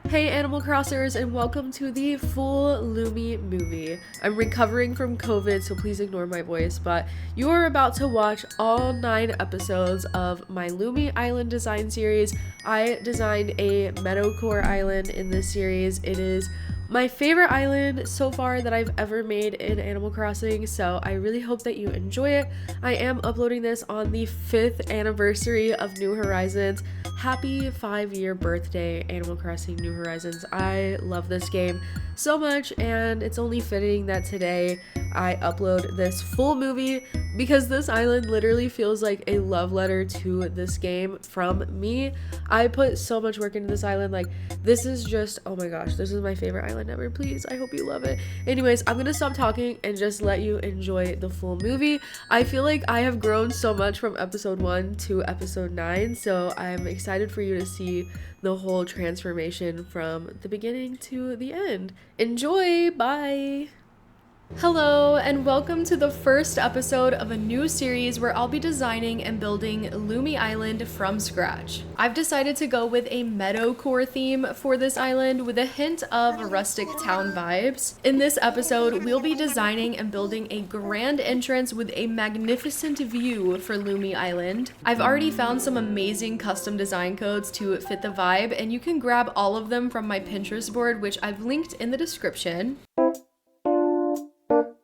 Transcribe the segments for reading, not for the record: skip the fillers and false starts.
Hey Animal Crossers, and welcome to the Full Lumi movie. I'm recovering from COVID, so please ignore my voice, but you are about to watch all 9 episodes of my Lumi Island design series. I designed a meadowcore island in this series. It is my favorite island so far that I've ever made in Animal Crossing, so I really hope that you enjoy it. I am uploading this on the 5th anniversary of New Horizons. Happy 5-year birthday, Animal Crossing New Horizons. I love this game so much, and it's only fitting that today I upload this full movie because this island literally feels like a love letter to this game from me. I put so much work into this island. Like, this is just, oh my gosh, this is my favorite island ever. Please, I hope you love it. Anyways, I'm gonna stop talking and just let you enjoy the full movie. I feel like I have grown so much from episode 1 to episode 9, so I'm excited for you to see the whole transformation from the beginning to the end. Enjoy! Bye! Hello, and welcome to the first episode of a new series where I'll be designing and building Lumi Island from scratch. I've decided to go with a meadowcore theme for this island with a hint of rustic town vibes. In this episode, we'll be designing and building a grand entrance with a magnificent view for Lumi Island. I've already found some amazing custom design codes to fit the vibe, and you can grab all of them from my Pinterest board, which I've linked in the description.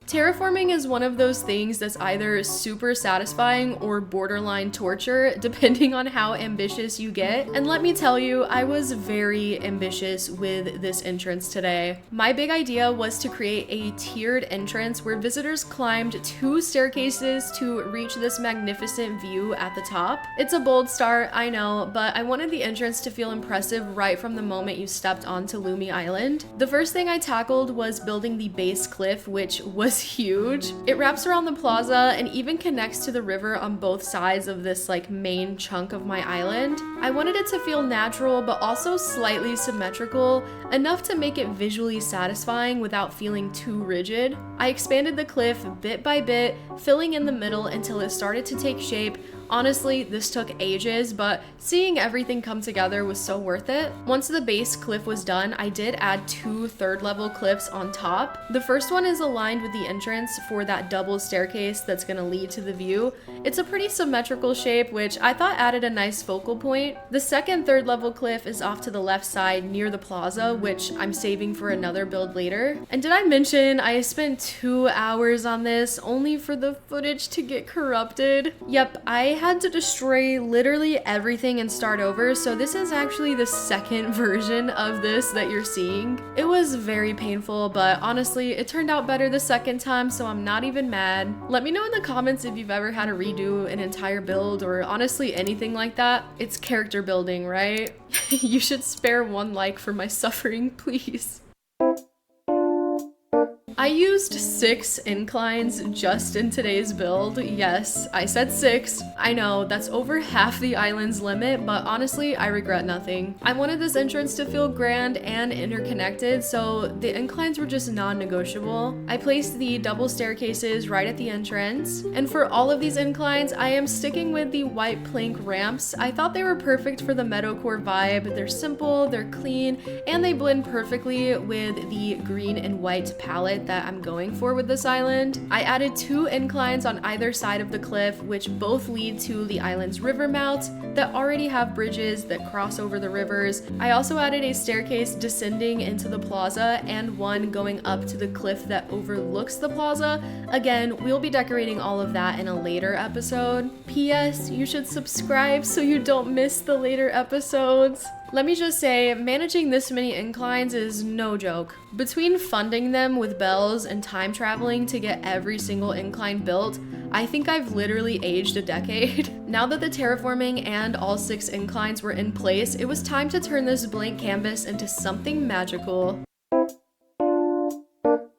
Terraforming is one of those things that's either super satisfying or borderline torture, depending on how ambitious you get. And let me tell you, I was very ambitious with this entrance today. My big idea was to create a tiered entrance where visitors climbed 2 staircases to reach this magnificent view at the top. It's a bold start, I know, but I wanted the entrance to feel impressive right from the moment you stepped onto Lumi Island. The first thing I tackled was building the base cliff, which was huge. It wraps around the plaza and even connects to the river on both sides of this main chunk of my island. I wanted it to feel natural but also slightly symmetrical, enough to make it visually satisfying without feeling too rigid. I expanded the cliff bit by bit, filling in the middle until it started to take shape. Honestly, this took ages, but seeing everything come together was so worth it. Once the base cliff was done, I did add 2 third-level cliffs on top. The first one is aligned with the entrance for that double staircase that's gonna lead to the view. It's a pretty symmetrical shape, which I thought added a nice focal point. The second third-level cliff is off to the left side near the plaza, which I'm saving for another build later. And did I mention I spent 2 hours on this, only for the footage to get corrupted? Yep, I had to destroy literally everything and start over, so this is actually the second version of this that you're seeing. It was very painful, but honestly, it turned out better the second time, so I'm not even mad. Let me know in the comments if you've ever had to redo an entire build, or honestly anything like that. It's character building, right? You should spare 1 like for my suffering, please. I used 6 inclines just in today's build. Yes, I said 6. I know, that's over half the island's limit, but honestly, I regret nothing. I wanted this entrance to feel grand and interconnected, so the inclines were just non-negotiable. I placed the double staircases right at the entrance, and for all of these inclines, I am sticking with the white plank ramps. I thought they were perfect for the meadowcore vibe. They're simple, they're clean, and they blend perfectly with the green and white palette that I'm going for with this island. I added 2 inclines on either side of the cliff, which both lead to the island's river mouths that already have bridges that cross over the rivers. I also added a staircase descending into the plaza and one going up to the cliff that overlooks the plaza. Again, we'll be decorating all of that in a later episode. P.S. You should subscribe so you don't miss the later episodes. Let me just say, managing this many inclines is no joke. Between funding them with bells and time traveling to get every single incline built, I think I've literally aged a decade. Now that the terraforming and all 6 inclines were in place, it was time to turn this blank canvas into something magical.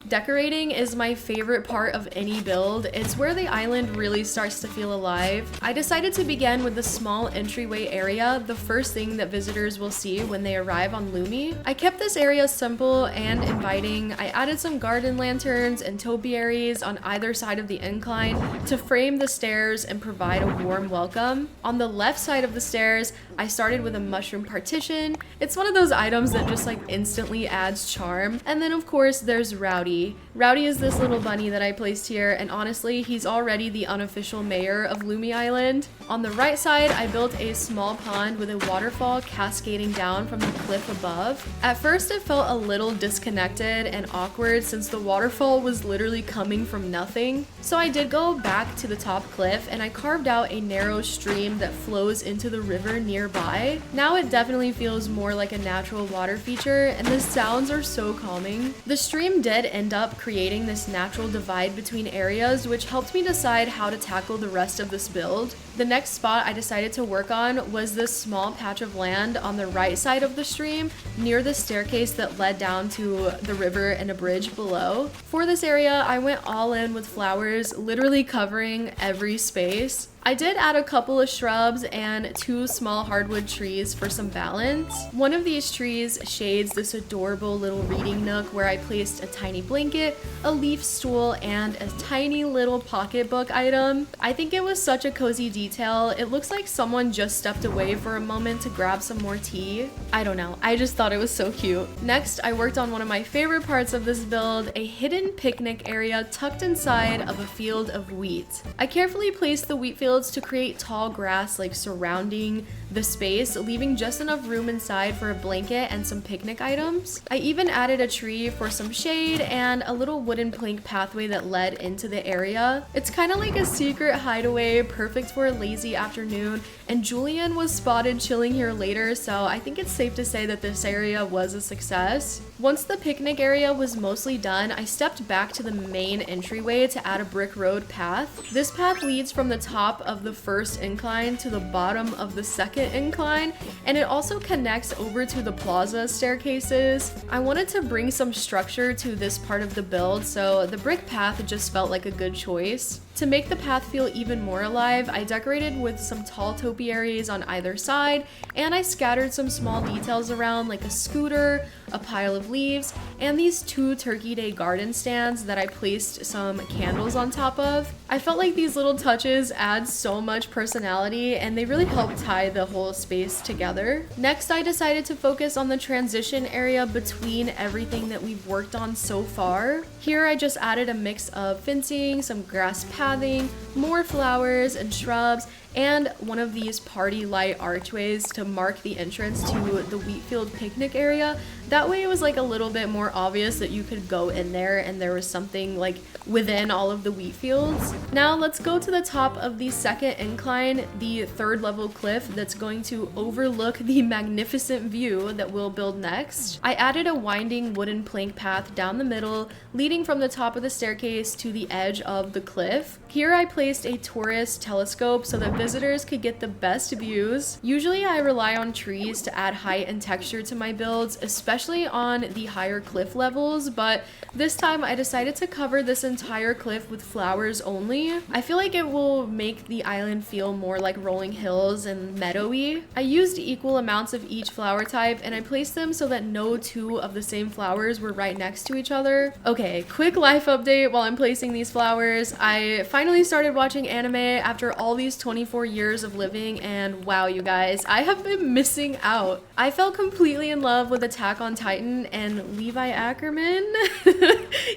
Decorating is my favorite part of any build. It's where the island really starts to feel alive. I decided to begin with the small entryway area, the first thing that visitors will see when they arrive on Lumi. I kept this area simple and inviting. I added some garden lanterns and topiaries on either side of the incline to frame the stairs and provide a warm welcome. On the left side of the stairs, I started with a mushroom partition. It's one of those items that just like instantly adds charm. And then of course there's Rowdy. Rowdy is this little bunny that I placed here, and honestly, he's already the unofficial mayor of Lumi Island. On the right side, I built a small pond with a waterfall cascading down from the cliff above. At first, it felt a little disconnected and awkward since the waterfall was literally coming from nothing. So I did go back to the top cliff and I carved out a narrow stream that flows into the river nearby. Now it definitely feels more like a natural water feature, and the sounds are so calming. The stream did end up creating this natural divide between areas, which helped me decide how to tackle the rest of this build. The next spot I decided to work on was this small patch of land on the right side of the stream near the staircase that led down to the river and a bridge below. For this area, I went all in with flowers, literally covering every space. I did add a couple of shrubs and 2 small hardwood trees for some balance. One of these trees shades this adorable little reading nook where I placed a tiny blanket, a leaf stool, and a tiny little pocketbook item. I think it was such a cozy detail. It looks like someone just stepped away for a moment to grab some more tea. I don't know, I just thought it was so cute. Next, I worked on one of my favorite parts of this build, a hidden picnic area tucked inside of a field of wheat. I carefully placed the wheat field to create tall grass like surrounding the space, leaving just enough room inside for a blanket and some picnic items. I even added a tree for some shade and a little wooden plank pathway that led into the area. It's kind of like a secret hideaway, perfect for a lazy afternoon, and Julian was spotted chilling here later, so I think it's safe to say that this area was a success. Once the picnic area was mostly done, I stepped back to the main entryway to add a brick road path. This path leads from the top of the first incline to the bottom of the second incline, and it also connects over to the plaza staircases. I wanted to bring some structure to this part of the build, so the brick path just felt like a good choice. To make the path feel even more alive, I decorated with some tall topiaries on either side, and I scattered some small details around like a scooter, a pile of leaves, and these 2 Turkey Day garden stands that I placed some candles on top of. I felt like these little touches add so much personality and they really help tie the whole space together. Next, I decided to focus on the transition area between everything that we've worked on so far. Here I just added a mix of fencing, some grass pathing, more flowers and shrubs, and one of these party light archways to mark the entrance to the Wheatfield picnic area. That way it was like a little bit more obvious that you could go in there and there was something like within all of the wheat fields. Now let's go to the top of the second incline, the 3rd level cliff that's going to overlook the magnificent view that we'll build next. I added a winding wooden plank path down the middle, leading from the top of the staircase to the edge of the cliff. Here I placed a tourist telescope so that visitors could get the best views. Usually I rely on trees to add height and texture to my builds, especially on the higher cliff levels, but this time I decided to cover this entire cliff with flowers only. I feel like it will make the island feel more like rolling hills and meadowy. I used equal amounts of each flower type and I placed them so that no 2 of the same flowers were right next to each other. Okay, quick life update while I'm placing these flowers. I finally started watching anime after all these 24 years of living, and wow, you guys, I have been missing out. I fell completely in love with Attack on Titan and Levi Ackerman.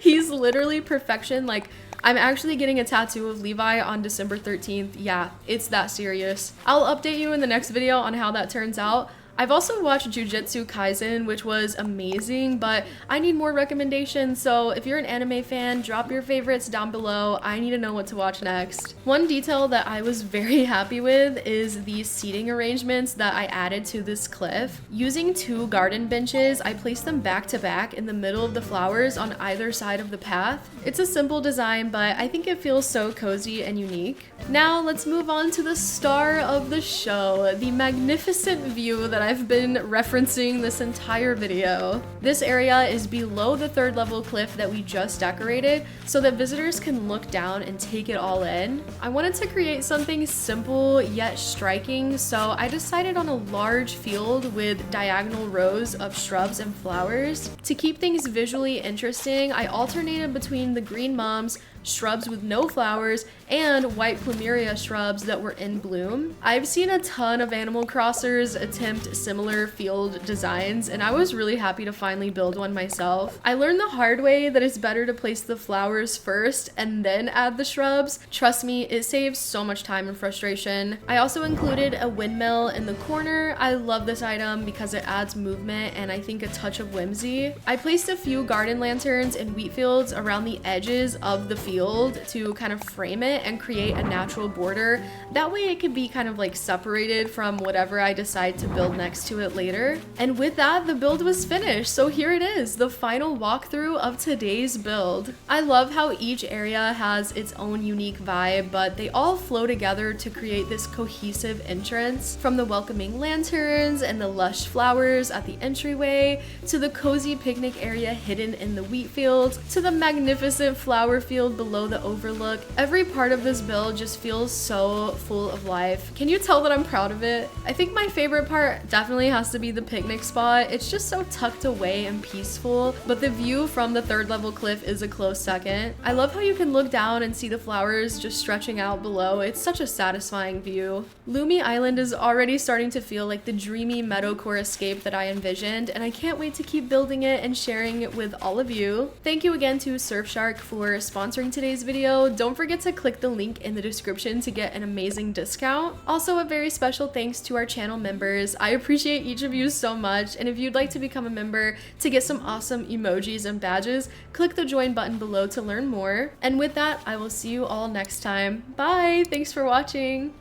He's literally perfection. Like, I'm actually getting a tattoo of Levi on December 13th. Yeah, it's that serious. I'll update you in the next video on how that turns out. I've also watched Jujutsu Kaisen, which was amazing, but I need more recommendations, so if you're an anime fan, drop your favorites down below. I need to know what to watch next. One detail that I was very happy with is the seating arrangements that I added to this cliff. Using 2 garden benches, I placed them back to back in the middle of the flowers on either side of the path. It's a simple design, but I think it feels so cozy and unique. Now let's move on to the star of the show, the magnificent view that I've been referencing this entire video. This area is below the 3rd level cliff that we just decorated so that visitors can look down and take it all in. I wanted to create something simple yet striking, so I decided on a large field with diagonal rows of shrubs and flowers. To keep things visually interesting, I alternated between the green mums, shrubs with no flowers, and white plumeria shrubs that were in bloom. I've seen a ton of Animal Crossers attempt similar field designs, and I was really happy to finally build one myself. I learned the hard way that it's better to place the flowers first and then add the shrubs. Trust me, it saves so much time and frustration. I also included a windmill in the corner. I love this item because it adds movement and I think a touch of whimsy. I placed a few garden lanterns and wheat fields around the edges of the field to kind of frame it and create a natural border. That way it could be kind of like separated from whatever I decide to build next to it later. And with that, the build was finished. So here it is, the final walkthrough of today's build. I love how each area has its own unique vibe, but they all flow together to create this cohesive entrance. From the welcoming lanterns and the lush flowers at the entryway, to the cozy picnic area hidden in the wheat field, to the magnificent flower field below the overlook. Every part of this build just feels so full of life. Can you tell that I'm proud of it? I think my favorite part definitely has to be the picnic spot. It's just so tucked away and peaceful, but the view from the 3rd level cliff is a close second. I love how you can look down and see the flowers just stretching out below. It's such a satisfying view. Lumi Island is already starting to feel like the dreamy meadowcore escape that I envisioned, and I can't wait to keep building it and sharing it with all of you. Thank you again to Surfshark for sponsoring today's video. Don't forget to click the link in the description to get an amazing discount. Also, a very special thanks to our channel members. I appreciate each of you so much, and if you'd like to become a member to get some awesome emojis and badges, click the join button below to learn more. And with that, I will see you all next time. Bye! Thanks for watching!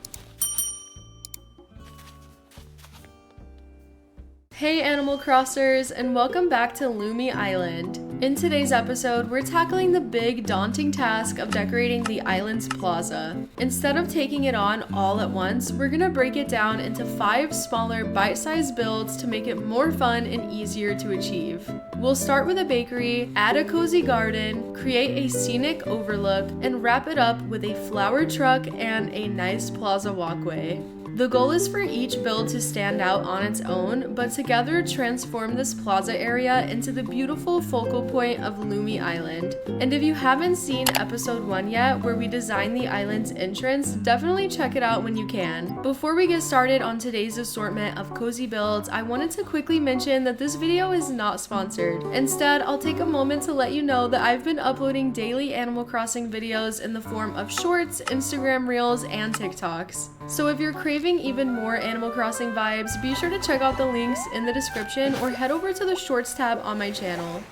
Hey Animal Crossers, and welcome back to Lumi Island. In today's episode, we're tackling the big, daunting task of decorating the island's plaza. Instead of taking it on all at once, we're gonna break it down into 5 smaller, bite-sized builds to make it more fun and easier to achieve. We'll start with a bakery, add a cozy garden, create a scenic overlook, and wrap it up with a flower truck and a nice plaza walkway. The goal is for each build to stand out on its own, but together transform this plaza area into the beautiful focal point of Lumi Island. And if you haven't seen episode 1 yet, where we designed the island's entrance, definitely check it out when you can. Before we get started on today's assortment of cozy builds, I wanted to quickly mention that this video is not sponsored. Instead, I'll take a moment to let you know that I've been uploading daily Animal Crossing videos in the form of shorts, Instagram reels, and TikToks. So if you're craving even more Animal Crossing vibes, be sure to check out the links in the description or head over to the Shorts tab on my channel.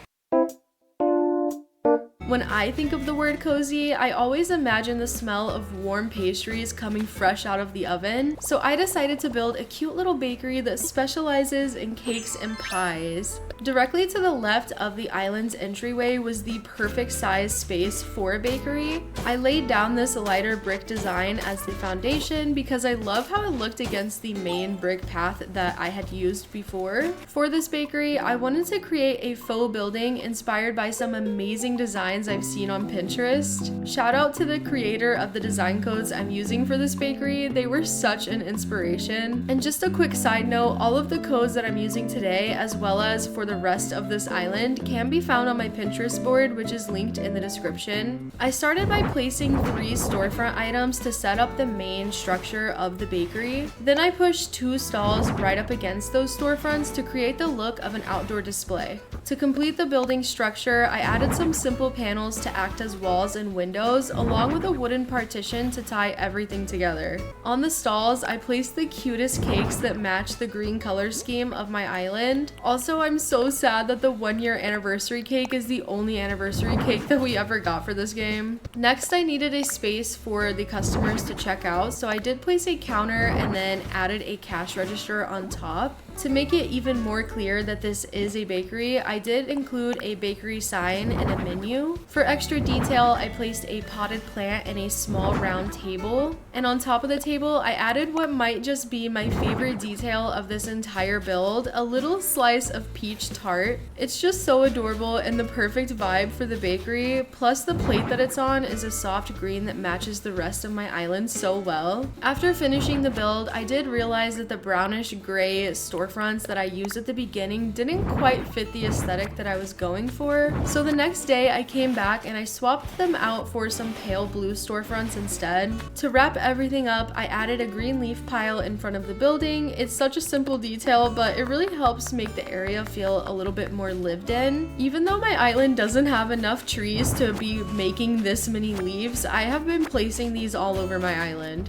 When I think of the word cozy, I always imagine the smell of warm pastries coming fresh out of the oven. So I decided to build a cute little bakery that specializes in cakes and pies. Directly to the left of the island's entryway was the perfect size space for a bakery. I laid down this lighter brick design as the foundation because I love how it looked against the main brick path that I had used before. For this bakery, I wanted to create a faux building inspired by some amazing designs I've seen on Pinterest. Shout out to the creator of the design codes I'm using for this bakery. They were such an inspiration. And just a quick side note, all of the codes that I'm using today, as well as for the rest of this island, can be found on my Pinterest board, which is linked in the description. I started by placing 3 storefront items to set up the main structure of the bakery. Then I pushed 2 stalls right up against those storefronts to create the look of an outdoor display. To complete the building structure, I added some simple panels to act as walls and windows, along with a wooden partition to tie everything together. On the stalls, I placed the cutest cakes that match the green color scheme of my island. Also, I'm so sad that the 1-year anniversary cake is the only anniversary cake that we ever got for this game. Next, I needed a space for the customers to check out, so I did place a counter and then added a cash register on top. To make it even more clear that this is a bakery, I did include a bakery sign and a menu. For extra detail, I placed a potted plant and a small round table. And on top of the table, I added what might just be my favorite detail of this entire build, a little slice of peach tart. It's just so adorable and the perfect vibe for the bakery, plus the plate that it's on is a soft green that matches the rest of my island so well. After finishing the build, I did realize that the brownish gray storefronts that I used at the beginning didn't quite fit the aesthetic that I was going for. So the next day I came back and I swapped them out for some pale blue storefronts instead. To wrap everything up, I added a green leaf pile in front of the building. It's such a simple detail, but it really helps make the area feel a little bit more lived in. Even though my island doesn't have enough trees to be making this many leaves, I have been placing these all over my island.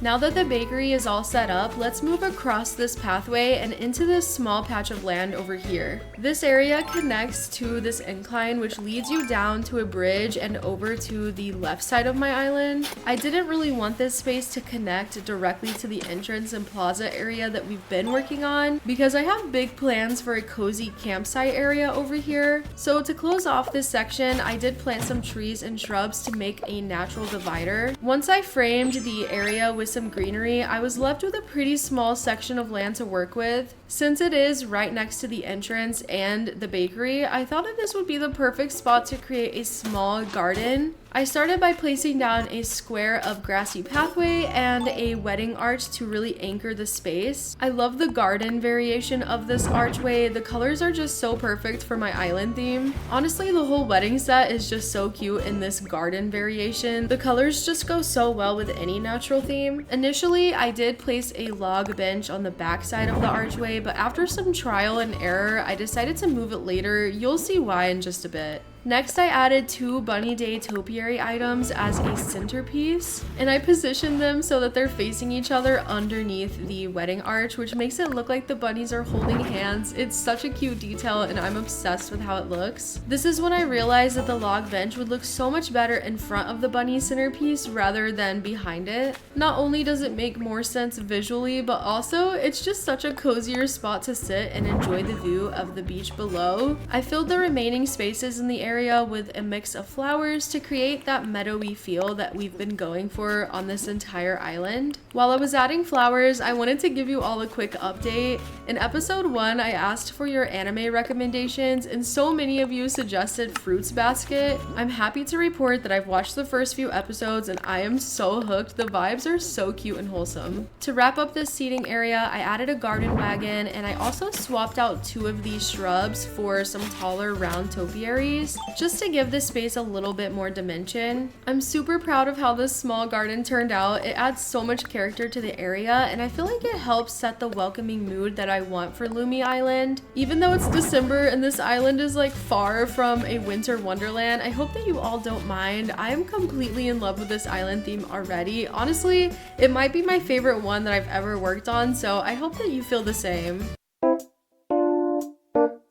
Now that the bakery is all set up, let's move across this pathway and into this small patch of land over here. This area connects to this incline which leads you down to a bridge and over to the left side of my island. I didn't really want this space to connect directly to the entrance and plaza area that we've been working on because I have big plans for a cozy campsite area over here. So to close off this section, I did plant some trees and shrubs to make a natural divider. Once I framed the area with some greenery, I was left with a pretty small section of land to work with. Since it is right next to the entrance and the bakery, I thought that this would be the perfect spot to create a small garden. I started by placing down a square of grassy pathway and a wedding arch to really anchor the space. I love the garden variation of this archway. The colors are just so perfect for my island theme. Honestly, the whole wedding set is just so cute in this garden variation. The colors just go so well with any natural theme. Initially, I did place a log bench on the back side of the archway, but after some trial and error, I decided to move it later. You'll see why in just a bit. Next, I added 2 Bunny Day topiary items as a centerpiece, and I positioned them so that they're facing each other underneath the wedding arch, which makes it look like the bunnies are holding hands. It's such a cute detail and I'm obsessed with how it looks. This is when I realized that the log bench would look so much better in front of the bunny centerpiece rather than behind it. Not only does it make more sense visually, but also it's just such a cozier spot to sit and enjoy the view of the beach below. I filled the remaining spaces in the area with a mix of flowers to create that meadowy feel that we've been going for on this entire island. While I was adding flowers, I wanted to give you all a quick update. In episode 1, I asked for your anime recommendations and so many of you suggested Fruits Basket. I'm happy to report that I've watched the first few episodes and I am so hooked. The vibes are so cute and wholesome. To wrap up this seating area, I added a garden wagon and I also swapped out 2 of these shrubs for some taller round topiaries, just to give this space a little bit more dimension. I'm super proud of how this small garden turned out. It adds so much character to the area and I feel like it helps set the welcoming mood that I want for Lumi Island. Even though it's December and this island is like far from a winter wonderland, I hope that you all don't mind. I am completely in love with this island theme already. Honestly, it might be my favorite one that I've ever worked on, so I hope that you feel the same.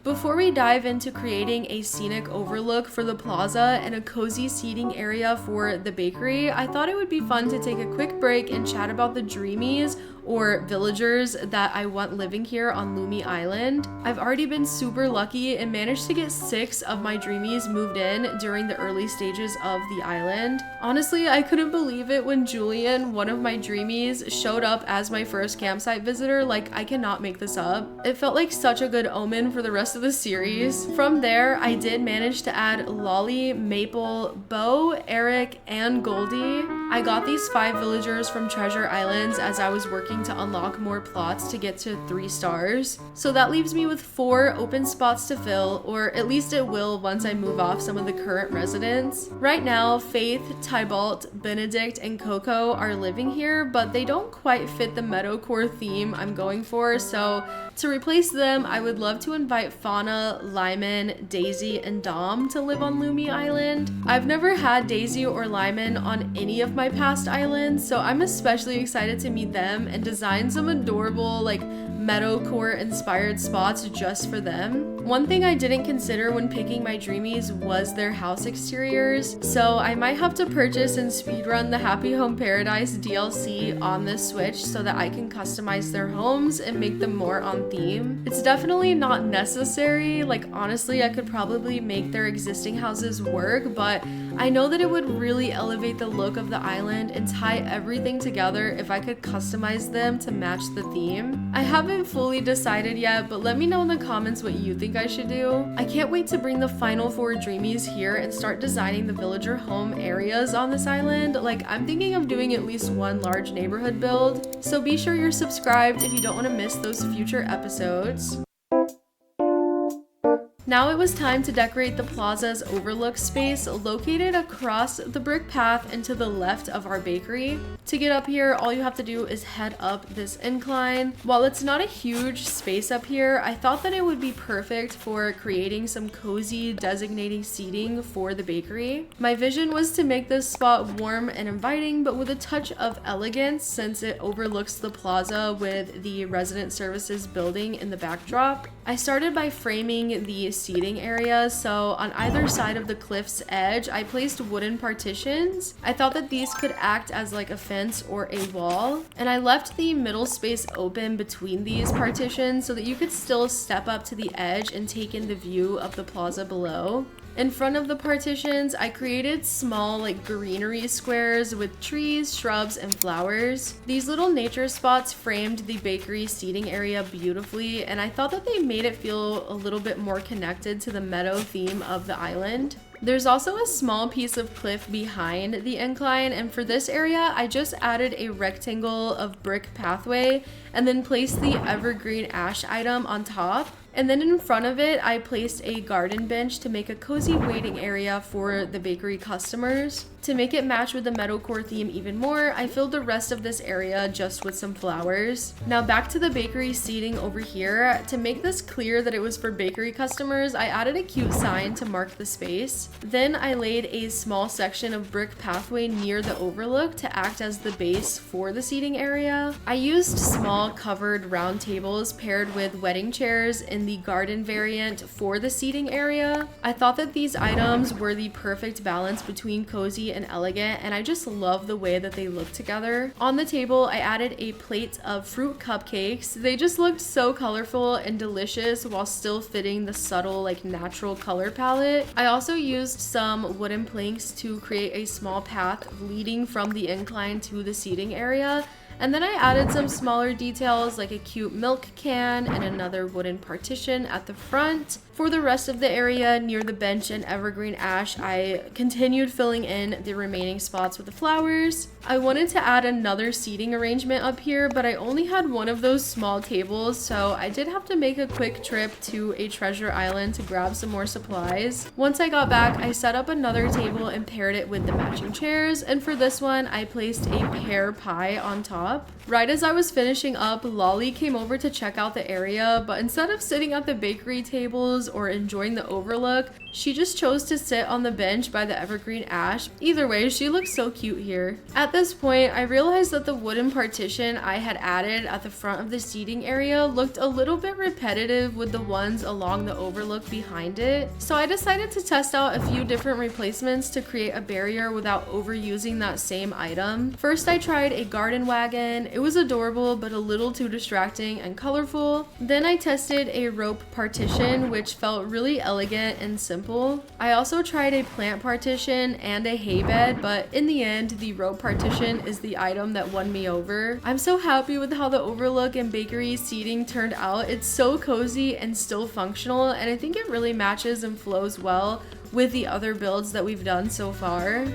Before we dive into creating a scenic overlook for the plaza and a cozy seating area for the bakery, I thought it would be fun to take a quick break and chat about the dreamies or villagers that I want living here on Lumi Island. I've already been super lucky and managed to get 6 of my dreamies moved in during the early stages of the island. Honestly, I couldn't believe it when Julian, one of my dreamies, showed up as my first campsite visitor. Like, I cannot make this up. It felt like such a good omen for the rest of the series. From there, I did manage to add Loli, Maple, Bo, Eric, and Goldie. I got these 5 villagers from Treasure Islands as I was working to unlock more plots to get to 3 stars. So that leaves me with 4 open spots to fill, or at least it will once I move off some of the current residents. Right now, Faith, Tybalt, Benedict, and Coco are living here, but they don't quite fit the meadowcore theme I'm going for, so to replace them, I would love to invite Fauna, Lyman, Daisy, and Dom to live on Lumi Island. I've never had Daisy or Lyman on any of my past islands, so I'm especially excited to meet them and design some adorable, like, meadowcore inspired spots just for them. One thing I didn't consider when picking my dreamies was their house exteriors, so I might have to purchase and speedrun the Happy Home Paradise DLC on this Switch so that I can customize their homes and make them more on theme. It's definitely not necessary, like honestly I could probably make their existing houses work, but I know that it would really elevate the look of the island and tie everything together if I could customize them to match the theme. I haven't fully decided yet, but let me know in the comments what you think I should do. I can't wait to bring the final 4 dreamies here and start designing the villager home areas on this island. Like, I'm thinking of doing at least one large neighborhood build, so be sure you're subscribed if you don't want to miss those future episodes. Now it was time to decorate the plaza's overlook space located across the brick path and to the left of our bakery. To get up here, all you have to do is head up this incline. While it's not a huge space up here, I thought that it would be perfect for creating some cozy designating seating for the bakery. My vision was to make this spot warm and inviting, but with a touch of elegance since it overlooks the plaza with the resident services building in the backdrop. I started by framing the seating area, so on either side of the cliff's edge I placed wooden partitions. I thought that these could act as like a fence or a wall, and I left the middle space open between these partitions so that you could still step up to the edge and take in the view of the plaza below. In front of the partitions, I created small like greenery squares with trees, shrubs, and flowers. These little nature spots framed the bakery seating area beautifully, and I thought that they made it feel a little bit more connected to the meadow theme of the island. There's also a small piece of cliff behind the incline, and for this area I just added a rectangle of brick pathway and then placed the evergreen ash item on top. And then in front of it, I placed a garden bench to make a cozy waiting area for the bakery customers. To make it match with the meadowcore theme even more, I filled the rest of this area just with some flowers. Now back to the bakery seating over here. To make this clear that it was for bakery customers, I added a cute sign to mark the space. Then I laid a small section of brick pathway near the overlook to act as the base for the seating area. I used small covered round tables paired with wedding chairs in the garden variant for the seating area. I thought that these items were the perfect balance between cozy and elegant, and I just love the way that they look together. On the table, I added a plate of fruit cupcakes. They just looked so colorful and delicious while still fitting the subtle like natural color palette. I also used some wooden planks to create a small path leading from the incline to the seating area. And then I added some smaller details like a cute milk can and another wooden partition at the front. For the rest of the area near the bench and evergreen ash, I continued filling in the remaining spots with the flowers. I wanted to add another seating arrangement up here, but I only had one of those small tables, so I did have to make a quick trip to a treasure island to grab some more supplies. Once I got back, I set up another table and paired it with the matching chairs, and for this one, I placed a pear pie on top. Right as I was finishing up, Loli came over to check out the area, but instead of sitting at the bakery tables or enjoying the overlook, she just chose to sit on the bench by the evergreen ash. Either way, she looks so cute here. At this point, I realized that the wooden partition I had added at the front of the seating area looked a little bit repetitive with the ones along the overlook behind it. So I decided to test out a few different replacements to create a barrier without overusing that same item. First, I tried a garden wagon. It was adorable, but a little too distracting and colorful. Then I tested a rope partition, which felt really elegant and simple. I also tried a plant partition and a hay bed, but in the end, the rope partition is the item that won me over. I'm so happy with how the overlook and bakery seating turned out. It's so cozy and still functional, and I think it really matches and flows well with the other builds that we've done so far.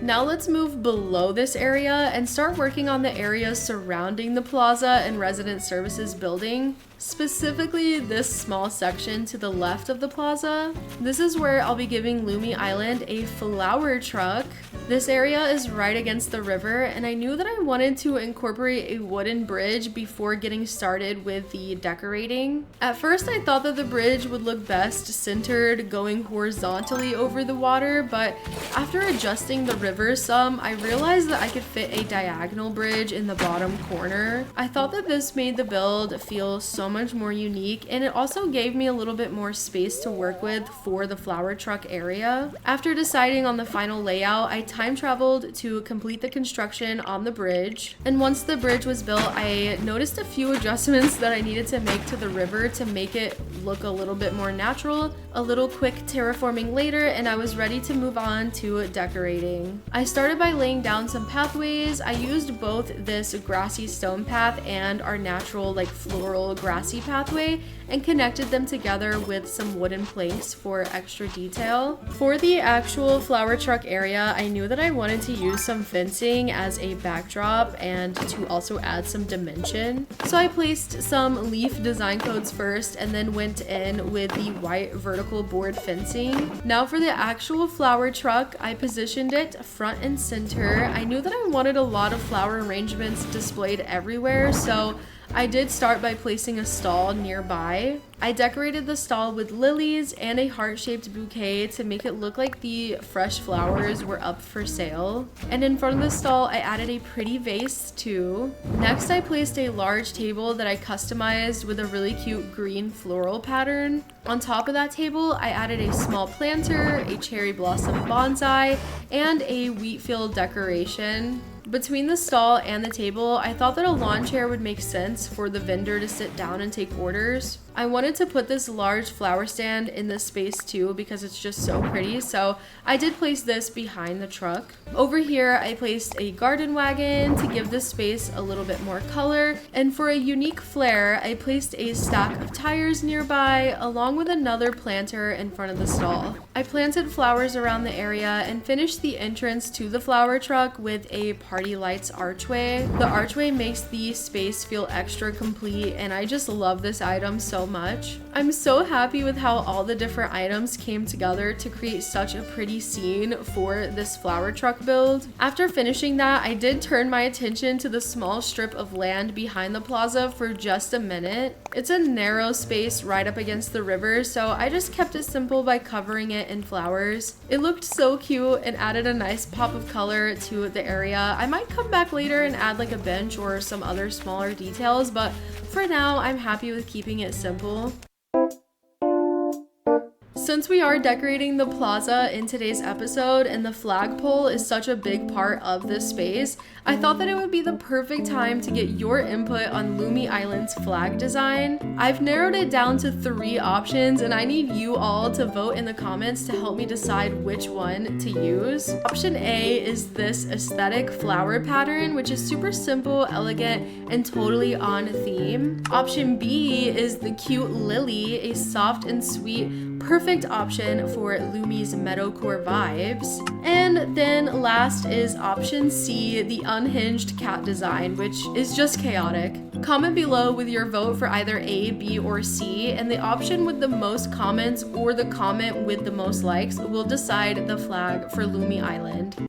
Now let's move below this area and start working on the areas surrounding the plaza and resident services building. Specifically this small section to the left of the plaza. This is where I'll be giving Lumi Island a flower truck. This area is right against the river, and I knew that I wanted to incorporate a wooden bridge before getting started with the decorating. At first I thought that the bridge would look best centered going horizontally over the water, but after adjusting the river river some, I realized that I could fit a diagonal bridge in the bottom corner. I thought that this made the build feel so much more unique, and it also gave me a little bit more space to work with for the flower truck area. After deciding on the final layout, I time traveled to complete the construction on the bridge. And once the bridge was built, I noticed a few adjustments that I needed to make to the river to make it look a little bit more natural. A little quick terraforming later, and I was ready to move on to decorating. I started by laying down some pathways. I used both this grassy stone path and our natural like floral grassy pathway and connected them together with some wooden planks for extra detail. For the actual flower truck area, I knew that I wanted to use some fencing as a backdrop and to also add some dimension. So I placed some leaf design codes first and then went in with the white vertical board fencing. Now for the actual flower truck, I positioned it front and center. I knew that I wanted a lot of flower arrangements displayed everywhere, so I did start by placing a stall nearby. I decorated the stall with lilies and a heart-shaped bouquet to make it look like the fresh flowers were up for sale. And in front of the stall, I added a pretty vase too. Next, I placed a large table that I customized with a really cute green floral pattern. On top of that table, I added a small planter, a cherry blossom bonsai, and a wheat field decoration. Between the stall and the table, I thought that a lawn chair would make sense for the vendor to sit down and take orders. I wanted to put this large flower stand in this space too because it's just so pretty, so I did place this behind the truck. Over here, I placed a garden wagon to give this space a little bit more color, and for a unique flair, I placed a stack of tires nearby along with another planter in front of the stall. I planted flowers around the area and finished the entrance to the flower truck with a party lights archway. The archway makes the space feel extra complete, and I just love this item so much. I'm so happy with how all the different items came together to create such a pretty scene for this flower truck build. After finishing that, I did turn my attention to the small strip of land behind the plaza for just a minute. It's a narrow space right up against the river, so I just kept it simple by covering it in flowers. It looked so cute and added a nice pop of color to the area. I might come back later and add like a bench or some other smaller details, but for now, I'm happy with keeping it simple. Since we are decorating the plaza in today's episode and the flagpole is such a big part of this space, I thought that it would be the perfect time to get your input on Lumi Island's flag design. I've narrowed it down to 3 options, and I need you all to vote in the comments to help me decide which one to use. Option A is this aesthetic flower pattern, which is super simple, elegant, and totally on theme. Option B is the cute lily, a soft and sweet, perfect option for Lumi's meadowcore vibes. And then last is option C, the unhinged cat design, which is just chaotic. Comment below with your vote for either A, B, or C, and the option with the most comments or the comment with the most likes will decide the flag for Lumi Island.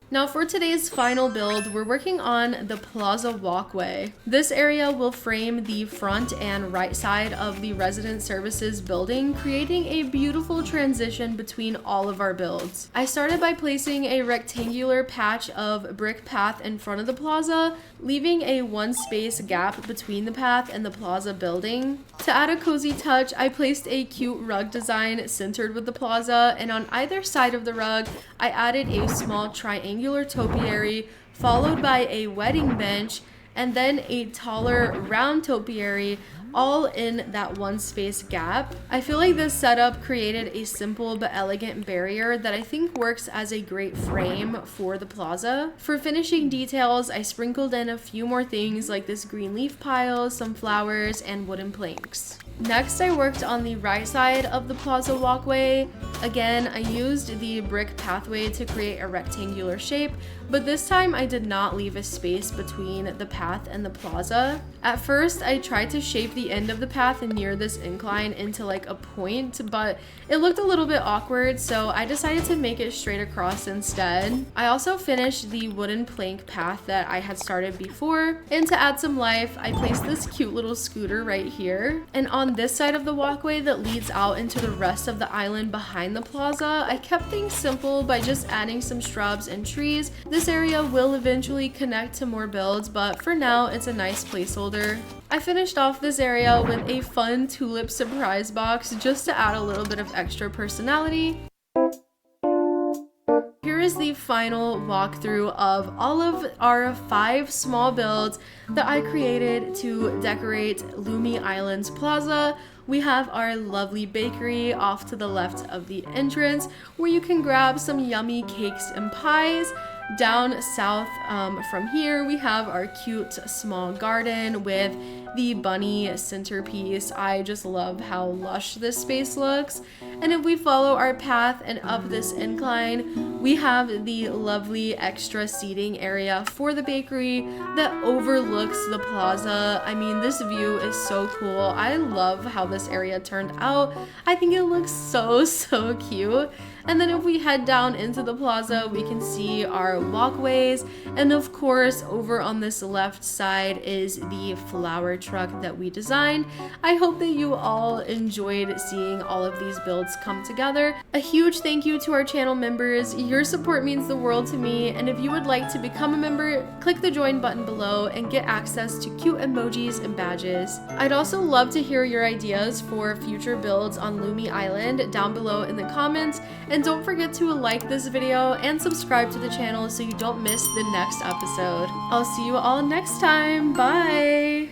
Now for today's final build, we're working on the Plaza Walkway. This area will frame the front and right side of the resident services building, creating a beautiful transition between all of our builds. I started by placing a rectangular patch of brick path in front of the plaza, leaving a 1 space gap between the path and the plaza building. To add a cozy touch, I placed a cute rug design centered with the plaza, and on either side of the rug, I added a small triangular topiary followed by a wedding bench and then a taller round topiary, all in that 1 space gap. I feel like this setup created a simple but elegant barrier that I think works as a great frame for the plaza. For finishing details, I sprinkled in a few more things like this green leaf pile, some flowers, and wooden planks. Next, I worked on the right side of the plaza walkway. Again, I used the brick pathway to create a rectangular shape, but this time I did not leave a space between the path path and the plaza. At first, I tried to shape the end of the path near this incline into like a point, but it looked a little bit awkward, so I decided to make it straight across instead. I also finished the wooden plank path that I had started before, and to add some life, I placed this cute little scooter right here. And on this side of the walkway that leads out into the rest of the island behind the plaza, I kept things simple by just adding some shrubs and trees. This area will eventually connect to more builds, but for now, it's a nice placeholder. I finished off this area with a fun tulip surprise box just to add a little bit of extra personality. Here is the final walkthrough of all of our 5 small builds that I created to decorate Lumi Island's plaza. We have our lovely bakery off to the left of the entrance where you can grab some yummy cakes and pies. Down south from here, we have our cute small garden with the bunny centerpiece. I just love how lush this space looks. And if we follow our path and up this incline, we have the lovely extra seating area for the bakery that overlooks the plaza. I mean, this view is so cool. I love how this area turned out. I think it looks so cute. And then if we head down into the plaza, we can see our walkways. And of course, over on this left side is the flower truck that we designed. I hope that you all enjoyed seeing all of these builds come together. A huge thank you to our channel members. Your support means the world to me. And if you would like to become a member, click the join button below and get access to cute emojis and badges. I'd also love to hear your ideas for future builds on Lumi Island down below in the comments. And don't forget to like this video and subscribe to the channel so you don't miss the next episode. I'll see you all next time. Bye!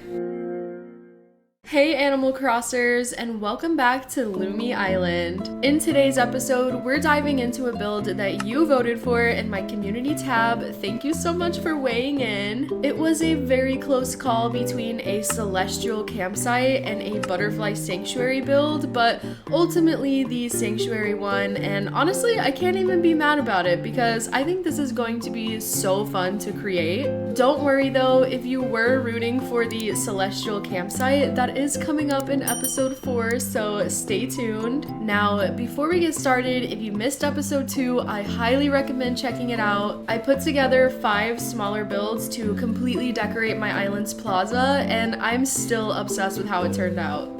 Hey Animal Crossers, and welcome back to Lumi Island. In today's episode, we're diving into a build that you voted for in my community tab. Thank you so much for weighing in. It was a very close call between a celestial campsite and a butterfly sanctuary build, but ultimately the sanctuary won, and honestly, I can't even be mad about it because I think this is going to be so fun to create. Don't worry though, if you were rooting for the celestial campsite, that is coming up in episode 4, so stay tuned. Now, before we get started, if you missed episode 2, I highly recommend checking it out. I put together 5 smaller builds to completely decorate my island's plaza, and I'm still obsessed with how it turned out.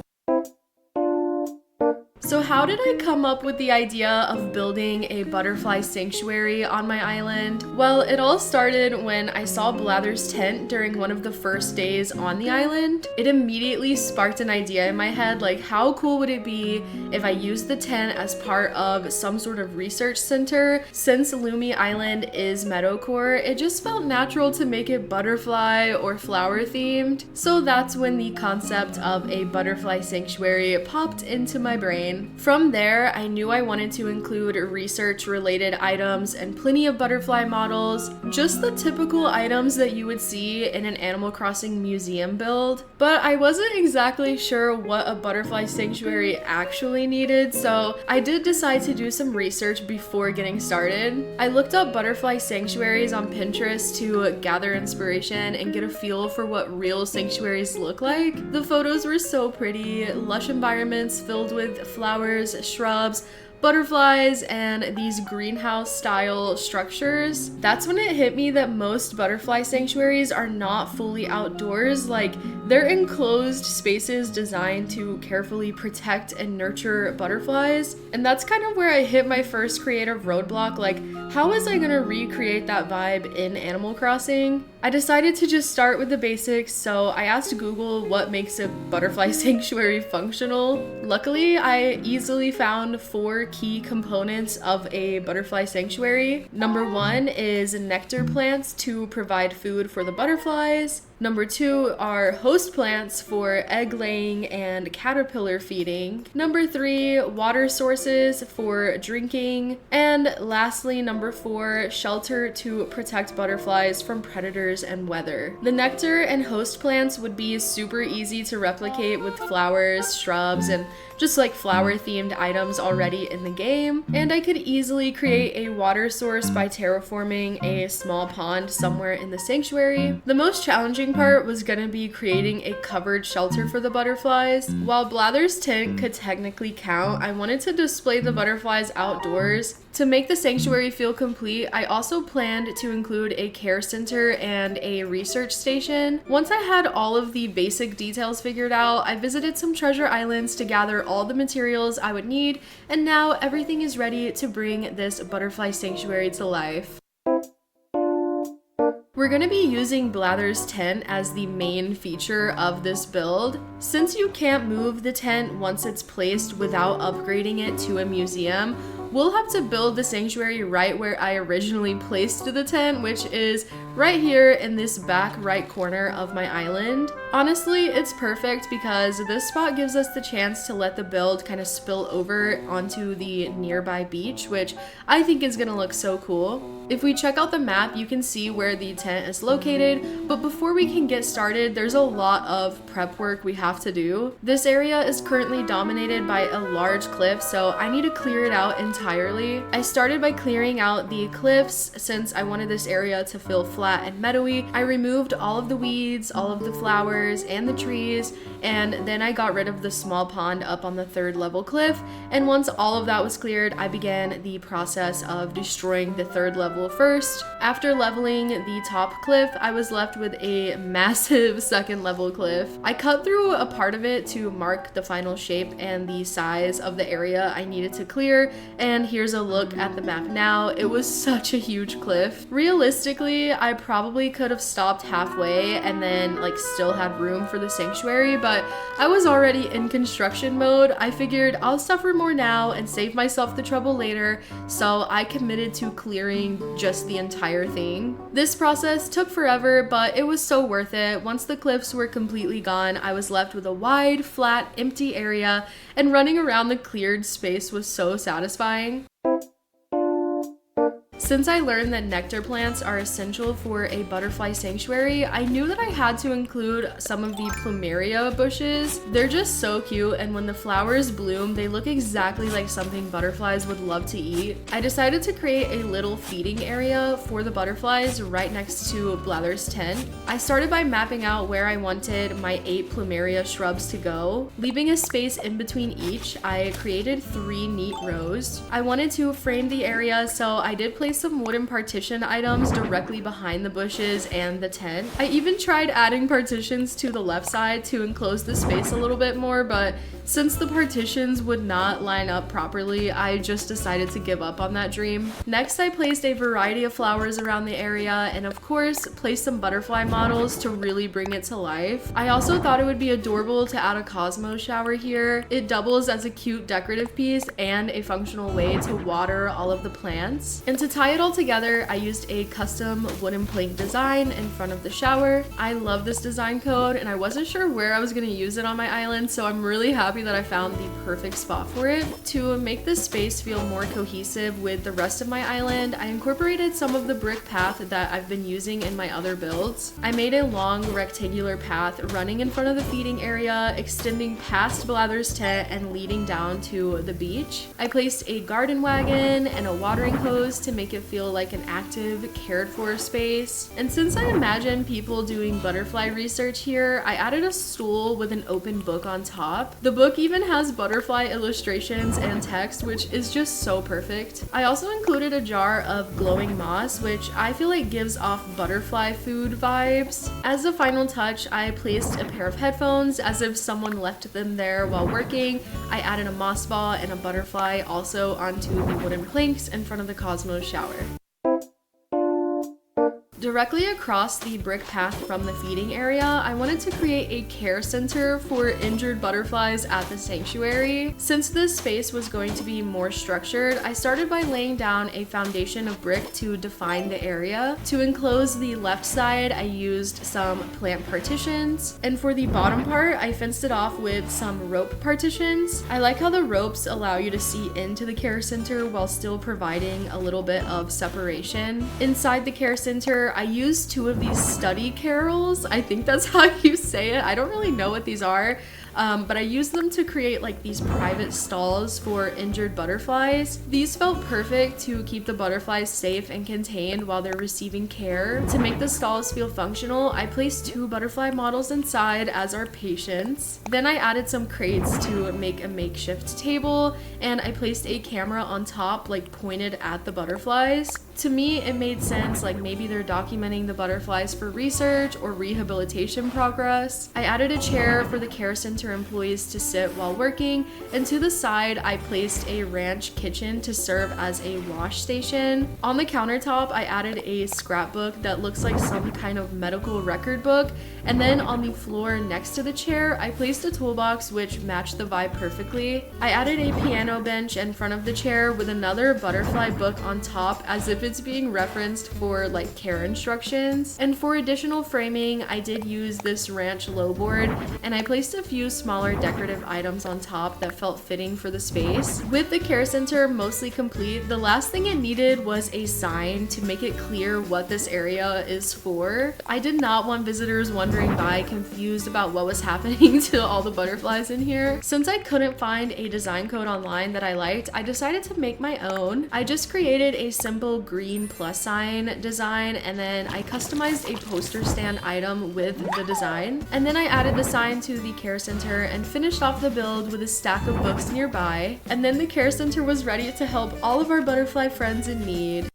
So how did I come up with the idea of building a butterfly sanctuary on my island? Well, it all started when I saw Blather's tent during one of the first days on the island. It immediately sparked an idea in my head, like how cool would it be if I used the tent as part of some sort of research center? Since Lumi Island is meadowcore, it just felt natural to make it butterfly or flower themed. So that's when the concept of a butterfly sanctuary popped into my brain. From there, I knew I wanted to include research-related items and plenty of butterfly models, just the typical items that you would see in an Animal Crossing museum build. But I wasn't exactly sure what a butterfly sanctuary actually needed, so I did decide to do some research before getting started. I looked up butterfly sanctuaries on Pinterest to gather inspiration and get a feel for what real sanctuaries look like. The photos were so pretty, lush environments filled with flowers, shrubs, butterflies, and these greenhouse style structures. That's when it hit me that most butterfly sanctuaries are not fully outdoors. Like, they're enclosed spaces designed to carefully protect and nurture butterflies. And that's kind of where I hit my first creative roadblock. Like, how was I gonna recreate that vibe in Animal Crossing? I decided to just start with the basics, so I asked Google what makes a butterfly sanctuary functional. Luckily, I easily found 4 key components of a butterfly sanctuary. Number 1 is nectar plants to provide food for the butterflies. Number 2 are host plants for egg laying and caterpillar feeding. Number 3, water sources for drinking. And lastly, number 4, shelter to protect butterflies from predators and weather. The nectar and host plants would be super easy to replicate with flowers, shrubs, and just like flower themed items already in the game. And I could easily create a water source by terraforming a small pond somewhere in the sanctuary. The most challenging challenging part was gonna be creating a covered shelter for the butterflies. While Blather's tent could technically count, I wanted to display the butterflies outdoors. To make the sanctuary feel complete, I also planned to include a care center and a research station. Once I had all of the basic details figured out, I visited some treasure islands to gather all the materials I would need, and now everything is ready to bring this butterfly sanctuary to life. We're gonna be using Blather's tent as the main feature of this build. Since you can't move the tent once it's placed without upgrading it to a museum, we'll have to build the sanctuary right where I originally placed the tent, which is right here in this back right corner of my island. Honestly, it's perfect because this spot gives us the chance to let the build kind of spill over onto the nearby beach, which I think is gonna look so cool. If we check out the map, you can see where the tent is located, but before we can get started, there's a lot of prep work we have to do. This area is currently dominated by a large cliff, so I need to clear it out entirely. I started by clearing out the cliffs since I wanted this area to feel flat and meadowy. I removed all of the weeds, all of the flowers, and the trees, and then I got rid of the small pond up on the 3rd level cliff, and once all of that was cleared, I began the process of destroying the 3rd level first. After leveling the top cliff, I was left with a massive 2nd level cliff. I cut through a part of it to mark the final shape and the size of the area I needed to clear, and here's a look at the map now. It was such a huge cliff. Realistically, I probably could have stopped halfway and then still had room for the sanctuary, but I was already in construction mode. I figured I'll suffer more now and save myself the trouble later, so I committed to clearing just the entire thing. This process took forever, but it was so worth it. Once the cliffs were completely gone, I was left with a wide, flat, empty area, and running around the cleared space was so satisfying. Since I learned that nectar plants are essential for a butterfly sanctuary, I knew that I had to include some of the plumeria bushes. They're just so cute, and when the flowers bloom, they look exactly like something butterflies would love to eat. I decided to create a little feeding area for the butterflies right next to Blather's tent. I started by mapping out where I wanted my 8 plumeria shrubs to go. Leaving a space in between each, I created 3 neat rows. I wanted to frame the area, so I did place some wooden partition items directly behind the bushes and the tent. I even tried adding partitions to the left side to enclose the space a little bit more, but since the partitions would not line up properly, I just decided to give up on that dream. Next, I placed a variety of flowers around the area and of course placed some butterfly models to really bring it to life. I also thought it would be adorable to add a Cosmo shower here. It doubles as a cute decorative piece and a functional way to water all of the plants. And to tie it all together, I used a custom wooden plank design in front of the shower. I love this design code and I wasn't sure where I was going to use it on my island, so I'm really happy that I found the perfect spot for it. To make this space feel more cohesive with the rest of my island, I incorporated some of the brick path that I've been using in my other builds. I made a long rectangular path running in front of the feeding area, extending past Blather's tent and leading down to the beach. I placed a garden wagon and a watering hose to make it feel like an active, cared for space. And since I imagine people doing butterfly research here, I added a stool with an open book on top. The book even has butterfly illustrations and text, which is just so perfect. I also included a jar of glowing moss, which I feel like gives off butterfly food vibes. As a final touch, I placed a pair of headphones as if someone left them there while working. I added a moss ball and a butterfly also onto the wooden planks in front of the Cosmos shower. Directly across the brick path from the feeding area, I wanted to create a care center for injured butterflies at the sanctuary. Since this space was going to be more structured, I started by laying down a foundation of brick to define the area. To enclose the left side, I used some plant partitions, and for the bottom part, I fenced it off with some rope partitions. I like how the ropes allow you to see into the care center while still providing a little bit of separation. Inside the care center, I used 2 of these study carrels. I think that's how you say it. I don't really know what these are. but I used them to create like these private stalls for injured butterflies. These felt perfect to keep the butterflies safe and contained while they're receiving care. To make the stalls feel functional, I placed 2 butterfly models inside as our patients. Then I added some crates to make a makeshift table, and I placed a camera on top, like pointed at the butterflies. To me, it made sense, like maybe they're documenting the butterflies for research or rehabilitation progress. I added a chair for the care center employees to sit while working, and to the side, I placed a ranch kitchen to serve as a wash station. On the countertop, I added a scrapbook that looks like some kind of medical record book, and then on the floor next to the chair, I placed a toolbox which matched the vibe perfectly. I added a piano bench in front of the chair with another butterfly book on top as if it's being referenced for like care instructions. And for additional framing, I did use this ranch low board, and I placed a few smaller decorative items on top that felt fitting for the space. With the care center mostly complete, the last thing it needed was a sign to make it clear what this area is for. I did not want visitors wandering by confused about what was happening to all the butterflies in here. Since I couldn't find a design code online that I liked, I decided to make my own. I just created a simple green plus sign design, and then I customized a poster stand item with the design. And then I added the sign to the care center and finished off the build with a stack of books nearby. And then the care center was ready to help all of our butterfly friends in need.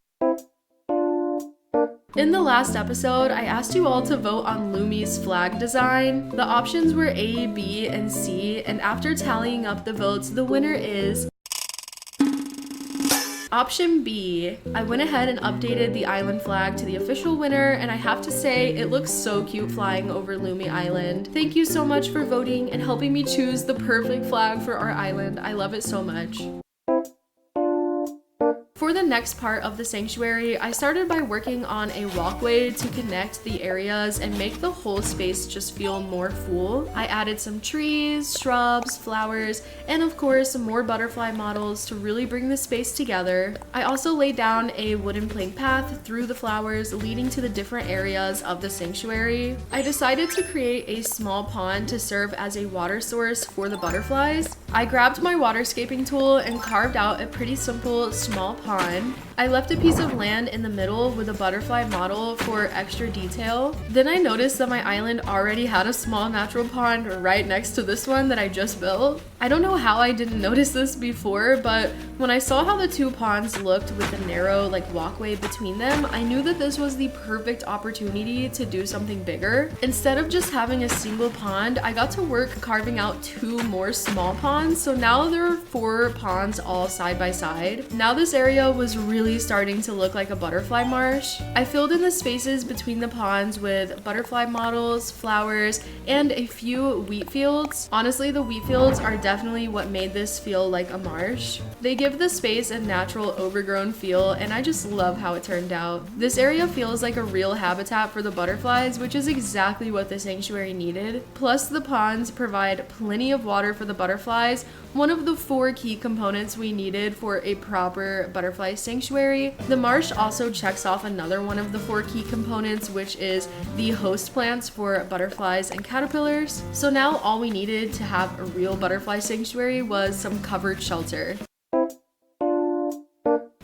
In the last episode, I asked you all to vote on Lumi's flag design. The options were A, B, and C, and after tallying up the votes, the winner is option B. I went ahead and updated the island flag to the official winner, and I have to say, it looks so cute flying over Lumi Island. Thank you so much for voting and helping me choose the perfect flag for our island. I love it so much. For the next part of the sanctuary, I started by working on a walkway to connect the areas and make the whole space just feel more full. I added some trees, shrubs, flowers, and of course more butterfly models to really bring the space together. I also laid down a wooden plank path through the flowers leading to the different areas of the sanctuary. I decided to create a small pond to serve as a water source for the butterflies. I grabbed my waterscaping tool and carved out a pretty simple small pond. I left a piece of land in the middle with a butterfly model for extra detail. Then I noticed that my island already had a small natural pond right next to this one that I just built. I don't know how I didn't notice this before, but when I saw how the 2 ponds looked with the narrow walkway between them, I knew that this was the perfect opportunity to do something bigger. Instead of just having a single pond, I got to work carving out 2 more small ponds, so now there are 4 ponds all side by side. Now this area was really starting to look like a butterfly marsh. I filled in the spaces between the ponds with butterfly models, flowers, and a few wheat fields. Honestly, the wheat fields are definitely what made this feel like a marsh. They give the space a natural overgrown feel, and I just love how it turned out. This area feels like a real habitat for the butterflies, which is exactly what the sanctuary needed. Plus, the ponds provide plenty of water for the butterflies, one of the 4 key components we needed for a proper butterfly sanctuary. The marsh also checks off another one of the 4 key components, which is the host plants for butterflies and caterpillars. So now all we needed to have a real butterfly sanctuary was some covered shelter.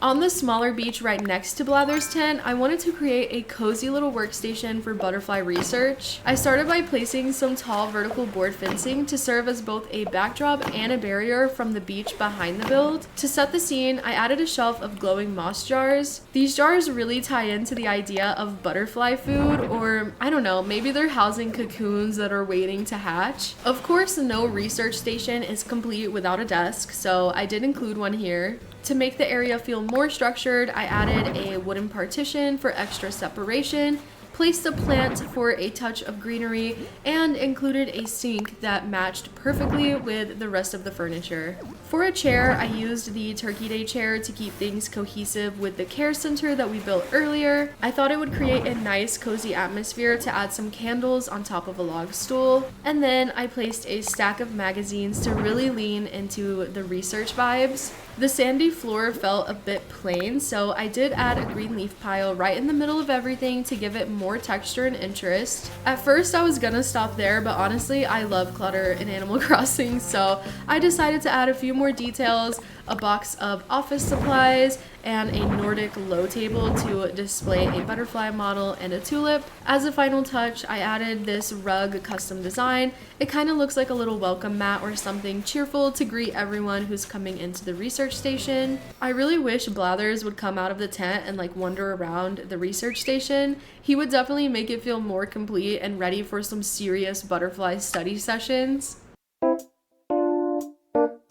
On the smaller beach right next to Blather's tent, I wanted to create a cozy little workstation for butterfly research. I started by placing some tall vertical board fencing to serve as both a backdrop and a barrier from the beach behind the build. To set the scene, I added a shelf of glowing moss jars. These jars really tie into the idea of butterfly food, or I don't know, maybe they're housing cocoons that are waiting to hatch. Of course, no research station is complete without a desk, so I did include one here. To make the area feel more structured, I added a wooden partition for extra separation, placed a plant for a touch of greenery, and included a sink that matched perfectly with the rest of the furniture. For a chair, I used the Turkey Day chair to keep things cohesive with the care center that we built earlier. I thought it would create a nice cozy atmosphere to add some candles on top of a log stool. And then I placed a stack of magazines to really lean into the research vibes. The sandy floor felt a bit plain, so I did add a green leaf pile right in the middle of everything to give it more texture and interest. At first I was gonna stop there, but honestly I love clutter in Animal Crossing, so I decided to add a few more details, a box of office supplies, and a Nordic low table to display a butterfly model and a tulip. As a final touch, I added this rug custom design. It kind of looks like a little welcome mat or something cheerful to greet everyone who's coming into the research station. I really wish Blathers would come out of the tent and like wander around the research station. He would definitely make it feel more complete and ready for some serious butterfly study sessions.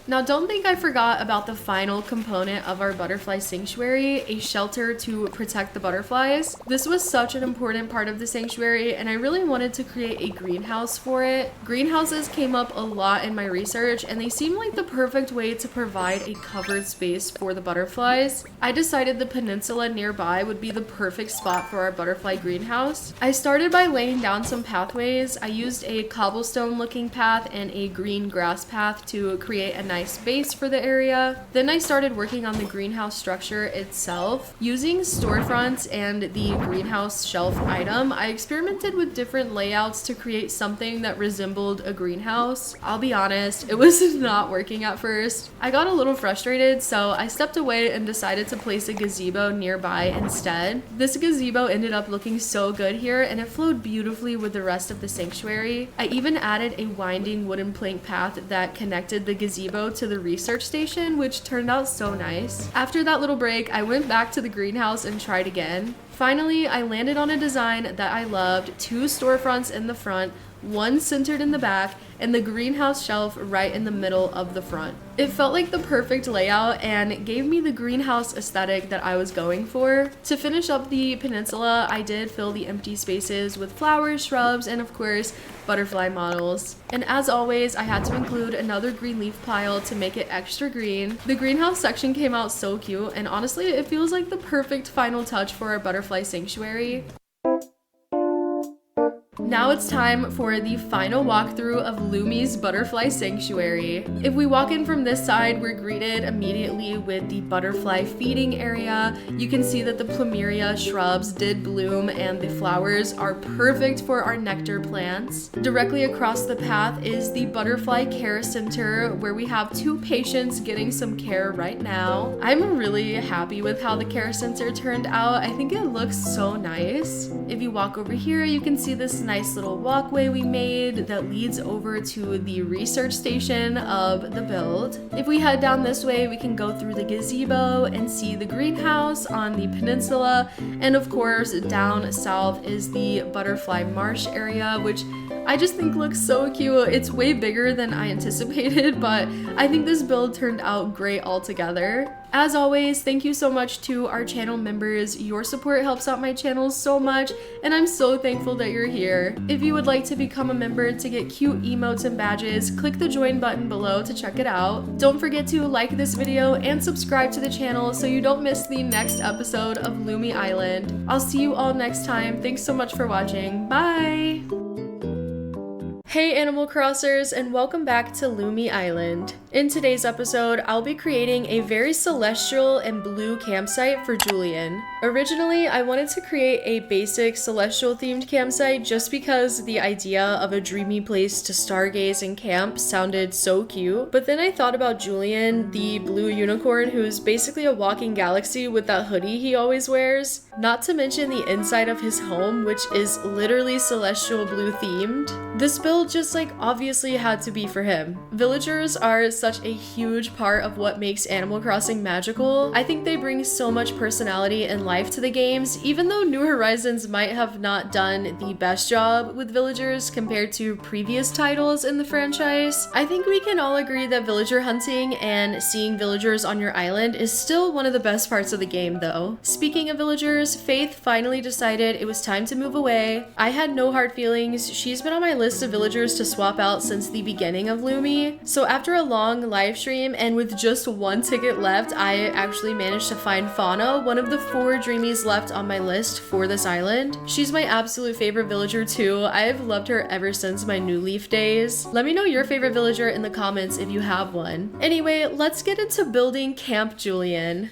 Now, don't think I forgot about the final component of our butterfly sanctuary, a shelter to protect the butterflies. This was such an important part of the sanctuary, and I really wanted to create a greenhouse for it. Greenhouses came up a lot in my research, and they seemed like the perfect way to provide a covered space for the butterflies. I decided the peninsula nearby would be the perfect spot for our butterfly greenhouse. I started by laying down some pathways. I used a cobblestone looking path and a green grass path to create a nice base for the area. Then I started working on the greenhouse structure itself. Using storefronts and the greenhouse shelf item, I experimented with different layouts to create something that resembled a greenhouse. I'll be honest, it was not working at first. I got a little frustrated, so I stepped away and decided to place a gazebo nearby instead. This gazebo ended up looking so good here, and it flowed beautifully with the rest of the sanctuary. I even added a winding wooden plank path that connected the gazebo to the research station, which turned out so nice. After that little break, I went back to the greenhouse and tried again. Finally, I landed on a design that I loved, 2 storefronts in the front, 1 centered in the back, and the greenhouse shelf right in the middle of the front. It felt like the perfect layout and gave me the greenhouse aesthetic that I was going for. To finish up the peninsula, I did fill the empty spaces with flowers, shrubs, and of course, butterfly models. And as always, I had to include another green leaf pile to make it extra green. The greenhouse section came out so cute, and honestly, it feels like the perfect final touch for our butterfly sanctuary. Now it's time for the final walkthrough of Lumi's Butterfly Sanctuary. If we walk in from this side, we're greeted immediately with the butterfly feeding area. You can see that the plumeria shrubs did bloom and the flowers are perfect for our nectar plants. Directly across the path is the Butterfly Care Center, where we have 2 patients getting some care right now. I'm really happy with how the care center turned out. I think it looks so nice. If you walk over here, you can see this nice little walkway we made that leads over to the research station of the build. If we head down this way, we can go through the gazebo and see the greenhouse on the peninsula, and of course down south is the butterfly marsh area, which I just think looks so cute. It's way bigger than I anticipated, but I think this build turned out great altogether. As always, thank you so much to our channel members. Your support helps out my channel so much, and I'm so thankful that you're here. If you would like to become a member to get cute emotes and badges, click the join button below to check it out. Don't forget to like this video and subscribe to the channel so you don't miss the next episode of Lumi Island. I'll see you all next time. Thanks so much for watching. Bye! Hey Animal Crossers, and welcome back to Lumi Island. In today's episode, I'll be creating a very celestial and blue campsite for Julian. Originally, I wanted to create a basic celestial themed campsite just because the idea of a dreamy place to stargaze and camp sounded so cute, but then I thought about Julian, the blue unicorn who's basically a walking galaxy with that hoodie he always wears, not to mention the inside of his home, which is literally celestial blue themed. This build just obviously had to be for him. Villagers are such a huge part of what makes Animal Crossing magical. I think they bring so much personality and life to the games, even though New Horizons might have not done the best job with villagers compared to previous titles in the franchise. I think we can all agree that villager hunting and seeing villagers on your island is still one of the best parts of the game though. Speaking of villagers, Faith finally decided it was time to move away. I had no hard feelings. She's been on my list of villagers villagers to swap out since the beginning of Lumi. So after a long live stream and with just one ticket left, I actually managed to find Fauna, one of the 4 dreamies left on my list for this island. She's my absolute favorite villager too. I've loved her ever since my New Leaf days. Let me know your favorite villager in the comments if you have one. Anyway, let's get into building Camp Julian.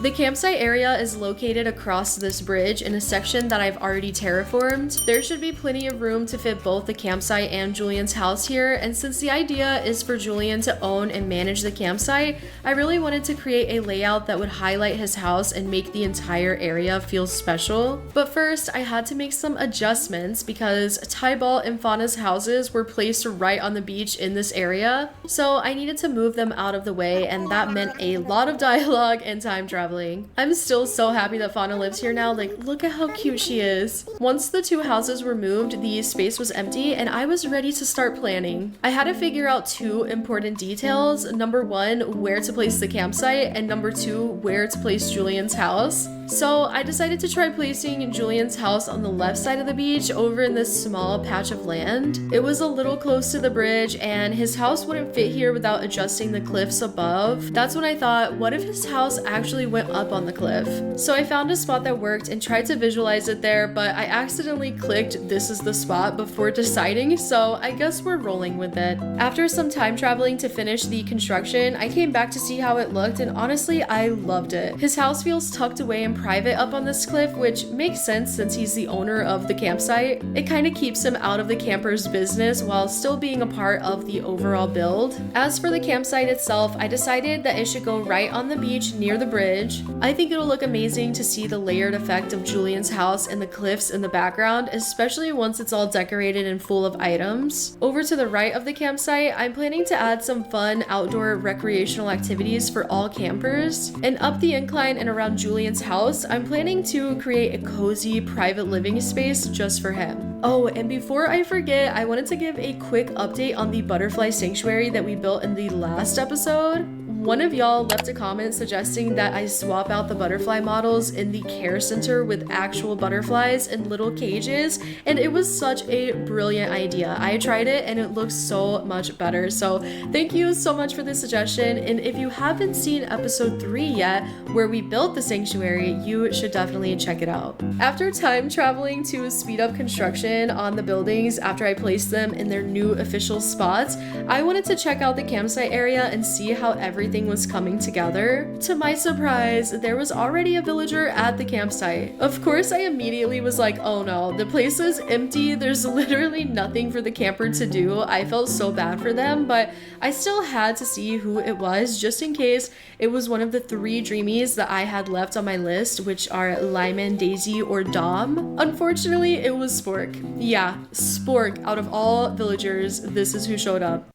The campsite area is located across this bridge in a section that I've already terraformed. There should be plenty of room to fit both the campsite and Julian's house here, and since the idea is for Julian to own and manage the campsite, I really wanted to create a layout that would highlight his house and make the entire area feel special. But first, I had to make some adjustments because Tybalt and Fauna's houses were placed right on the beach in this area, so I needed to move them out of the way, and that meant a lot of dialogue and time traveling. I'm still so happy that Fauna lives here now. Like, look at how cute she is. Once the 2 houses were moved, the space was empty and I was ready to start planning. I had to figure out 2 important details. Number 1, where to place the campsite, and number 2, where to place Julian's house. So I decided to try placing Julian's house on the left side of the beach over in this small patch of land. It was a little close to the bridge and his house wouldn't fit here without adjusting the cliffs above. That's when I thought, what if his house actually went up on the cliff? So I found a spot that worked and tried to visualize it there, but I accidentally clicked this is the spot before deciding, so I guess we're rolling with it. After some time traveling to finish the construction, I came back to see how it looked and honestly, I loved it. His house feels tucked away and private up on this cliff, which makes sense since he's the owner of the campsite. It kind of keeps him out of the camper's business while still being a part of the overall build. As for the campsite itself, I decided that it should go right on the beach near the bridge. I think it'll look amazing to see the layered effect of Julian's house and the cliffs in the background, especially once it's all decorated and full of items. Over to the right of the campsite, I'm planning to add some fun outdoor recreational activities for all campers. And up the incline and around Julian's house, I'm planning to create a cozy private living space just for him. Oh, and before I forget, I wanted to give a quick update on the butterfly sanctuary that we built in the last episode. One of y'all left a comment suggesting that I swap out the butterfly models in the care center with actual butterflies in little cages, and it was such a brilliant idea. I tried it and it looks so much better, so thank you so much for the suggestion. And if you haven't seen episode 3 yet, where we built the sanctuary, you should definitely check it out. After time traveling to speed up construction on the buildings after I placed them in their new official spots, I wanted to check out the campsite area and see how everything was coming together. To my surprise, there was already a villager at the campsite. Of course, I immediately was like, oh no, the place is empty. There's literally nothing for the camper to do. I felt so bad for them, but I still had to see who it was just in case it was one of the 3 dreamies that I had left on my list, which are Lyman, Daisy, or Dom. Unfortunately, it was Spork. Yeah, Spork. Out of all villagers, this is who showed up.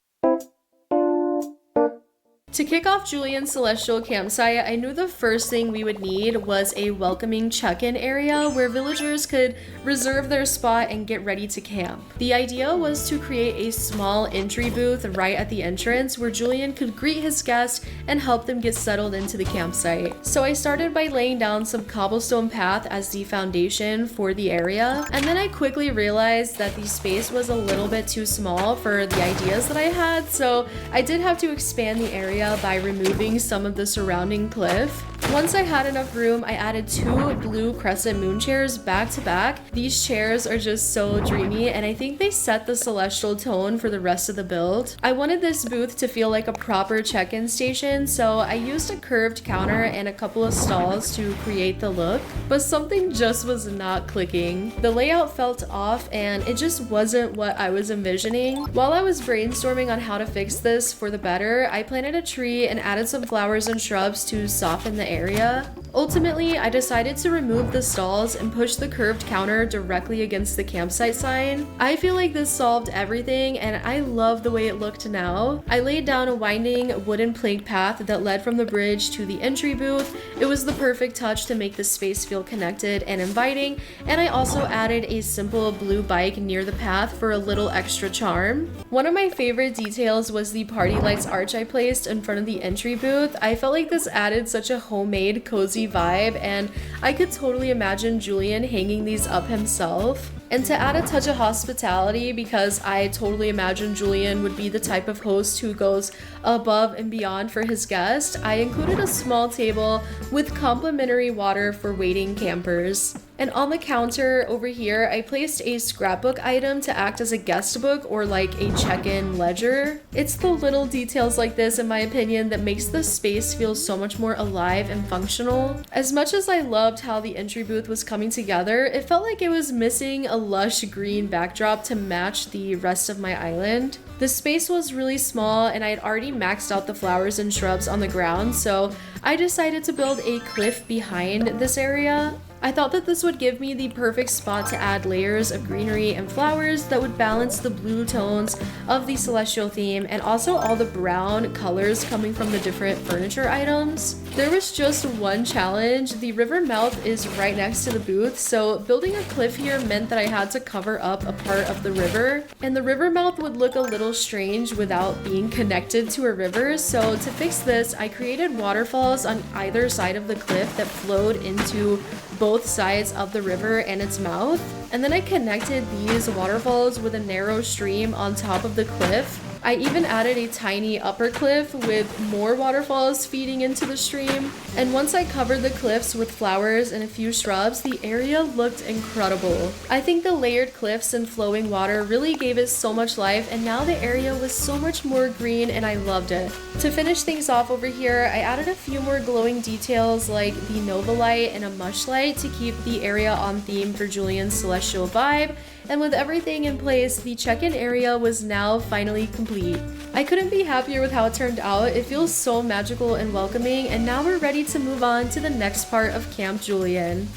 To kick off Julian's celestial campsite, I knew the first thing we would need was a welcoming check-in area where villagers could reserve their spot and get ready to camp. The idea was to create a small entry booth right at the entrance where Julian could greet his guests and help them get settled into the campsite. So I started by laying down some cobblestone path as the foundation for the area, and then I quickly realized that the space was a little bit too small for the ideas that I had, so I did have to expand the area by removing some of the surrounding cliff. Once I had enough room, I added 2 blue crescent moon chairs back to back. These chairs are just so dreamy, and I think they set the celestial tone for the rest of the build. I wanted this booth to feel like a proper check-in station, so I used a curved counter and a couple of stalls to create the look, but something just was not clicking. The layout felt off, and it just wasn't what I was envisioning. While I was brainstorming on how to fix this for the better, I planted a tree and added some flowers and shrubs to soften the area. Ultimately, I decided to remove the stalls and push the curved counter directly against the campsite sign. I feel like this solved everything, and I love the way it looked now. I laid down a winding wooden plank path that led from the bridge to the entry booth. It was the perfect touch to make the space feel connected and inviting, and I also added a simple blue bike near the path for a little extra charm. One of my favorite details was the party lights arch I placed in front of the entry booth. I felt like this added such a homemade, cozy cozy vibe, and I could totally imagine Julian hanging these up himself. And to add a touch of hospitality, because I totally imagine Julian would be the type of host who goes above and beyond for his guest, I included a small table with complimentary water for waiting campers. And on the counter over here, I placed a scrapbook item to act as a guest book or like a check-in ledger. It's the little details like this, in my opinion, that makes the space feel so much more alive and functional. As much as I loved how the entry booth was coming together, it felt like it was missing a lush green backdrop to match the rest of my island. The space was really small and I had already maxed out the flowers and shrubs on the ground, so I decided to build a cliff behind this area. I thought that this would give me the perfect spot to add layers of greenery and flowers that would balance the blue tones of the celestial theme and also all the brown colors coming from the different furniture items. There was just one challenge. The river mouth is right next to the booth, so building a cliff here meant that I had to cover up a part of the river, and the river mouth would look a little strange without being connected to a river. So to fix this, I created waterfalls on either side of the cliff that flowed into both sides of the river and its mouth. And then I connected these waterfalls with a narrow stream on top of the cliff. I even added a tiny upper cliff with more waterfalls feeding into the stream. And once I covered the cliffs with flowers and a few shrubs, the area looked incredible. I think the layered cliffs and flowing water really gave it so much life, and now the area was so much more green and I loved it. To finish things off over here, I added a few more glowing details like the Nova light and a mush light to keep the area on theme for Julian's celestial vibe. And with everything in place, the check-in area was now finally complete. I couldn't be happier with how it turned out. It feels so magical and welcoming, and now we're ready to move on to the next part of Camp Julian.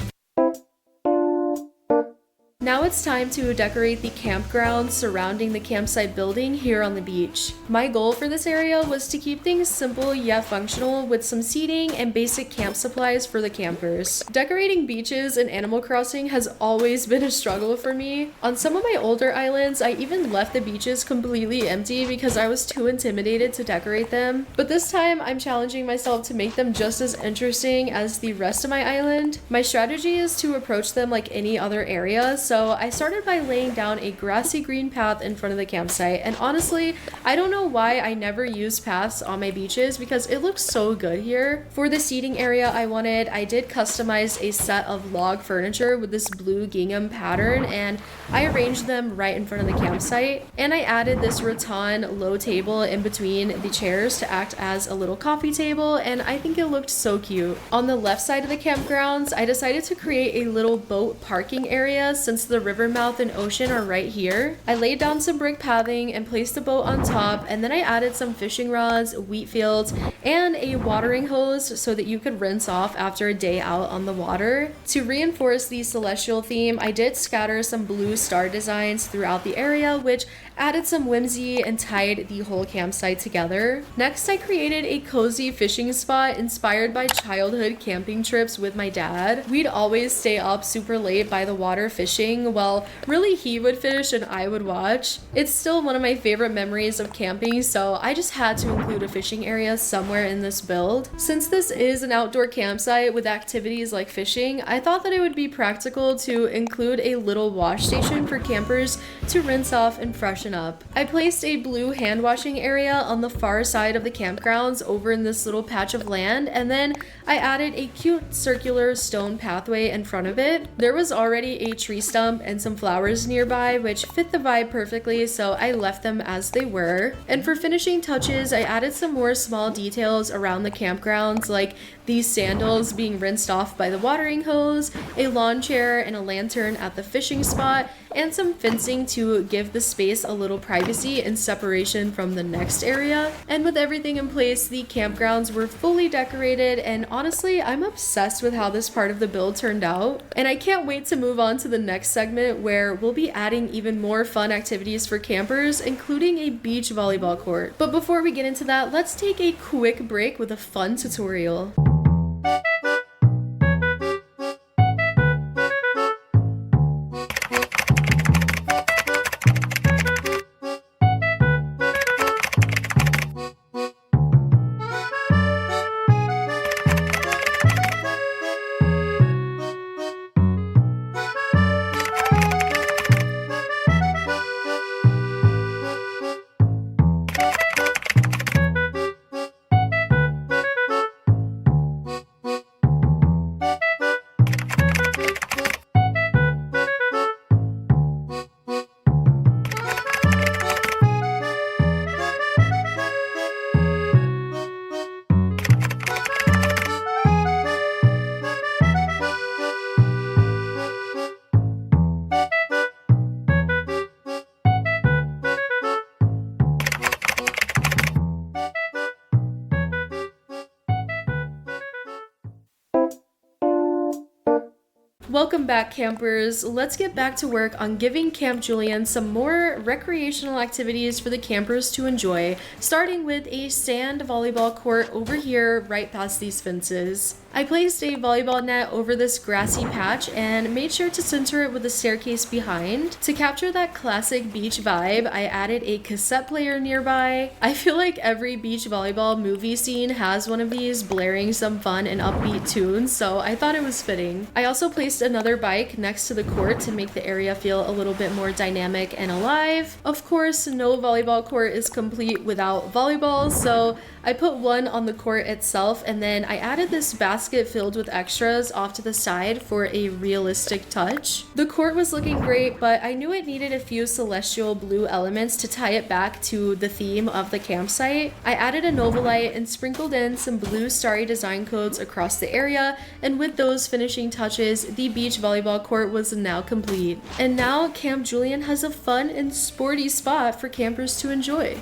Now it's time to decorate the campground surrounding the campsite building here on the beach. My goal for this area was to keep things simple yet functional with some seating and basic camp supplies for the campers. Decorating beaches in Animal Crossing has always been a struggle for me. On some of my older islands, I even left the beaches completely empty because I was too intimidated to decorate them. But this time, I'm challenging myself to make them just as interesting as the rest of my island. My strategy is to approach them like any other area, so I started by laying down a grassy green path in front of the campsite, and honestly, I don't know why I never use paths on my beaches because it looks so good here. For the seating area I did customize a set of log furniture with this blue gingham pattern, and I arranged them right in front of the campsite. And I added this rattan low table in between the chairs to act as a little coffee table, and I think it looked so cute. On the left side of the campgrounds, I decided to create a little boat parking area since the river mouth and ocean are right here. I laid down some brick pathing and placed the boat on top, and then I added some fishing rods, wheat fields, and a watering hose so that you could rinse off after a day out on the water. To reinforce the celestial theme, I did scatter some blue star designs throughout the area, which added some whimsy and tied the whole campsite together. Next, I created a cozy fishing spot inspired by childhood camping trips with my dad. We'd always stay up super late by the water fishing. Well, really he would fish and I would watch. It's still one of my favorite memories of camping, so I just had to include a fishing area somewhere in this build. Since this is an outdoor campsite with activities like fishing, I thought that it would be practical to include a little wash station for campers to rinse off and freshen up. I placed a blue hand washing area on the far side of the campgrounds over in this little patch of land, and then I added a cute circular stone pathway in front of it. There was already a tree stump and some flowers nearby which fit the vibe perfectly, so I left them as they were. And for finishing touches, I added some more small details around the campgrounds, like these sandals being rinsed off by the watering hose, a lawn chair and a lantern at the fishing spot, and some fencing to give the space a little privacy and separation from the next area. And with everything in place, the campgrounds were fully decorated, and honestly, I'm obsessed with how this part of the build turned out. And I can't wait to move on to the next segment where we'll be adding even more fun activities for campers, including a beach volleyball court. But before we get into that, let's take a quick break with a fun tutorial. Welcome back, campers. Let's get back to work on giving Camp Julian some more recreational activities for the campers to enjoy, starting with a sand volleyball court over here right past these fences. I placed a volleyball net over this grassy patch and made sure to center it with a staircase behind. To capture that classic beach vibe, I added a cassette player nearby. I feel like every beach volleyball movie scene has one of these blaring some fun and upbeat tunes, so I thought it was fitting. I also placed another bike next to the court to make the area feel a little bit more dynamic and alive. Of course, no volleyball court is complete without volleyball, so I put one on the court itself, and then I added this basket filled with extras off to the side for a realistic touch. The court was looking great, but I knew it needed a few celestial blue elements to tie it back to the theme of the campsite. I added a Nova light and sprinkled in some blue starry design codes across the area, and with those finishing touches, the beach volleyball court was now complete. And now Camp Julian has a fun and sporty spot for campers to enjoy.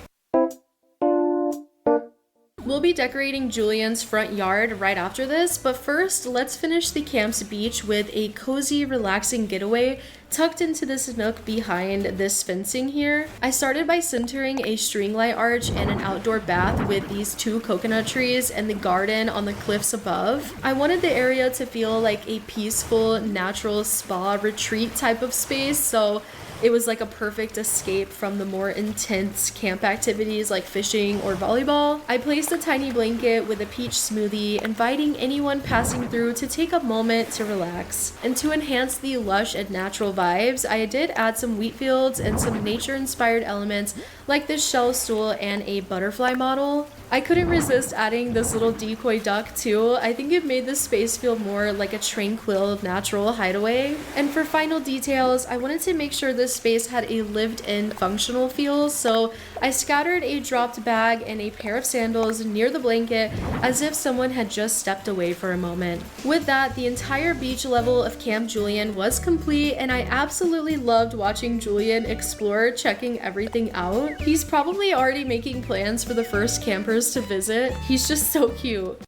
We'll be decorating Julian's front yard right after this, but first, let's finish the camp's beach with a cozy, relaxing getaway tucked into this nook behind this fencing here. I started by centering a string light arch and an outdoor bath with these 2 coconut trees and the garden on the cliffs above. I wanted the area to feel like a peaceful, natural spa retreat type of space, so it was like a perfect escape from the more intense camp activities like fishing or volleyball. I placed a tiny blanket with a peach smoothie, inviting anyone passing through to take a moment to relax. And to enhance the lush and natural vibes, I did add some wheat fields and some nature-inspired elements like this shell stool and a butterfly model. I couldn't resist adding this little decoy duck too. I think it made the space feel more like a tranquil, natural hideaway. And for final details, I wanted to make sure this space had a lived-in functional feel, so I scattered a dropped bag and a pair of sandals near the blanket as if someone had just stepped away for a moment. With that, the entire beach level of Camp Julian was complete, and I absolutely loved watching Julian explore, checking everything out. He's probably already making plans for the first campers to visit. He's just so cute.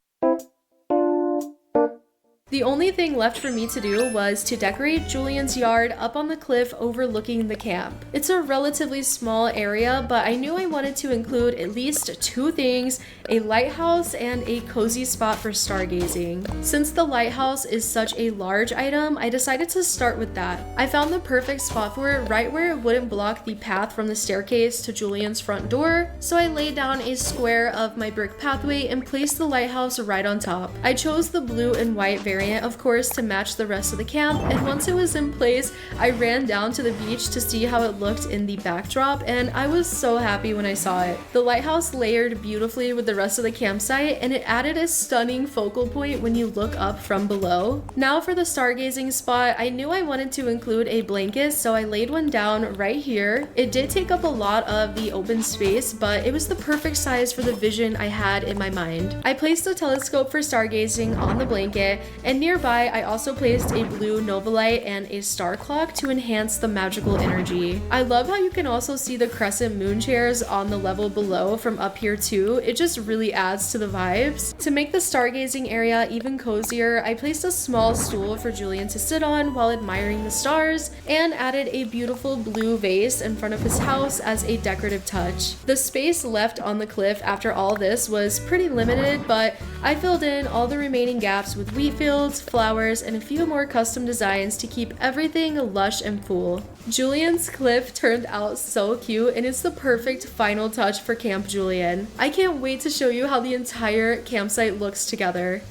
The only thing left for me to do was to decorate Julian's yard up on the cliff overlooking the camp. It's a relatively small area, but I knew I wanted to include at least 2 things, a lighthouse and a cozy spot for stargazing. Since the lighthouse is such a large item, I decided to start with that. I found the perfect spot for it right where it wouldn't block the path from the staircase to Julian's front door, so I laid down a square of my brick pathway and placed the lighthouse right on top. I chose the blue and white variant, of course, to match the rest of the camp, and once it was in place, I ran down to the beach to see how it looked in the backdrop, and I was so happy when I saw it. The lighthouse layered beautifully with the rest of the campsite, and it added a stunning focal point when you look up from below. Now for the stargazing spot, I knew I wanted to include a blanket, so I laid one down right here. It did take up a lot of the open space, but it was the perfect size for the vision I had in my mind. I placed a telescope for stargazing on the blanket, and nearby I also placed a blue Nova light and a star clock to enhance the magical energy. I love how you can also see the crescent moon chairs on the level below from up here too. It just really adds to the vibes. To make the stargazing area even cozier, I placed a small stool for Julian to sit on while admiring the stars, and added a beautiful blue vase in front of his house as a decorative touch. The space left on the cliff after all this was pretty limited, but I filled in all the remaining gaps with wheat fields, flowers, and a few more custom designs to keep everything lush and full. Julian's cliff turned out so cute, and it's the perfect final touch for Camp Julian. I can't wait to show you how the entire campsite looks together.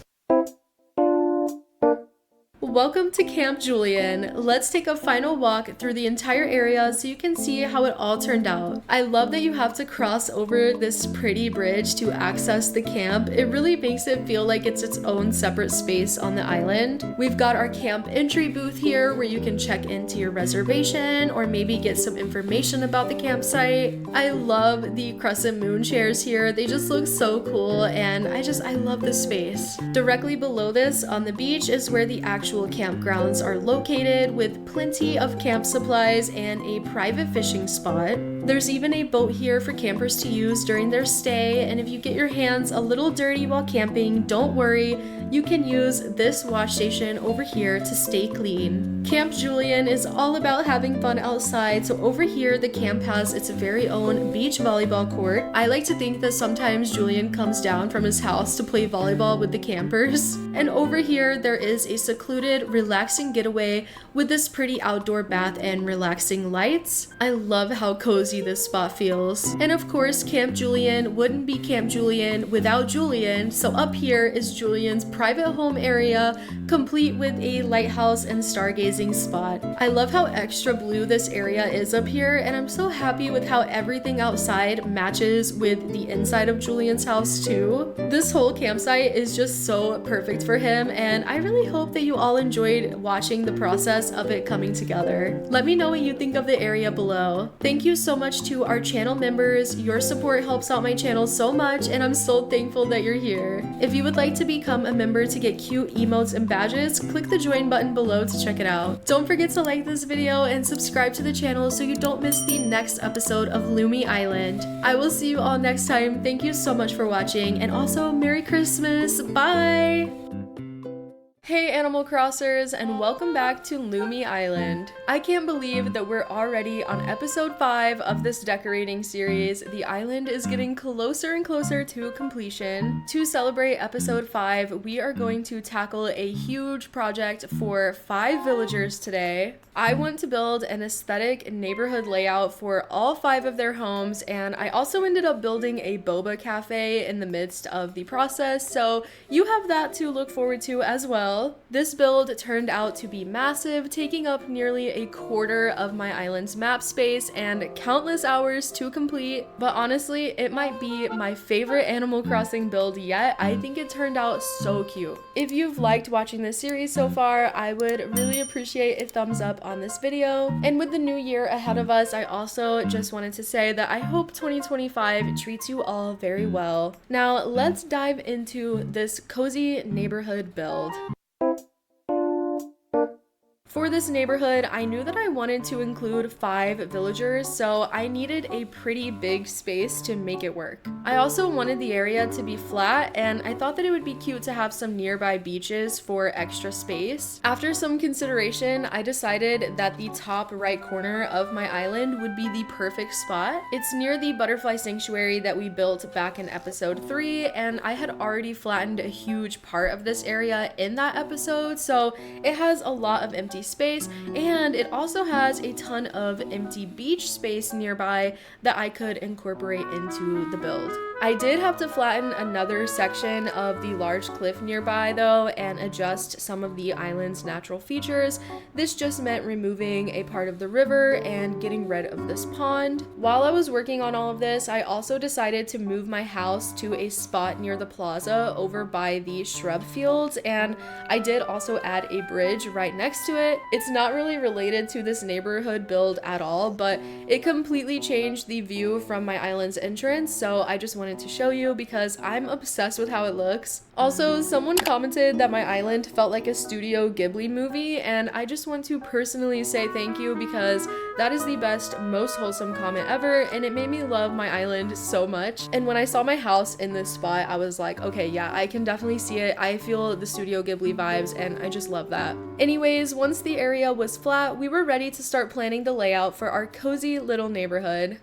Welcome to Camp Julian. Let's take a final walk through the entire area so you can see how it all turned out. I love that you have to cross over this pretty bridge to access the camp. It really makes it feel like it's its own separate space on the island. We've got our camp entry booth here where you can check into your reservation or maybe get some information about the campsite. I love the crescent moon chairs here. They just look so cool, and I love this space. Directly below this on the beach is where the actual campgrounds are located, with plenty of camp supplies and a private fishing spot. There's even a boat here for campers to use during their stay, and if you get your hands a little dirty while camping, don't worry, you can use this wash station over here to stay clean. Camp Julian is all about having fun outside, so over here the camp has its very own beach volleyball court. I like to think that sometimes Julian comes down from his house to play volleyball with the campers. And over here there is a secluded, relaxing getaway with this pretty outdoor bath and relaxing lights. I love how cozy this spot feels. And of course, Camp Julian wouldn't be Camp Julian without Julian, so up here is Julian's private home area, complete with a lighthouse and stargazing spot. I love how extra blue this area is up here, and I'm so happy with how everything outside matches with the inside of Julian's house too. This whole campsite is just so perfect for him, and I really hope that you all enjoyed watching the process of it coming together. Let me know what you think of the area below. Thank you so much to our channel members. Your support helps out my channel so much, and I'm so thankful that you're here. If you would like to become a member to get cute emotes and badges, click the join button below to check it out. Don't forget to like this video and subscribe to the channel so you don't miss the next episode of Lumi Island. I will see you all next time. Thank you so much for watching, and also Merry Christmas. Bye! Hey Animal Crossers, and welcome back to Lumi Island. I can't believe that we're already on episode 5 of this decorating series. The island is getting closer and closer to completion. To celebrate episode 5, we are going to tackle a huge project for 5 villagers today. I want to build an aesthetic neighborhood layout for all 5 of their homes, and I also ended up building a boba cafe in the midst of the process, so you have that to look forward to as well. This build turned out to be massive, taking up nearly a quarter of my island's map space and countless hours to complete, but honestly, it might be my favorite Animal Crossing build yet. I think it turned out so cute. If you've liked watching this series so far, I would really appreciate a thumbs up on this video. And with the new year ahead of us, I also just wanted to say that I hope 2025 treats you all very well. Now, let's dive into this cozy neighborhood build. For this neighborhood, I knew that I wanted to include 5 villagers, so I needed a pretty big space to make it work. I also wanted the area to be flat, and I thought that it would be cute to have some nearby beaches for extra space. After some consideration, I decided that the top right corner of my island would be the perfect spot. It's near the butterfly sanctuary that we built back in episode 3, and I had already flattened a huge part of this area in that episode, so it has a lot of empty space, and it also has a ton of empty beach space nearby that I could incorporate into the build. I did have to flatten another section of the large cliff nearby though and adjust some of the island's natural features. This just meant removing a part of the river and getting rid of this pond. While I was working on all of this, I also decided to move my house to a spot near the plaza over by the shrub fields, and I did also add a bridge right next to it. It's not really related to this neighborhood build at all, but it completely changed the view from my island's entrance, so I just wanted to show you because I'm obsessed with how it looks. Also, someone commented that my island felt like a Studio Ghibli movie, and I just want to personally say thank you because that is the best, most wholesome comment ever, and it made me love my island so much. And when I saw my house in this spot, I was like, okay, yeah, I can definitely see it. I feel the Studio Ghibli vibes, and I just love that. Anyways, once the area was flat, we were ready to start planning the layout for our cozy little neighborhood.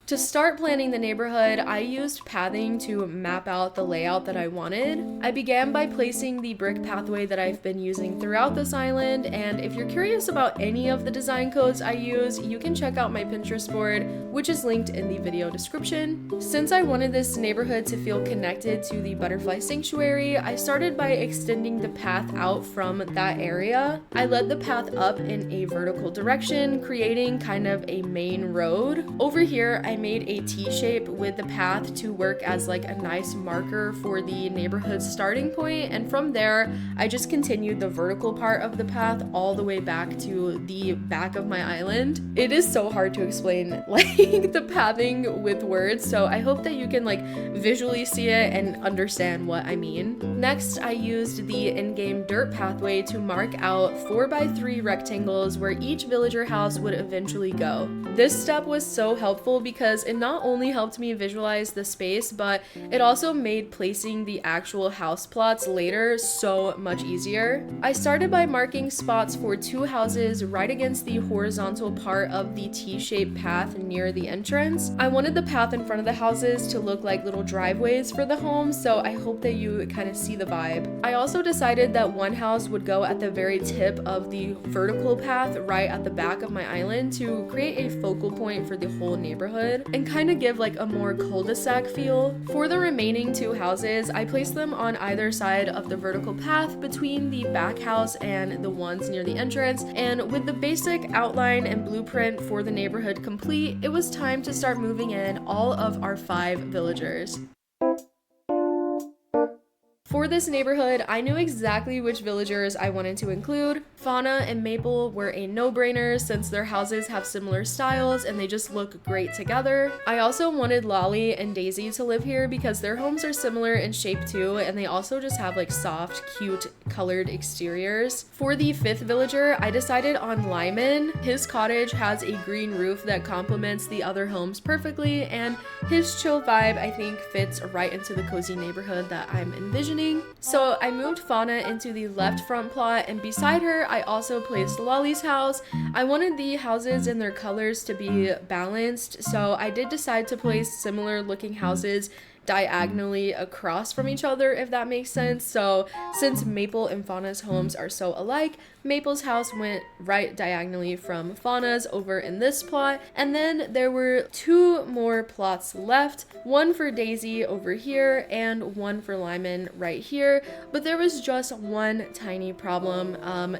To start planning the neighborhood, I used pathing to map out the layout that I wanted. I began by placing the brick pathway that I've been using throughout this island, and if you're curious about any of the design codes I use, you can check out my Pinterest board, which is linked in the video description. Since I wanted this neighborhood to feel connected to the butterfly sanctuary, I started by extending the path out from that area. I led the path up in a vertical direction, creating kind of a main road. Over here, I made a T-shape with the path to work as like a nice marker for the neighborhood starting point, and from there I just continued the vertical part of the path all the way back to the back of my island. It is so hard to explain like the pathing with words, so I hope that you can like visually see it and understand what I mean. Next, I used the in-game dirt pathway to mark out 4x3 rectangles where each villager house would eventually go. This step was so helpful because it not only helped me visualize the space, but it also made placing the actual house plots later so much easier. I started by marking spots for 2 houses right against the horizontal part of the T-shaped path near the entrance. I wanted the path in front of the houses to look like little driveways for the homes, so I hope that you kind of see the vibe. I also decided that one house would go at the very tip of the vertical path right at the back of my island to create a focal point for the whole neighborhood and kind of give like a more cul-de-sac feel. For the remaining 2 houses, I placed them on either side of the vertical path between the back house and the ones near the entrance, and with the basic outline and blueprint for the neighborhood complete, it was time to start moving in all of our 5 villagers. For this neighborhood, I knew exactly which villagers I wanted to include. Fauna and Maple were a no-brainer since their houses have similar styles and they just look great together. I also wanted Loli and Daisy to live here because their homes are similar in shape too, and they also just have like soft, cute, colored exteriors. For the 5th villager, I decided on Lyman. His cottage has a green roof that complements the other homes perfectly, and his chill vibe I think fits right into the cozy neighborhood that I'm envisioning. So I moved Fauna into the left front plot, and beside her I also placed Loli's house. I wanted the houses and their colors to be balanced, so I did decide to place similar looking houses diagonally across from each other, if that makes sense. So since Maple and Fauna's homes are so alike, Maple's house went right diagonally from Fauna's over in this plot, and then there were 2 more plots left, one for Daisy over here and one for Lyman right here, but there was just one tiny problem.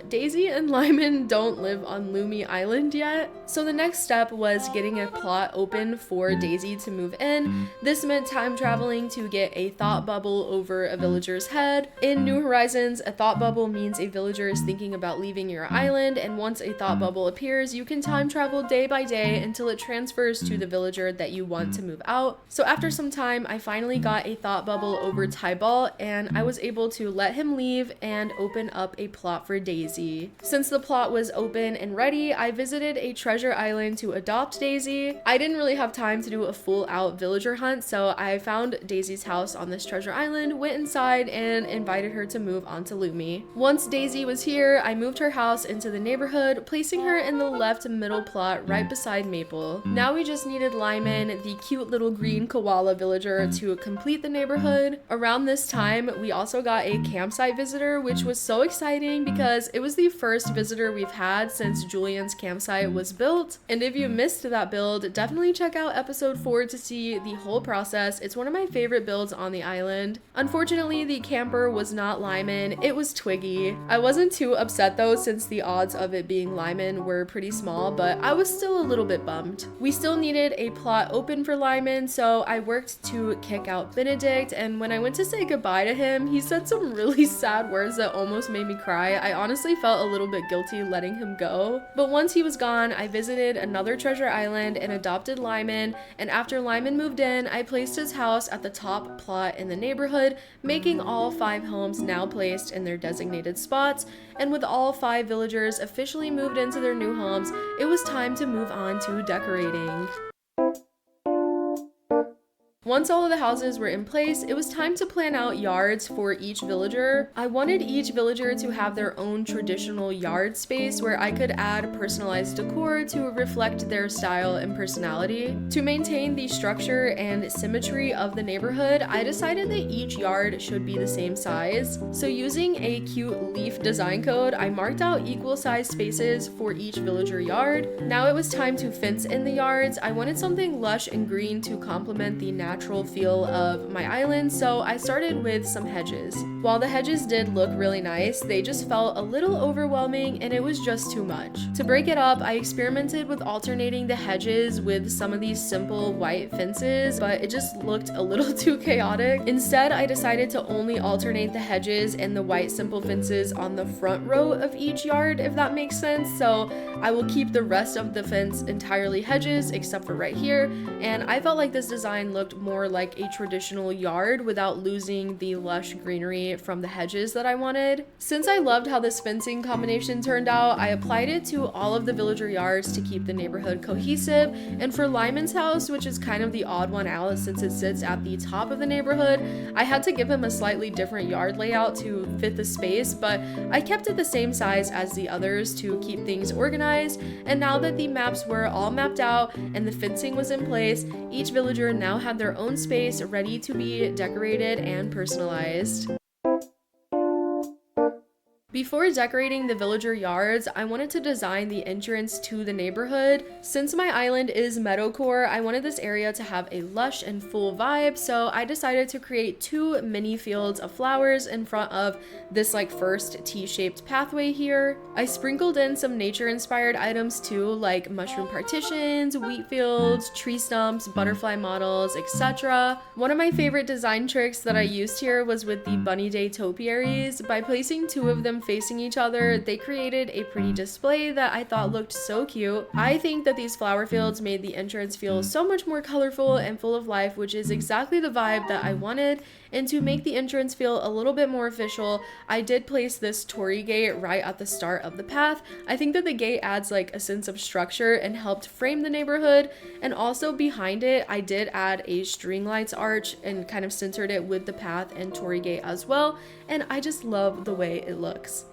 Daisy and Lyman don't live on Lumi Island yet, so the next step was getting a plot open for Daisy to move in. This meant time traveling to get a thought bubble over a villager's head. In New Horizons, a thought bubble means a villager is thinking about leaving your island, and once a thought bubble appears, you can time travel day by day until it transfers to the villager that you want to move out. So after some time, I finally got a thought bubble over Tybalt, and I was able to let him leave and open up a plot for Daisy. Since the plot was open and ready, I visited a treasure island to adopt Daisy. I didn't really have time to do a full out villager hunt, so I found Daisy's house on this treasure island, went inside, and invited her to move onto Lumi. Once Daisy was here, I moved her house into the neighborhood, placing her in the left middle plot right beside Maple. Now we just needed Lyman, the cute little green koala villager, to complete the neighborhood. Around this time, we also got a campsite visitor, which was so exciting because it was the first visitor we've had since Julian's campsite was built. And if you missed that build, definitely check out episode 4 to see the whole process. It's one of my favorite builds on the island. Unfortunately, the camper was not Lyman, it was Twiggy. I wasn't too upset though, since the odds of it being Lyman were pretty small, but I was still a little bit bummed. We still needed a plot open for Lyman, so I worked to kick out Benedict, and when I went to say goodbye to him, he said some really sad words that almost made me cry. I honestly felt a little bit guilty letting him go. But once he was gone, I visited another treasure island and adopted Lyman, and after Lyman moved in, I placed his house at the top plot in the neighborhood, making all 5 homes now placed in their designated spots. And with all 5 villagers officially moved into their new homes, it was time to move on to decorating. Once all of the houses were in place, it was time to plan out yards for each villager. I wanted each villager to have their own traditional yard space where I could add personalized decor to reflect their style and personality. To maintain the structure and symmetry of the neighborhood, I decided that each yard should be the same size. So using a cute leaf design code, I marked out equal size spaces for each villager yard. Now it was time to fence in the yards. I wanted something lush and green to complement the natural natural feel of my island, so I started with some hedges. While the hedges did look really nice, they just felt a little overwhelming and it was just too much. To break it up, I experimented with alternating the hedges with some of these simple white fences, but it just looked a little too chaotic. Instead, I decided to only alternate the hedges and the white simple fences on the front row of each yard, if that makes sense. So I will keep the rest of the fence entirely hedges except for right here, and I felt like this design looked more like a traditional yard without losing the lush greenery from the hedges that I wanted. Since I loved how this fencing combination turned out, I applied it to all of the villager yards to keep the neighborhood cohesive, and for Lyman's house, which is kind of the odd one out since it sits at the top of the neighborhood, I had to give him a slightly different yard layout to fit the space, but I kept it the same size as the others to keep things organized. And now that the maps were all mapped out and the fencing was in place, each villager now had their own space ready to be decorated and personalized. Before decorating the villager yards, I wanted to design the entrance to the neighborhood. Since my island is meadowcore, I wanted this area to have a lush and full vibe, so I decided to create 2 mini fields of flowers in front of this first T-shaped pathway here. I sprinkled in some nature-inspired items too, like mushroom partitions, wheat fields, tree stumps, butterfly models, etc. One of my favorite design tricks that I used here was with the bunny day topiaries. By placing 2 of them facing each other, they created a pretty display that I thought looked so cute. I think that these flower fields made the entrance feel so much more colorful and full of life, which is exactly the vibe that I wanted. And to make the entrance feel a little bit more official, I did place this torii gate right at the start of the path. I think that the gate adds a sense of structure and helped frame the neighborhood. And also behind it, I did add a string lights arch and kind of centered it with the path and torii gate as well. And I just love the way it looks.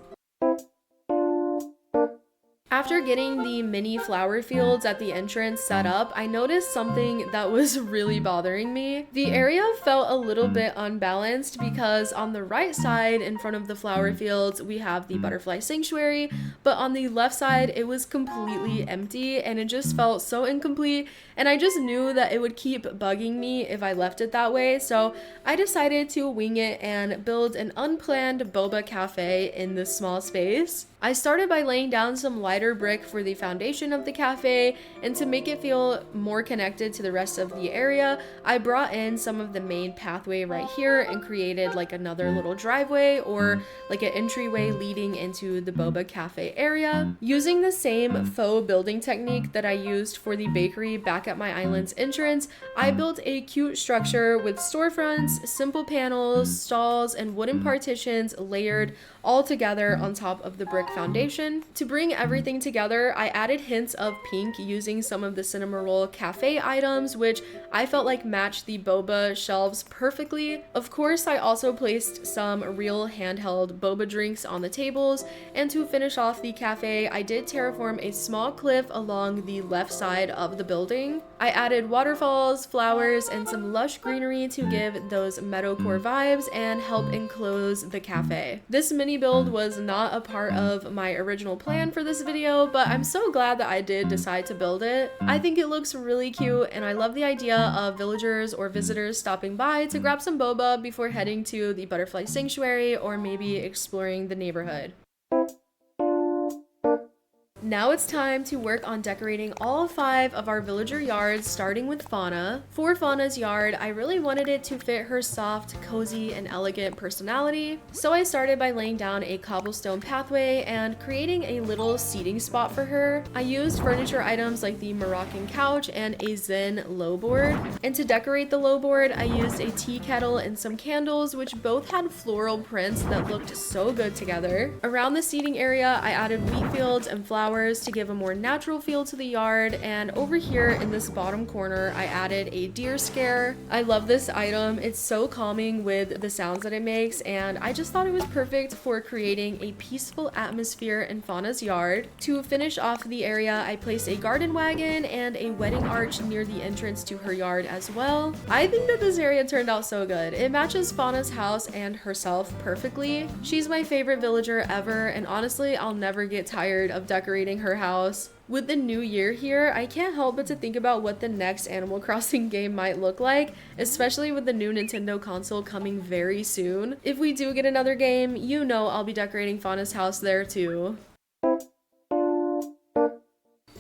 After getting the mini flower fields at the entrance set up, I noticed something that was really bothering me. The area felt a little bit unbalanced because on the right side in front of the flower fields, we have the butterfly sanctuary, but on the left side, it was completely empty and it just felt so incomplete, and I just knew that it would keep bugging me if I left it that way, so I decided to wing it and build an unplanned boba cafe in this small space. I started by laying down some lighter brick for the foundation of the cafe, and to make it feel more connected to the rest of the area, I brought in some of the main pathway right here and created another little driveway or an entryway leading into the boba cafe area. Using the same faux building technique that I used for the bakery back at my island's entrance, I built a cute structure with storefronts, simple panels, stalls, and wooden partitions layered all together on top of the brick foundation. To bring everything together, I added hints of pink using some of the Cinema Roll cafe items, which I felt matched the boba shelves perfectly. Of course, I also placed some real handheld boba drinks on the tables, and to finish off the cafe, I did terraform a small cliff along the left side of the building. I added waterfalls, flowers, and some lush greenery to give those meadowcore vibes and help enclose the cafe. This mini build was not a part of my original plan for this video, but I'm so glad that I did decide to build it. I think it looks really cute, and I love the idea of villagers or visitors stopping by to grab some boba before heading to the butterfly sanctuary or maybe exploring the neighborhood. Now it's time to work on decorating all 5 of our villager yards, starting with Fauna. For Fauna's yard, I really wanted it to fit her soft, cozy, and elegant personality, so I started by laying down a cobblestone pathway and creating a little seating spot for her. I used furniture items like the Moroccan couch and a Zen low board, and to decorate the low board, I used a tea kettle and some candles, which both had floral prints that looked so good together. Around the seating area, I added wheat fields and flowers to give a more natural feel to the yard, and over here in this bottom corner I added a deer scare. I love this item. It's so calming with the sounds that it makes, and I just thought it was perfect for creating a peaceful atmosphere in Fauna's yard. To finish off the area, I placed a garden wagon and a wedding arch near the entrance to her yard as well. I think that this area turned out so good. It matches Fauna's house and herself perfectly. She's my favorite villager ever, and honestly I'll never get tired of decorating decorating her house. With the new year here, I can't help but to think about what the next Animal Crossing game might look like, especially with the new Nintendo console coming very soon. If we do get another game, you know I'll be decorating Fauna's house there too.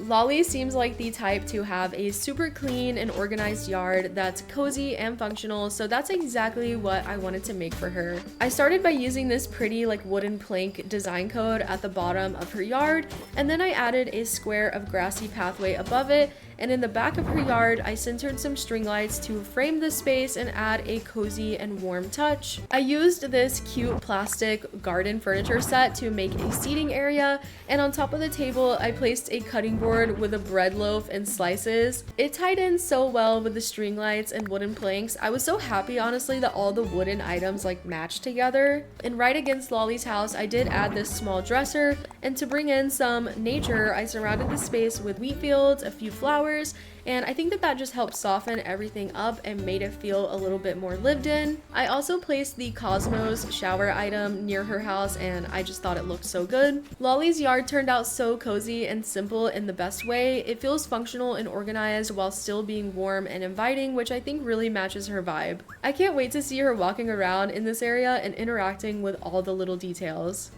Loli seems like the type to have a super clean and organized yard that's cozy and functional, so that's exactly what I wanted to make for her. I started by using this pretty like wooden plank design code at the bottom of her yard, and then I added a square of grassy pathway above it, and in the back of her yard, I centered some string lights to frame the space and add a cozy and warm touch. I used this cute plastic garden furniture set to make a seating area, and on top of the table, I placed a cutting board with a bread loaf and slices. It tied in so well with the string lights and wooden planks. I was so happy, honestly, that all the wooden items like matched together. And right against Loli's house, I did add this small dresser, and to bring in some nature, I surrounded the space with wheat fields, a few flowers, and I think that just helped soften everything up and made it feel a little bit more lived in. I also placed the Cosmos shower item near her house, and I just thought it looked so good. Loli's yard turned out so cozy and simple in the best way. It feels functional and organized while still being warm and inviting, which I think really matches her vibe. I can't wait to see her walking around in this area and interacting with all the little details.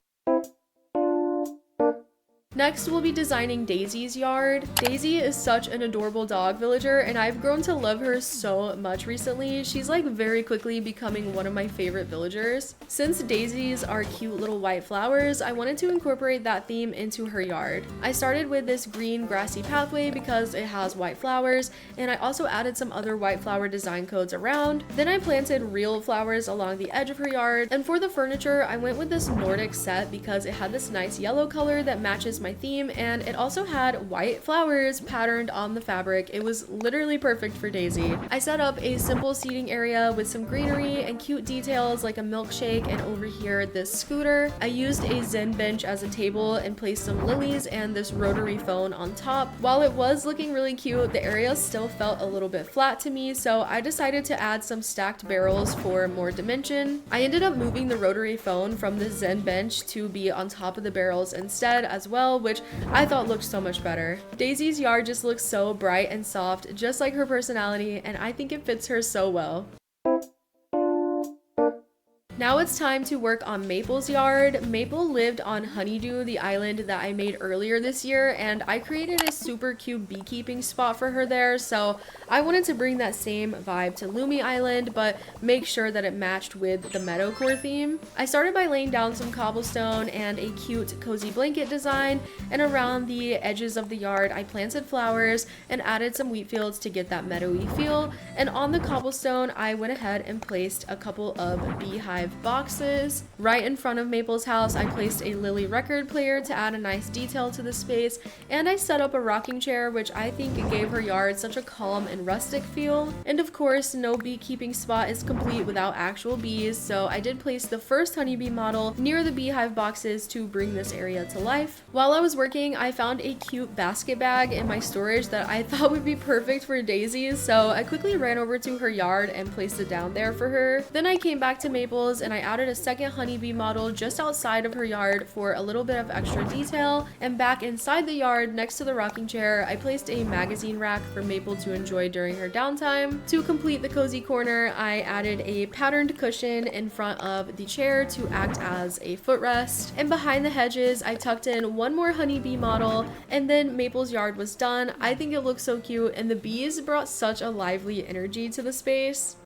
Next, we'll be designing Daisy's yard. Daisy is such an adorable dog villager, and I've grown to love her so much recently. She's like very quickly becoming one of my favorite villagers. Since daisies are cute little white flowers, I wanted to incorporate that theme into her yard. I started with this green grassy pathway because it has white flowers, and I also added some other white flower design codes around. Then I planted real flowers along the edge of her yard, and for the furniture, I went with this Nordic set because it had this nice yellow color that matches my theme, and it also had white flowers patterned on the fabric. It was literally perfect for Daisy. I set up a simple seating area with some greenery and cute details like a milkshake, and over here this scooter. I used a Zen bench as a table and placed some lilies and this rotary phone on top. While it was looking really cute, the area still felt a little bit flat to me, so I decided to add some stacked barrels for more dimension. I ended up moving the rotary phone from the Zen bench to be on top of the barrels instead as well, which I thought looked so much better. Daisy's yard just looks so bright and soft, just like her personality, and I think it fits her so well. Now it's time to work on Maple's yard. Maple lived on Honeydew, the island that I made earlier this year, and I created a super cute beekeeping spot for her there, so I wanted to bring that same vibe to Lumi Island, but make sure that it matched with the meadowcore theme. I started by laying down some cobblestone and a cute cozy blanket design, and around the edges of the yard I planted flowers and added some wheat fields to get that meadowy feel, and on the cobblestone I went ahead and placed a couple of beehive boxes. Right in front of Maple's house, I placed a Lily record player to add a nice detail to the space, and I set up a rocking chair, which I think gave her yard such a calm and rustic feel. And of course, no beekeeping spot is complete without actual bees, so I did place the first honeybee model near the beehive boxes to bring this area to life. While I was working, I found a cute basket bag in my storage that I thought would be perfect for Daisy, so I quickly ran over to her yard and placed it down there for her. Then I came back to Maple's and I added a second honeybee model just outside of her yard for a little bit of extra detail, and back inside the yard next to the rocking chair I placed a magazine rack for Maple to enjoy during her downtime. To complete the cozy corner, I added a patterned cushion in front of the chair to act as a footrest, and behind the hedges I tucked in one more honeybee model, and then Maple's yard was done. I think it looks so cute, and the bees brought such a lively energy to the space.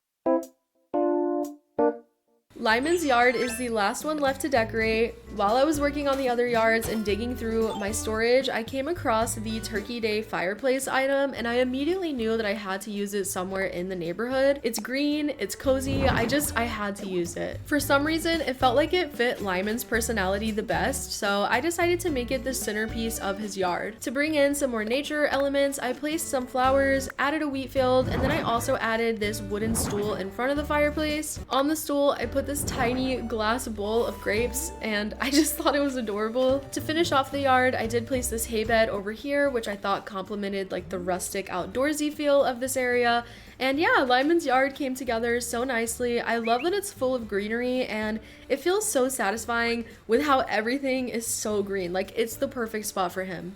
Lyman's yard is the last one left to decorate. While I was working on the other yards and digging through my storage, I came across the Turkey Day fireplace item, and I immediately knew that I had to use it somewhere in the neighborhood. It's green, it's cozy, I had to use it. For some reason, it felt like it fit Lyman's personality the best, so I decided to make it the centerpiece of his yard. To bring in some more nature elements, I placed some flowers, added a wheat field, and then I also added this wooden stool in front of the fireplace. On the stool, I put the this tiny glass bowl of grapes, and I just thought it was adorable. To finish off the yard, I did place this hay bed over here, which I thought complemented like the rustic outdoorsy feel of this area. And yeah, Lyman's yard came together so nicely. I love that it's full of greenery, and it feels so satisfying with how everything is so green. Like, it's the perfect spot for him.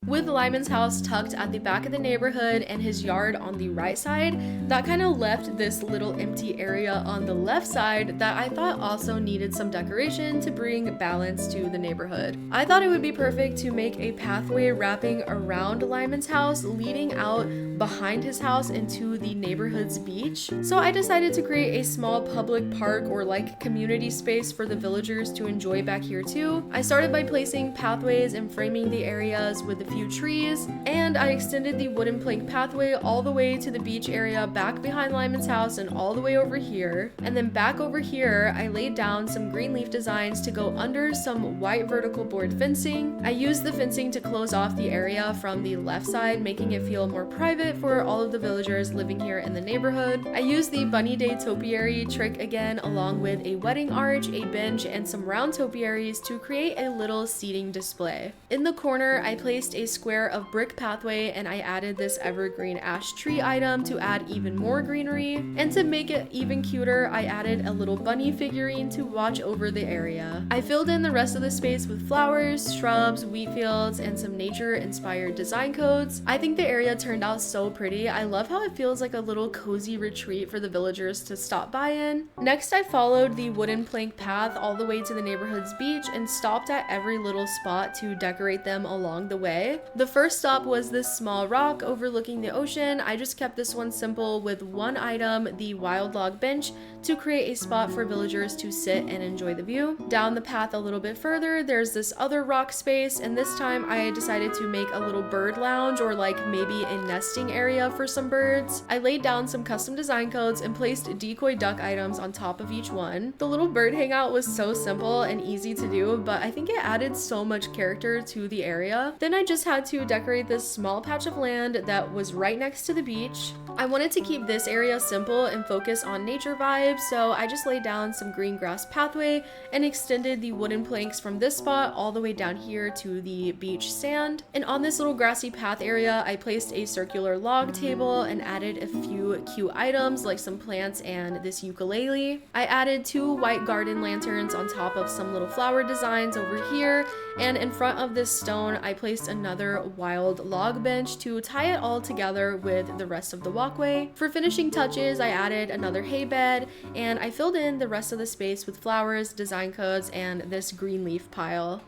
With Lyman's house tucked at the back of the neighborhood and his yard on the right side, that kind of left this little empty area on the left side that I thought also needed some decoration to bring balance to the neighborhood. I thought it would be perfect to make a pathway wrapping around Lyman's house, leading out behind his house into the neighborhood's beach. So I decided to create a small public park or like community space for the villagers to enjoy back here too. I started by placing pathways and framing the areas with a few trees, and I extended the wooden plank pathway all the way to the beach area back behind Lyman's house and all the way over here. And then back over here, I laid down some green leaf designs to go under some white vertical board fencing. I used the fencing to close off the area from the left side, making it feel more private for all of the villagers living here in the neighborhood. I used the bunny day topiary trick again, along with a wedding arch, a bench, and some round topiaries to create a little seating display. In the corner, I placed a square of brick pathway, and I added this evergreen ash tree item to add even more greenery. And to make it even cuter, I added a little bunny figurine to watch over the area. I filled in the rest of the space with flowers, shrubs, wheat fields, and some nature-inspired design codes. I think the area turned out so pretty. I love how it feels like a little cozy retreat for the villagers to stop by in. Next, I followed the wooden plank path all the way to the neighborhood's beach and stopped at every little spot to decorate them along the way. The first stop was this small rock overlooking the ocean. I just kept this one simple with one item, the wild log bench, to create a spot for villagers to sit and enjoy the view. Down the path a little bit further, there's this other rock space, and this time I decided to make a little bird lounge or like maybe a nesting area for some birds. I laid down some custom design codes and placed decoy duck items on top of each one. The little bird hangout was so simple and easy to do, but I think it added so much character to the area. Then I just had to decorate this small patch of land that was right next to the beach. I wanted to keep this area simple and focus on nature vibes, so I just laid down some green grass pathway and extended the wooden planks from this spot all the way down here to the beach sand. And on this little grassy path area, I placed a circular log table and added a few cute items like some plants and this ukulele. I added 2 white garden lanterns on top of some little flower designs over here, and in front of this stone, I placed another wild log bench to tie it all together with the rest of the walkway. For finishing touches, I added another hay bed, and I filled in the rest of the space with flowers, design codes, and this green leaf pile.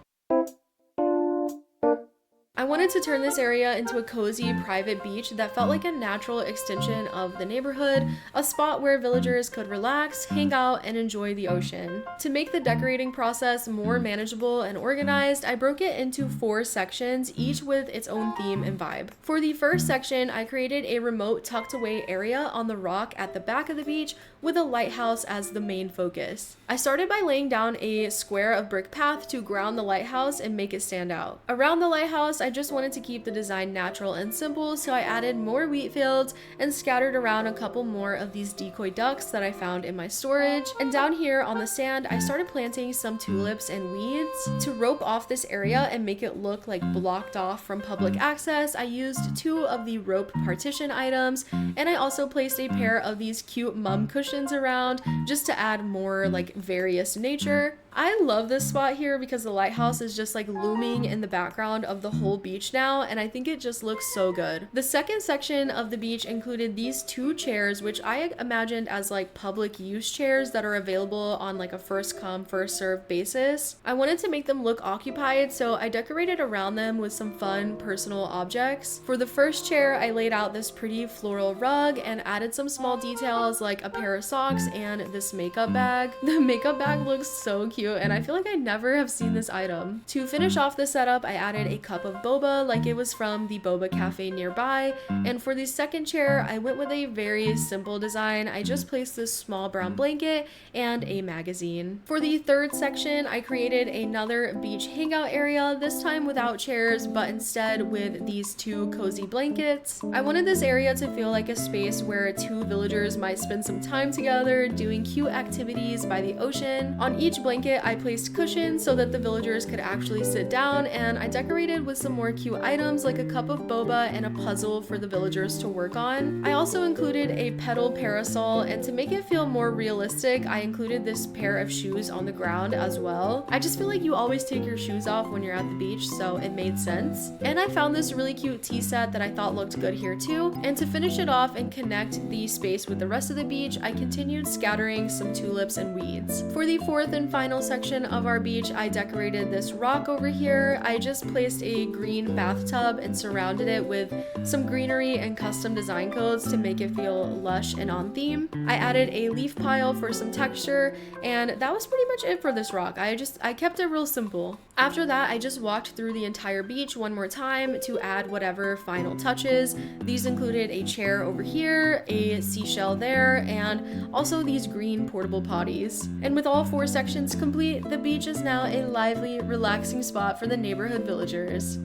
I wanted to turn this area into a cozy private beach that felt like a natural extension of the neighborhood, a spot where villagers could relax, hang out, and enjoy the ocean. To make the decorating process more manageable and organized, I broke it into 4 sections, each with its own theme and vibe. For the first section, I created a remote tucked away area on the rock at the back of the beach with a lighthouse as the main focus. I started by laying down a square of brick path to ground the lighthouse and make it stand out. Around the lighthouse, I just wanted to keep the design natural and simple, so I added more wheat fields and scattered around a couple more of these decoy ducks that I found in my storage. And down here on the sand, I started planting some tulips and weeds. To rope off this area and make it look like blocked off from public access, I used 2 of the rope partition items, and I also placed a pair of these cute mum cushions around just to add more like various nature. I love this spot here because the lighthouse is just like looming in the background of the whole beach now, and I think it just looks so good. The second section of the beach included these 2 chairs, which I imagined as like public use chairs that are available on like a first come first serve basis. I wanted to make them look occupied, so I decorated around them with some fun personal objects. For the first chair, I laid out this pretty floral rug and added some small details like a pair of socks and this makeup bag. The makeup bag looks so cute cute, and I feel like I never have seen this item. To finish off the setup, I added a cup of boba like it was from the Boba cafe nearby, and for the second chair, I went with a very simple design. I just placed this small brown blanket and a magazine. For the third section, I created another beach hangout area, this time without chairs, but instead with these two cozy blankets. I wanted this area to feel like a space where two villagers might spend some time together doing cute activities by the ocean. On each blanket, I placed cushions so that the villagers could actually sit down, and I decorated with some more cute items like a cup of boba and a puzzle for the villagers to work on. I also included a petal parasol, and to make it feel more realistic, I included this pair of shoes on the ground as well. I just feel like you always take your shoes off when you're at the beach, so it made sense. And I found this really cute tea set that I thought looked good here too. And to finish it off and connect the space with the rest of the beach, I continued scattering some tulips and weeds. For the fourth and final section of our beach, I decorated this rock over here. I just placed a green bathtub and surrounded it with some greenery and custom design codes to make it feel lush and on theme. I added a leaf pile for some texture, and that was pretty much it for this rock. I kept it real simple. After that, I just walked through the entire beach one more time to add whatever final touches. These included a chair over here, a seashell there, and also these green portable potties. And with all four sections complete, the beach is now a lively, relaxing spot for the neighborhood villagers.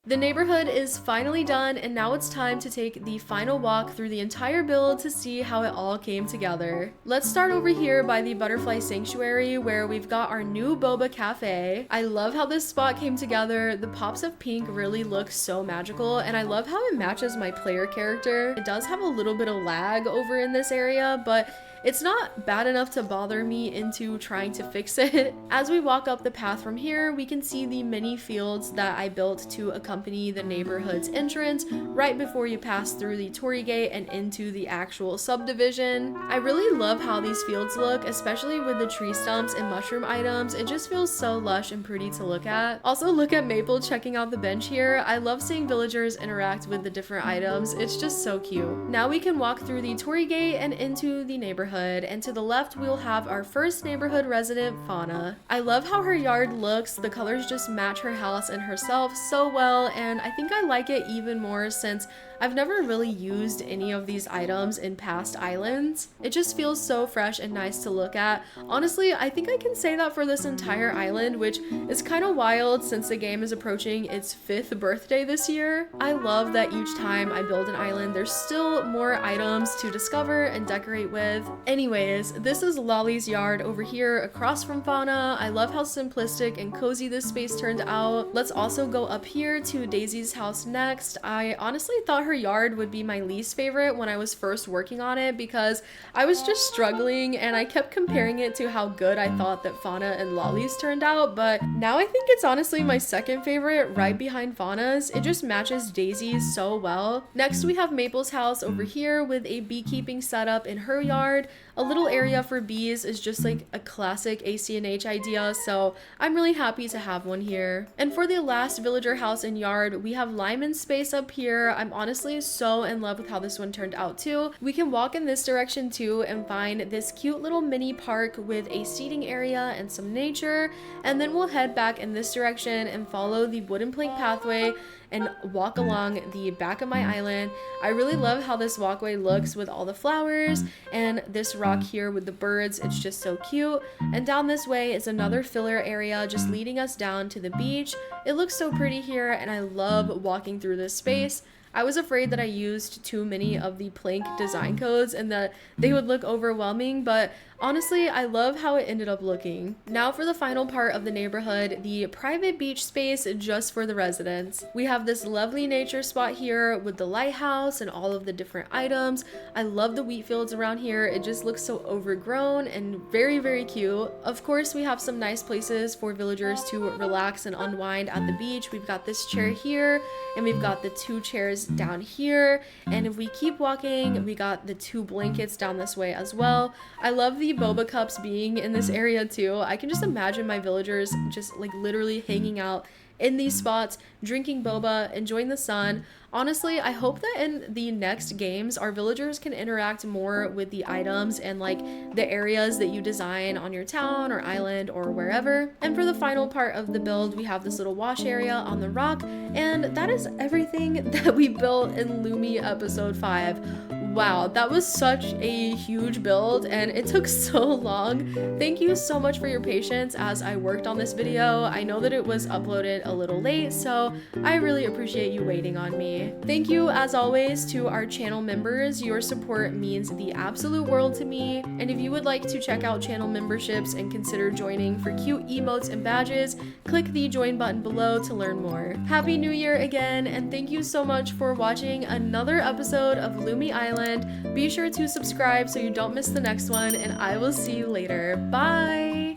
The neighborhood is finally done, and now it's time to take the final walk through the entire build to see how it all came together. Let's start over here by the Butterfly Sanctuary, where we've got our new Boba Cafe. I love how this spot came together. The pops of pink really look so magical, and I love how it matches my player character. It does have a little bit of lag over in this area, but it's not bad enough to bother me into trying to fix it. As we walk up the path from here, we can see the mini fields that I built to accompany the neighborhood's entrance right before you pass through the Torii Gate and into the actual subdivision. I really love how these fields look, especially with the tree stumps and mushroom items. It just feels so lush and pretty to look at. Also, look at Maple checking out the bench here. I love seeing villagers interact with the different items. It's just so cute. Now we can walk through the Torii Gate and into the neighborhood, and to the left we'll have our first neighborhood resident, Fauna. I love how her yard looks. The colors just match her house and herself so well, and I think I like it even more since I've never really used any of these items in past islands. It just feels so fresh and nice to look at. Honestly, I think I can say that for this entire island, which is kind of wild since the game is approaching its 5th birthday this year. I love that each time I build an island, there's still more items to discover and decorate with. Anyways, this is Loli's yard over here across from Fauna. I love how simplistic and cozy this space turned out. Let's also go up here to Daisy's house next. I honestly thought her yard would be my least favorite when I was first working on it because I was just struggling and I kept comparing it to how good I thought that Fauna and Loli's turned out, but now I think it's honestly my second favorite right behind Fauna's. It just matches Daisy's so well. Next we have Maple's house over here with a beekeeping setup in her yard. A little area for bees is just like a classic ACNH idea, so I'm really happy to have one here. And for the last villager house and yard, we have Lyman's space up here. I'm honestly so in love with how this one turned out too. We can walk in this direction too and find this cute little mini park with a seating area and some nature, and then we'll head back in this direction and follow the wooden plank pathway and walk along the back of my island. I really love how this walkway looks with all the flowers and this rock here with the birds. It's just so cute. And down this way is another filler area just leading us down to the beach. It looks so pretty here and I love walking through this space. I was afraid that I used too many of the plank design codes and that they would look overwhelming, but honestly, I love how it ended up looking. Now for the final part of the neighborhood, the private beach space just for the residents. We have this lovely nature spot here with the lighthouse and all of the different items. I love the wheat fields around here. It just looks so overgrown and very, very cute. Of course, we have some nice places for villagers to relax and unwind at the beach. We've got this chair here and we've got the 2 chairs down here. And if we keep walking, we got the 2 blankets down this way as well. I love the boba cups being in this area too. I can just imagine my villagers just like literally hanging out in these spots, drinking boba, enjoying the sun. Honestly, I hope that in the next games, our villagers can interact more with the items and like the areas that you design on your town or island or wherever. And for the final part of the build, we have this little wash area on the rock, and that is everything that we built in Lumi episode 5. Wow, that was such a huge build and it took so long. Thank you so much for your patience as I worked on this video. I know that it was uploaded a little late, so I really appreciate you waiting on me. Thank you as always to our channel members. Your support means the absolute world to me. And if you would like to check out channel memberships and consider joining for cute emotes and badges, click the join button below to learn more. Happy New Year again, and thank you so much for watching another episode of Lumi Island. Be sure to subscribe so you don't miss the next one, and I will see you later. Bye!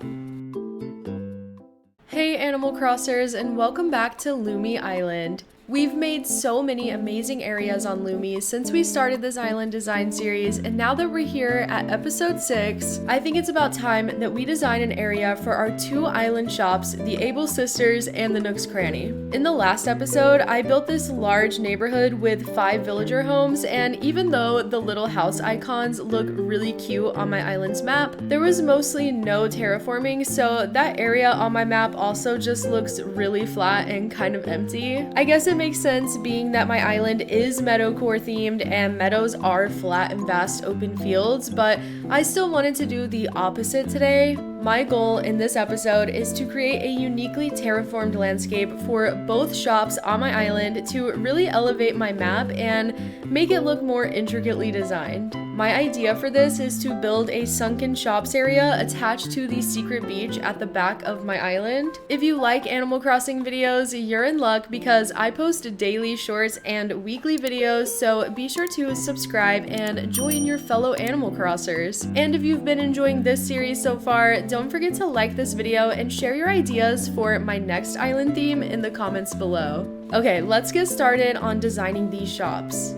Hey Animal Crossers, and welcome back to Lumi Island. We've made so many amazing areas on Lumi since we started this island design series, and now that we're here at episode 6, I think it's about time that we design an area for our 2 island shops, the Able Sisters and the Nook's Cranny. In the last episode, I built this large neighborhood with 5 villager homes, and even though the little house icons look really cute on my island's map, there was mostly no terraforming, so that area on my map also just looks really flat and kind of empty. I guess it makes sense being that my island is meadowcore themed and meadows are flat and vast open fields, but I still wanted to do the opposite today. My goal in this episode is to create a uniquely terraformed landscape for both shops on my island to really elevate my map and make it look more intricately designed. My idea for this is to build a sunken shops area attached to the secret beach at the back of my island. If you like Animal Crossing videos, you're in luck because I post daily shorts and weekly videos, so be sure to subscribe and join your fellow Animal Crossers. And if you've been enjoying this series so far, don't forget to like this video and share your ideas for my next island theme in the comments below. Okay, let's get started on designing these shops.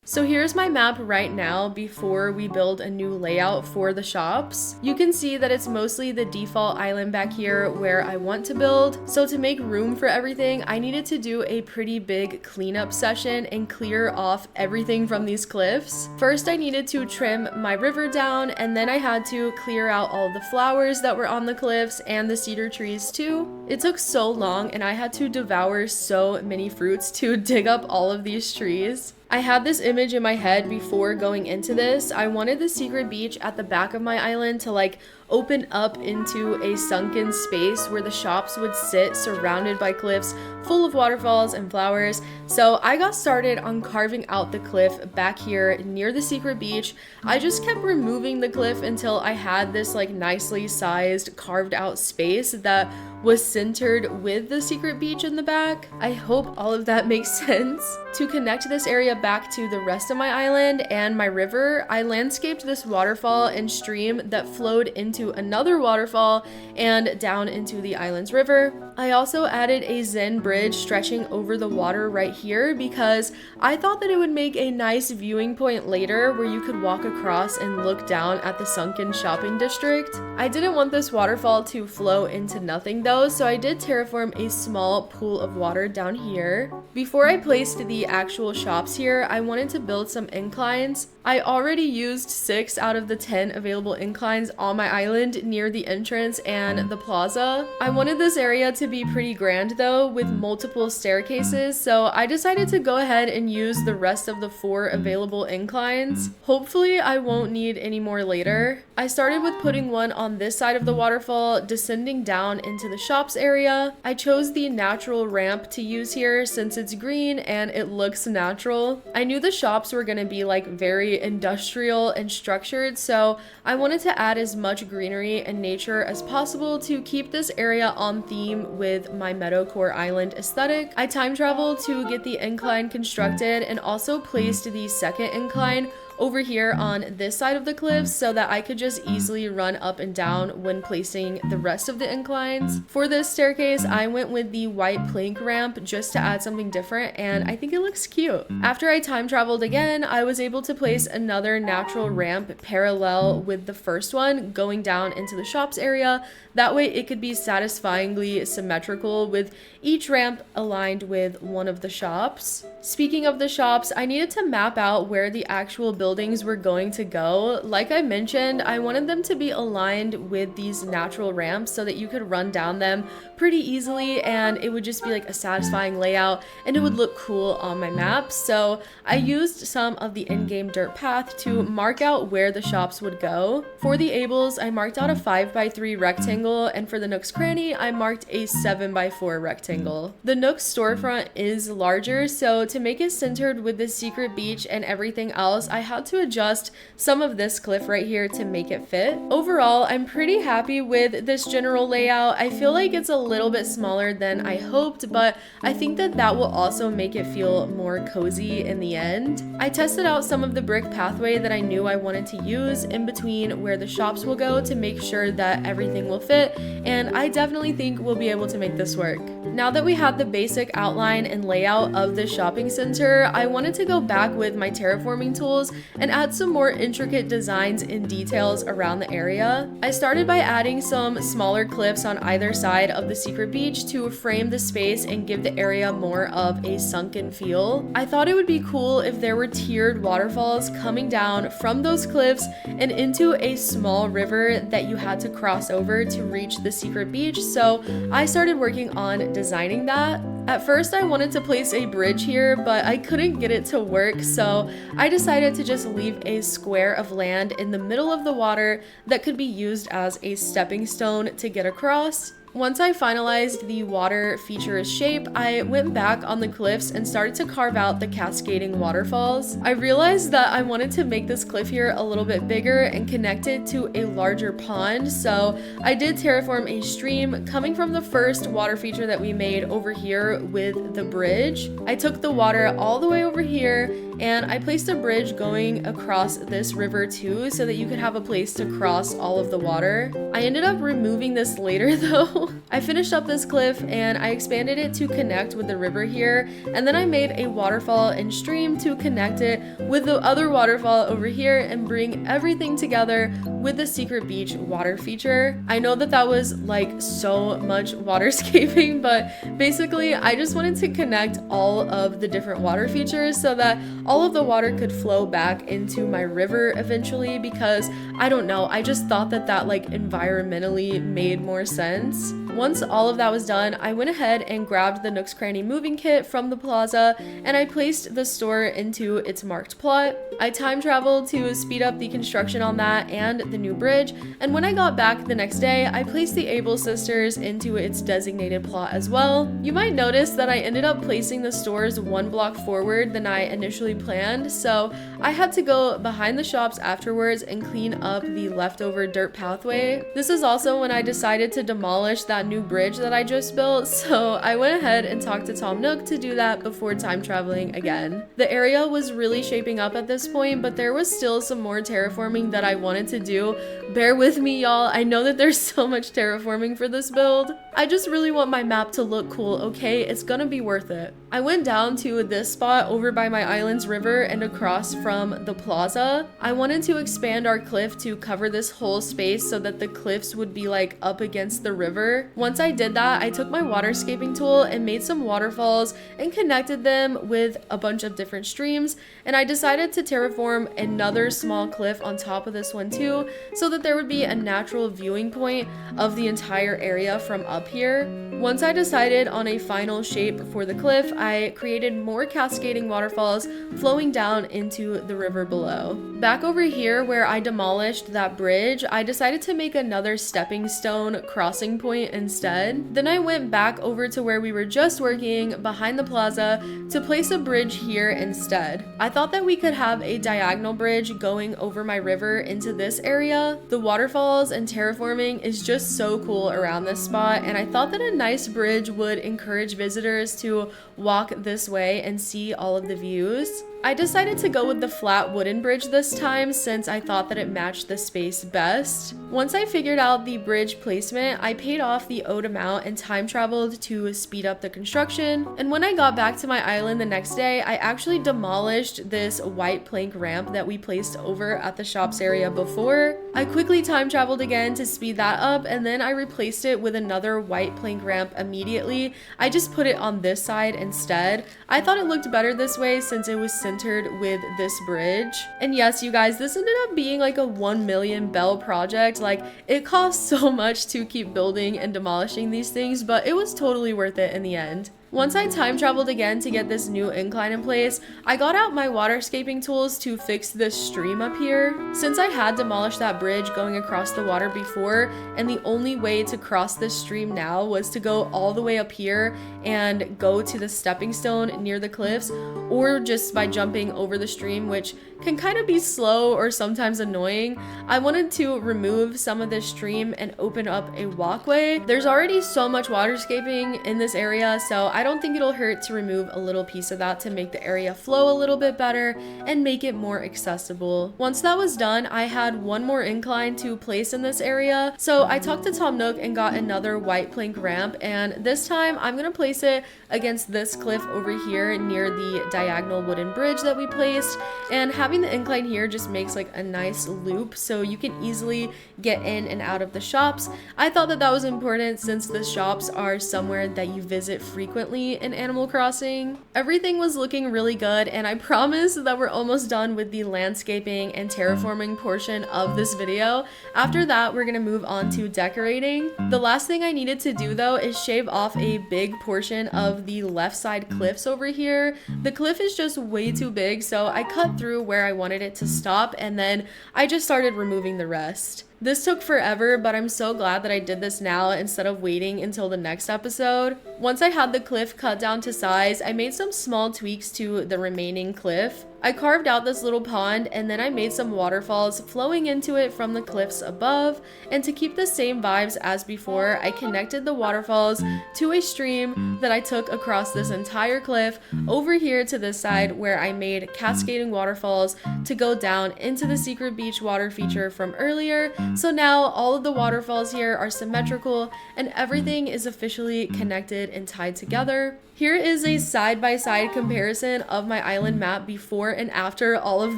So here's my map right now before we build a new layout for the shops. You can see that it's mostly the default island back here where I want to build. So to make room for everything, I needed to do a pretty big cleanup session and clear off everything from these cliffs. First, I needed to trim my river down, and then I had to clear out all the flowers that were on the cliffs and the cedar trees too. It took so long and I had to devour so many fruits to dig up all of these trees. I had this image in my head before going into this. I wanted the secret beach at the back of my island to like open up into a sunken space where the shops would sit surrounded by cliffs full of waterfalls and flowers. So I got started on carving out the cliff back here near the secret beach. I just kept removing the cliff until I had this like nicely sized carved out space that was centered with the secret beach in the back. I hope all of that makes sense. To connect this area back to the rest of my island and my river, I landscaped this waterfall and stream that flowed into another waterfall and down into the island's river. I also added a Zen bridge stretching over the water right here because I thought that it would make a nice viewing point later where you could walk across and look down at the sunken shopping district. I didn't want this waterfall to flow into nothing though, so I did terraform a small pool of water down here. Before I placed the actual shops here, I wanted to build some inclines. I already used 6 out of the 10 available inclines on my island near the entrance and the plaza. I wanted this area to be pretty grand though, with multiple staircases, so I decided to go ahead and use the rest of the 4 available inclines. Hopefully I won't need any more later. I started with putting one on this side of the waterfall, descending down into the shops area. I chose the natural ramp to use here since it's green and it looks natural. I knew the shops were gonna be like very industrial and structured, so I wanted to add as much greenery and nature as possible to keep this area on theme with my meadowcore island aesthetic. I time traveled to get the incline constructed and also placed the second incline over here on this side of the cliff so that I could just easily run up and down when placing the rest of the inclines. For this staircase, I went with the white plank ramp just to add something different, and I think it looks cute. After I time traveled again, I was able to place another natural ramp parallel with the first one going down into the shops area. That way it could be satisfyingly symmetrical with each ramp aligned with one of the shops. Speaking of the shops, I needed to map out where the actual buildings were going to go. Like I mentioned, I wanted them to be aligned with these natural ramps so that you could run down them pretty easily and it would just be like a satisfying layout and it would look cool on my map. So I used some of the in-game dirt path to mark out where the shops would go. For the Ables, I marked out a 5x3 rectangle, and for the Nook's Cranny, I marked a 7x4 rectangle. The Nook's storefront is larger, so to make it centered with the secret beach and everything else, I had to adjust some of this cliff right here to make it fit. Overall, I'm pretty happy with this general layout. I feel like it's a little bit smaller than I hoped, but I think that that will also make it feel more cozy in the end. I tested out some of the brick pathway that I knew I wanted to use in between where the shops will go to make sure that everything will fit, and I definitely think we'll be able to make this work. Now that we have the basic outline and layout of the shopping center, I wanted to go back with my terraforming tools and add some more intricate designs and details around the area. I started by adding some smaller cliffs on either side of the secret beach to frame the space and give the area more of a sunken feel. I thought it would be cool if there were tiered waterfalls coming down from those cliffs and into a small river that you had to cross over to reach the secret beach, so I started working on designing that. At first I wanted to place a bridge here, but I couldn't get it to work, so I decided to just leave a square of land in the middle of the water that could be used as a stepping stone to get across. Once I finalized the water feature's shape, I went back on the cliffs and started to carve out the cascading waterfalls. I realized that I wanted to make this cliff here a little bit bigger and connect it to a larger pond, so I did terraform a stream coming from the first water feature that we made over here with the bridge. I took the water all the way over here and I placed a bridge going across this river too so that you could have a place to cross all of the water. I ended up removing this later though. I finished up this cliff and I expanded it to connect with the river here, and then I made a waterfall and stream to connect it with the other waterfall over here and bring everything together with the secret beach water feature. I know that that was like so much waterscaping, but basically I just wanted to connect all of the different water features so that all of the water could flow back into my river eventually, because I don't know, I just thought that that like environmentally made more sense. Once all of that was done, I went ahead and grabbed the Nook's Cranny moving kit from the plaza and I placed the store into its marked plot. I time traveled to speed up the construction on that and the new bridge, and when I got back the next day, I placed the Able sisters into its designated plot as well. You might notice that I ended up placing the stores one block forward than I initially planned, so I had to go behind the shops afterwards and clean up the leftover dirt pathway. This is also when I decided to demolish that new bridge that I just built, so I went ahead and talked to Tom Nook to do that before time traveling again. The area was really shaping up at this point, but there was still some more terraforming that I wanted to do. Bear with me, y'all. I know that there's so much terraforming for this build. I just really want my map to look cool, okay? It's gonna be worth it. I went down to this spot over by my island's river and across from the plaza. I wanted to expand our cliff to cover this whole space so that the cliffs would be like up against the river. Once I did that, I took my waterscaping tool and made some waterfalls and connected them with a bunch of different streams, and I decided to terraform another small cliff on top of this one too, so that there would be a natural viewing point of the entire area from up here. Once I decided on a final shape for the cliff, I created more cascading waterfalls flowing down into the river below. Back over here where I demolished that bridge, I decided to make another stepping stone crossing point instead. Then I went back over to where we were just working behind the plaza to place a bridge here instead. I thought that we could have a diagonal bridge going over my river into this area. The waterfalls and terraforming is just so cool around this spot, and I thought that a nice bridge would encourage visitors to walk this way and see all of the views. I decided to go with the flat wooden bridge this time since I thought that it matched the space best. Once I figured out the bridge placement, I paid off the owed amount and time traveled to speed up the construction. And when I got back to my island the next day, I actually demolished this white plank ramp that we placed over at the shops area before. I quickly time traveled again to speed that up, and then I replaced it with another white plank ramp immediately. I just put it on this side instead. I thought it looked better this way since it was centered with this bridge. And yes, you guys, this ended up being like a 1 million bell project. Like, it cost so much to keep building and demolishing these things, but it was totally worth it in the end. Once I time traveled again to get this new incline in place, I got out my waterscaping tools to fix this stream up here. Since I had demolished that bridge going across the water before, and the only way to cross this stream now was to go all the way up here and go to the stepping stone near the cliffs, or just by jumping over the stream, which can kind of be slow or sometimes annoying, I wanted to remove some of this stream and open up a walkway. There's already so much waterscaping in this area, so I don't think it'll hurt to remove a little piece of that to make the area flow a little bit better and make it more accessible. Once that was done, I had one more incline to place in this area, so I talked to Tom Nook and got another white plank ramp, and this time I'm gonna place it against this cliff over here near the diagonal wooden bridge that we placed. And having the incline here just makes like a nice loop so you can easily get in and out of the shops. I thought that that was important since the shops are somewhere that you visit frequently in Animal Crossing. Everything was looking really good, and I promise that we're almost done with the landscaping and terraforming portion of this video. After that, we're gonna move on to decorating. The last thing I needed to do though is shave off a big portion of the left side cliffs over here. The cliff is just way too big, so I cut through where I wanted it to stop, and then I just started removing the rest. This took forever, but I'm so glad that I did this now instead of waiting until the next episode. Once I had the cliff cut down to size, I made some small tweaks to the remaining cliff. I carved out this little pond, and then I made some waterfalls flowing into it from the cliffs above. And to keep the same vibes as before, I connected the waterfalls to a stream that I took across this entire cliff over here to this side, where I made cascading waterfalls to go down into the secret beach water feature from earlier. So now all of the waterfalls here are symmetrical and everything is officially connected and tied together. Here is a side-by-side comparison of my island map before and after all of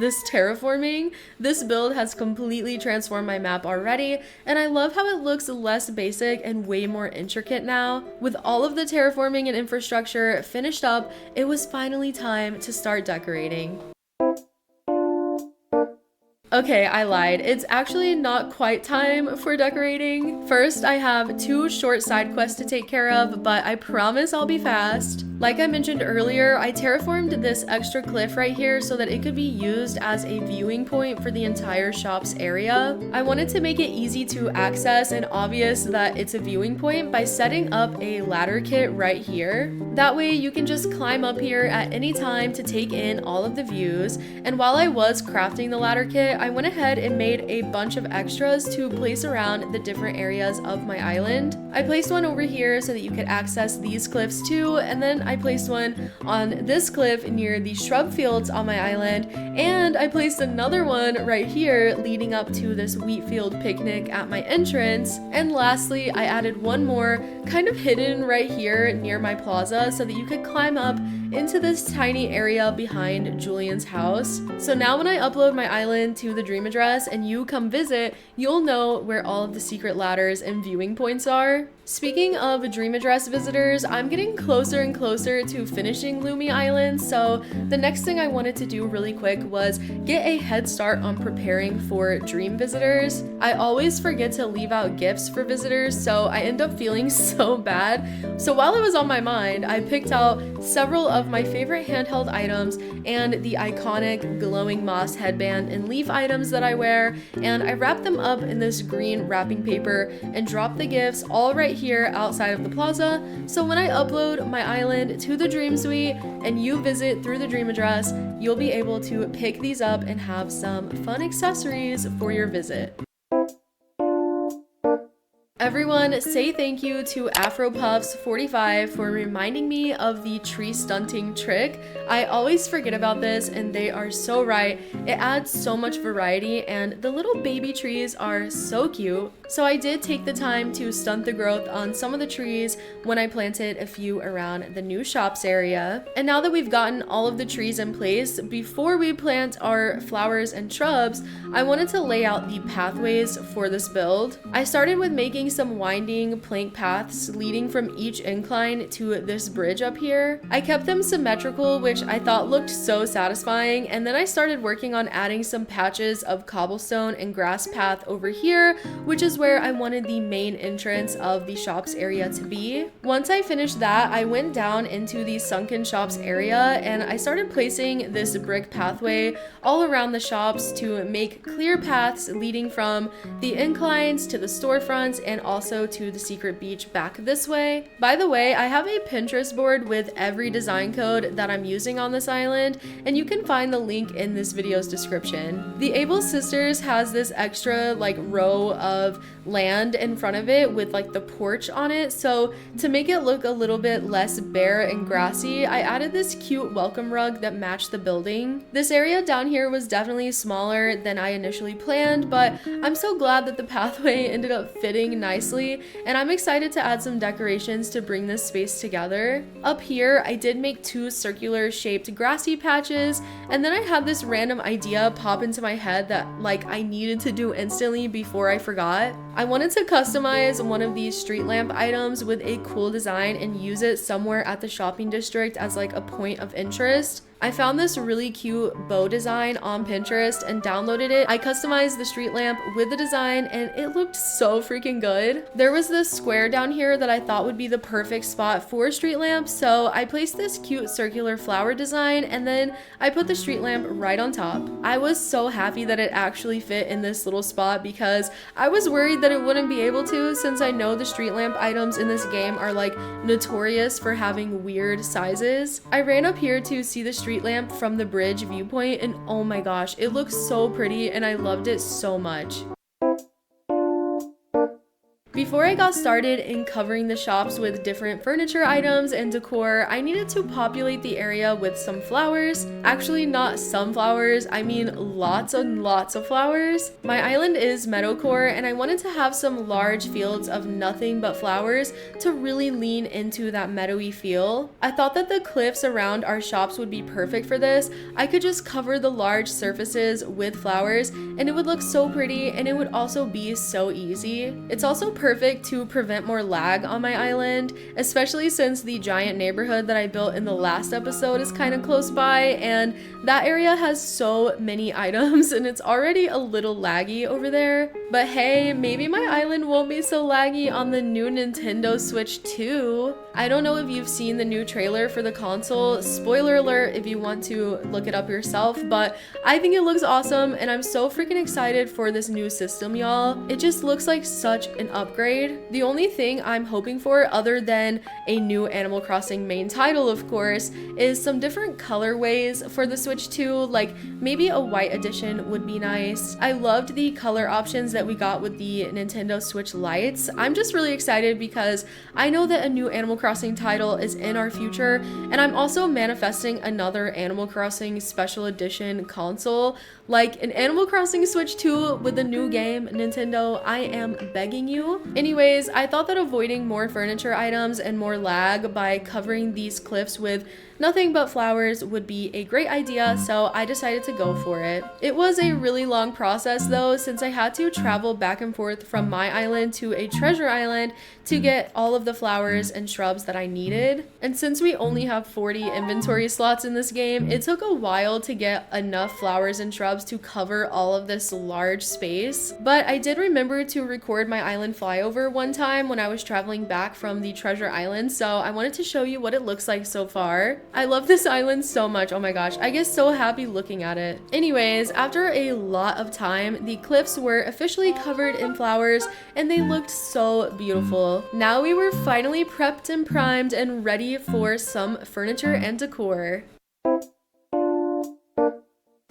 this terraforming. This build has completely transformed my map already, and I love how it looks less basic and way more intricate now. With all of the terraforming and infrastructure finished up, it was finally time to start decorating. Okay, I lied. It's actually not quite time for decorating. First, I have 2 short side quests to take care of, but I promise I'll be fast. Like I mentioned earlier, I terraformed this extra cliff right here so that it could be used as a viewing point for the entire shop's area. I wanted to make it easy to access and obvious that it's a viewing point by setting up a ladder kit right here. That way you can just climb up here at any time to take in all of the views. And while I was crafting the ladder kit, I went ahead and made a bunch of extras to place around the different areas of my island. I placed one over here so that you could access these cliffs too, and then I placed one on this cliff near the shrub fields on my island, and I placed another one right here leading up to this wheat field picnic at my entrance. And lastly, I added one more kind of hidden right here near my plaza so that you could climb up into this tiny area behind Julian's house. So now when I upload my island to the dream address and you come visit, you'll know where all of the secret ladders and viewing points are. Speaking of dream address visitors, I'm getting closer and closer to finishing Lumi Island, so the next thing I wanted to do really quick was get a head start on preparing for dream visitors. I always forget to leave out gifts for visitors, so I end up feeling so bad. So while it was on my mind, I picked out several of my favorite handheld items and the iconic glowing moss headband and leaf items that I wear, and I wrapped them up in this green wrapping paper and dropped the gifts all right here outside of the plaza. So when I upload my island to the dream suite and you visit through the dream address, you'll be able to pick these up and have some fun accessories for your visit. Everyone, say thank you to AfroPuffs45 for reminding me of the tree stunting trick. I always forget about this and they are so right. It adds so much variety and the little baby trees are so cute. So I did take the time to stunt the growth on some of the trees when I planted a few around the new shops area. And now that we've gotten all of the trees in place, before we plant our flowers and shrubs, I wanted to lay out the pathways for this build. I started with making some winding plank paths leading from each incline to this bridge up here. I kept them symmetrical, which I thought looked so satisfying, and then I started working on adding some patches of cobblestone and grass path over here, which is where I wanted the main entrance of the shops area to be. Once I finished that, I went down into the sunken shops area and I started placing this brick pathway all around the shops to make clear paths leading from the inclines to the storefronts and also to the secret beach back this way. By the way, I have a Pinterest board with every design code that I'm using on this island, and you can find the link in this video's description. The Able Sisters has this extra row of land in front of it with the porch on it, so to make it look a little bit less bare and grassy, I added this cute welcome rug that matched the building. This area down here was definitely smaller than I initially planned, but I'm so glad that the pathway ended up fitting nicely, and I'm excited to add some decorations to bring this space together. Up here, I did make two circular shaped grassy patches, and then I had this random idea pop into my head that I needed to do instantly before I forgot. I wanted to customize one of these street lamp items with a cool design and use it somewhere at the shopping district as a point of interest. I found this really cute bow design on Pinterest and downloaded it. I customized the street lamp with the design and it looked so freaking good. There was this square down here that I thought would be the perfect spot for a street lamp, so I placed this cute circular flower design and then I put the street lamp right on top. I was so happy that it actually fit in this little spot because I was worried that it wouldn't be able to, since I know the street lamp items in this game are notorious for having weird sizes. I ran up here to see the street lamp from the bridge viewpoint and oh my gosh, it looks so pretty and I loved it so much. Before I got started in covering the shops with different furniture items and decor, I needed to populate the area with some flowers. Actually, not some flowers, I mean lots and lots of flowers. My island is meadowcore and I wanted to have some large fields of nothing but flowers to really lean into that meadowy feel. I thought that the cliffs around our shops would be perfect for this. I could just cover the large surfaces with flowers and it would look so pretty, and it would also be so easy. It's also perfect to prevent more lag on my island, especially since the giant neighborhood that I built in the last episode is kind of close by, and that area has so many items and it's already a little laggy over there. But hey, maybe my island won't be so laggy on the new Nintendo Switch 2. I don't know if you've seen the new trailer for the console. Spoiler alert if you want to look it up yourself, but I think it looks awesome and I'm so freaking excited for this new system, y'all. It just looks like such an upgrade. The only thing I'm hoping for, other than a new Animal Crossing main title of course, is some different colorways for the Switch 2, maybe a white edition would be nice. I loved the color options that we got with the Nintendo Switch Lights. I'm just really excited because I know that a new Animal Crossing title is in our future, and I'm also manifesting another Animal Crossing special edition console, like an Animal Crossing Switch 2 with a new game. Nintendo, I am begging you. Anyways, I thought that avoiding more furniture items and more lag by covering these cliffs with nothing but flowers would be a great idea, so I decided to go for it. It was a really long process though, since I had to travel back and forth from my island to a treasure island to get all of the flowers and shrubs that I needed. And since we only have 40 inventory slots in this game, it took a while to get enough flowers and shrubs to cover all of this large space. But I did remember to record my island flyover one time when I was traveling back from the treasure island, so I wanted to show you what it looks like so far. I love this island so much, oh my gosh, I get so happy looking at it. Anyways, after a lot of time, the cliffs were officially covered in flowers and they looked so beautiful. Now we were finally prepped and primed and ready for some furniture and decor.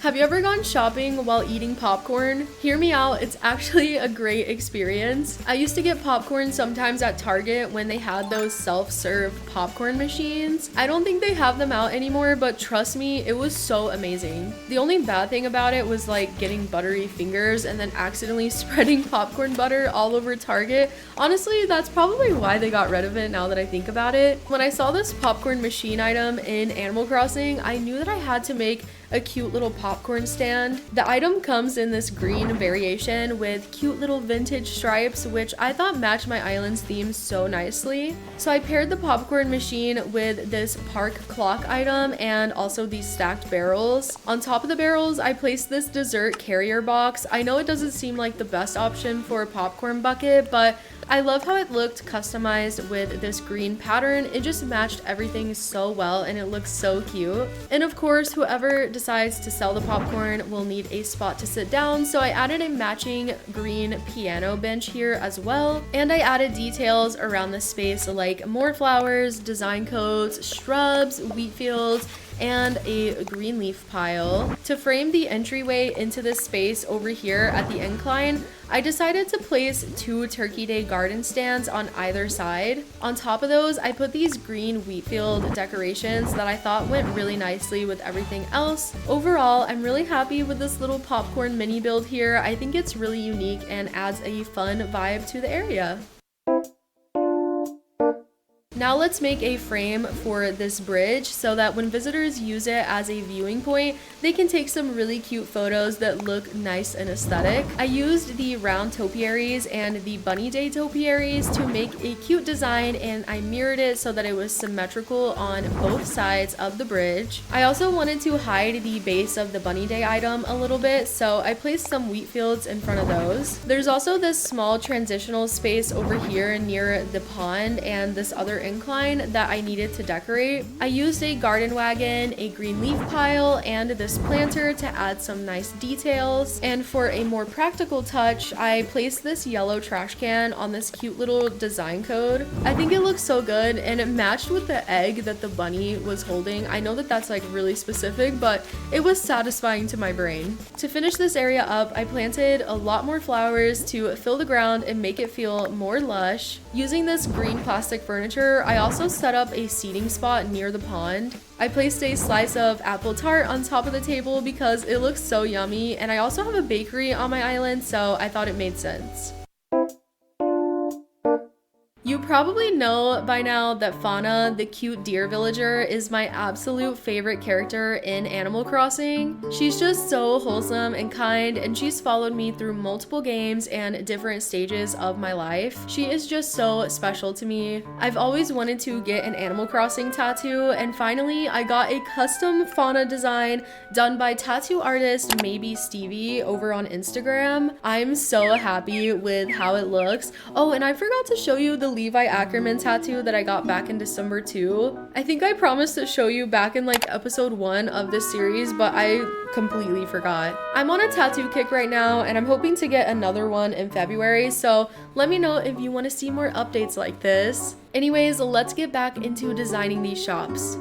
Have you ever gone shopping while eating popcorn? Hear me out, it's actually a great experience. I used to get popcorn sometimes at Target when they had those self-serve popcorn machines. I don't think they have them out anymore, but trust me, it was so amazing. The only bad thing about it was like getting buttery fingers and then accidentally spreading popcorn butter all over Target. Honestly, that's probably why they got rid of it now that I think about it. When I saw this popcorn machine item in Animal Crossing, I knew that I had to make a cute little popcorn stand. The item comes in this green variation with cute little vintage stripes, which I thought matched my island's theme so nicely. So I paired the popcorn machine with this park clock item and also these stacked barrels. On top of the barrels, I placed this dessert carrier box. I know it doesn't seem like the best option for a popcorn bucket, but I love how it looked customized with this green pattern. It just matched everything so well and it looks so cute. And of course, whoever decides to sell the popcorn will need a spot to sit down, so I added a matching green piano bench here as well. And I added details around the space like more flowers, design codes, shrubs, wheat fields, and a green leaf pile. To frame the entryway into this space over here at the incline, I decided to place 2 Turkey Day garden stands on either side. On top of those, I put these green wheat field decorations that I thought went really nicely with everything else. Overall, I'm really happy with this little popcorn mini build here. I think it's really unique and adds a fun vibe to the area. Now let's make a frame for this bridge so that when visitors use it as a viewing point, they can take some really cute photos that look nice and aesthetic. I used the round topiaries and the bunny day topiaries to make a cute design, and I mirrored it so that it was symmetrical on both sides of the bridge. I also wanted to hide the base of the bunny day item a little bit, so I placed some wheat fields in front of those. There's also this small transitional space over here near the pond and this other incline that I needed to decorate. I used a garden wagon, a green leaf pile, and this planter to add some nice details. And for a more practical touch, I placed this yellow trash can on this cute little design code. I think it looks so good and it matched with the egg that the bunny was holding. I know that that's like really specific, but it was satisfying to my brain. To finish this area up, I planted a lot more flowers to fill the ground and make it feel more lush. Using this green plastic furniture, I also set up a seating spot near the pond. I placed a slice of apple tart on top of the table because it looks so yummy, and I also have a bakery on my island, so I thought it made sense. You probably know by now that Fauna, the cute deer villager, is my absolute favorite character in Animal Crossing. She's just so wholesome and kind, and she's followed me through multiple games and different stages of my life. She is just so special to me. I've always wanted to get an Animal Crossing tattoo, and finally I got a custom Fauna design done by tattoo artist Maybe Stevie over on Instagram. I'm so happy with how it looks. Oh, and I forgot to show you the Levi Ackerman tattoo that I got back in December too. I think I promised to show you back in like episode 1 of this series, but I completely forgot. I'm on a tattoo kick right now and I'm hoping to get another one in February, so let me know if you want to see more updates like this. Anyways, let's get back into designing these shops.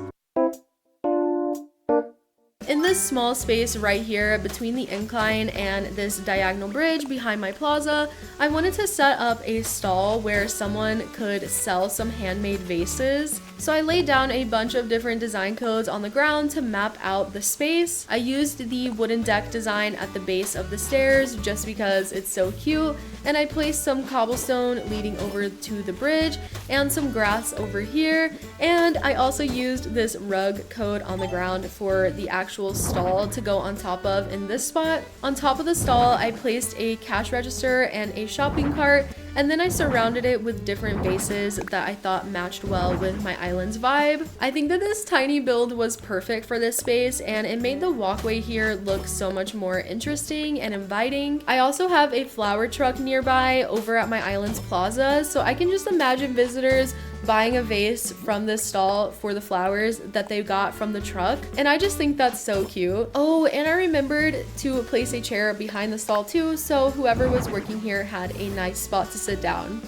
In this small space right here between the incline and this diagonal bridge behind my plaza, I wanted to set up a stall where someone could sell some handmade vases. So I laid down a bunch of different design codes on the ground to map out the space. I used the wooden deck design at the base of the stairs just because it's so cute, and I placed some cobblestone leading over to the bridge and some grass over here, and I also used this rug code on the ground for the actual stall to go on top of in this spot. On top of the stall, I placed a cash register and a shopping cart, and then I surrounded it with different vases that I thought matched well with my island's vibe. I think that this tiny build was perfect for this space, and it made the walkway here look so much more interesting and inviting. I also have a flower truck nearby over at my island's plaza, so I can just imagine visitors buying a vase from this stall for the flowers that they got from the truck, and I just think that's so cute. Oh, and I remembered to place a chair behind the stall too, so whoever was working here had a nice spot to sit down.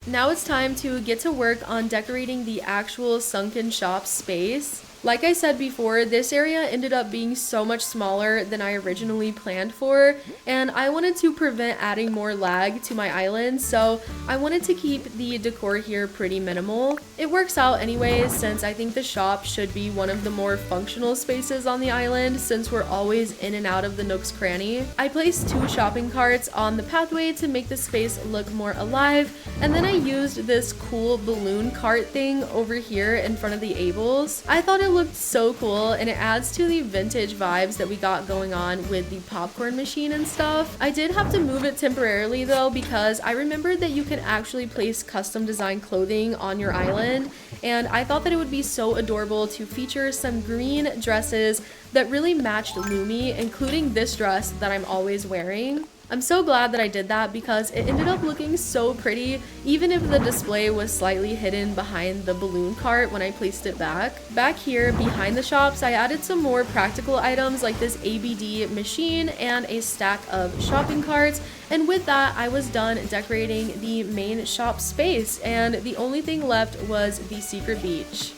Now it's time to get to work on decorating the actual sunken shop space. Like I said before, this area ended up being so much smaller than I originally planned for, and I wanted to prevent adding more lag to my island, so I wanted to keep the decor here pretty minimal. It works out anyways, since I think the shop should be one of the more functional spaces on the island, since we're always in and out of the nook's cranny. I placed 2 shopping carts on the pathway to make the space look more alive, and then I used this cool balloon cart thing over here in front of the Ables. I thought it looked so cool, and it adds to the vintage vibes that we got going on with the popcorn machine and stuff. I did have to move it temporarily though, because I remembered that you can actually place custom design clothing on your island, and I thought that it would be so adorable to feature some green dresses that really matched Lumi, including this dress that I'm always wearing. I'm so glad that I did that because it ended up looking so pretty, even if the display was slightly hidden behind the balloon cart when I placed it back. Back here behind the shops, I added some more practical items like this ABD machine and a stack of shopping carts, and with that I was done decorating the main shop space, and the only thing left was the secret beach.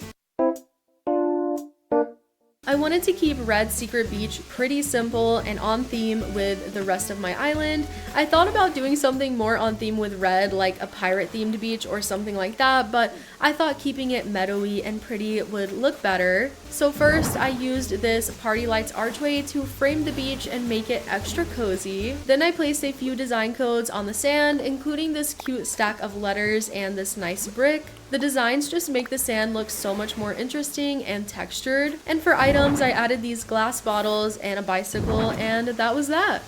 I wanted to keep Red Secret Beach pretty simple and on theme with the rest of my island. I thought about doing something more on theme with red, like a pirate themed beach or something like that, but I thought keeping it meadowy and pretty would look better. So first I used this party lights archway to frame the beach and make it extra cozy. Then I placed a few design codes on the sand, including this cute stack of letters and this nice brick. The designs just make the sand look so much more interesting and textured. And for items, I added these glass bottles and a bicycle, and that was that.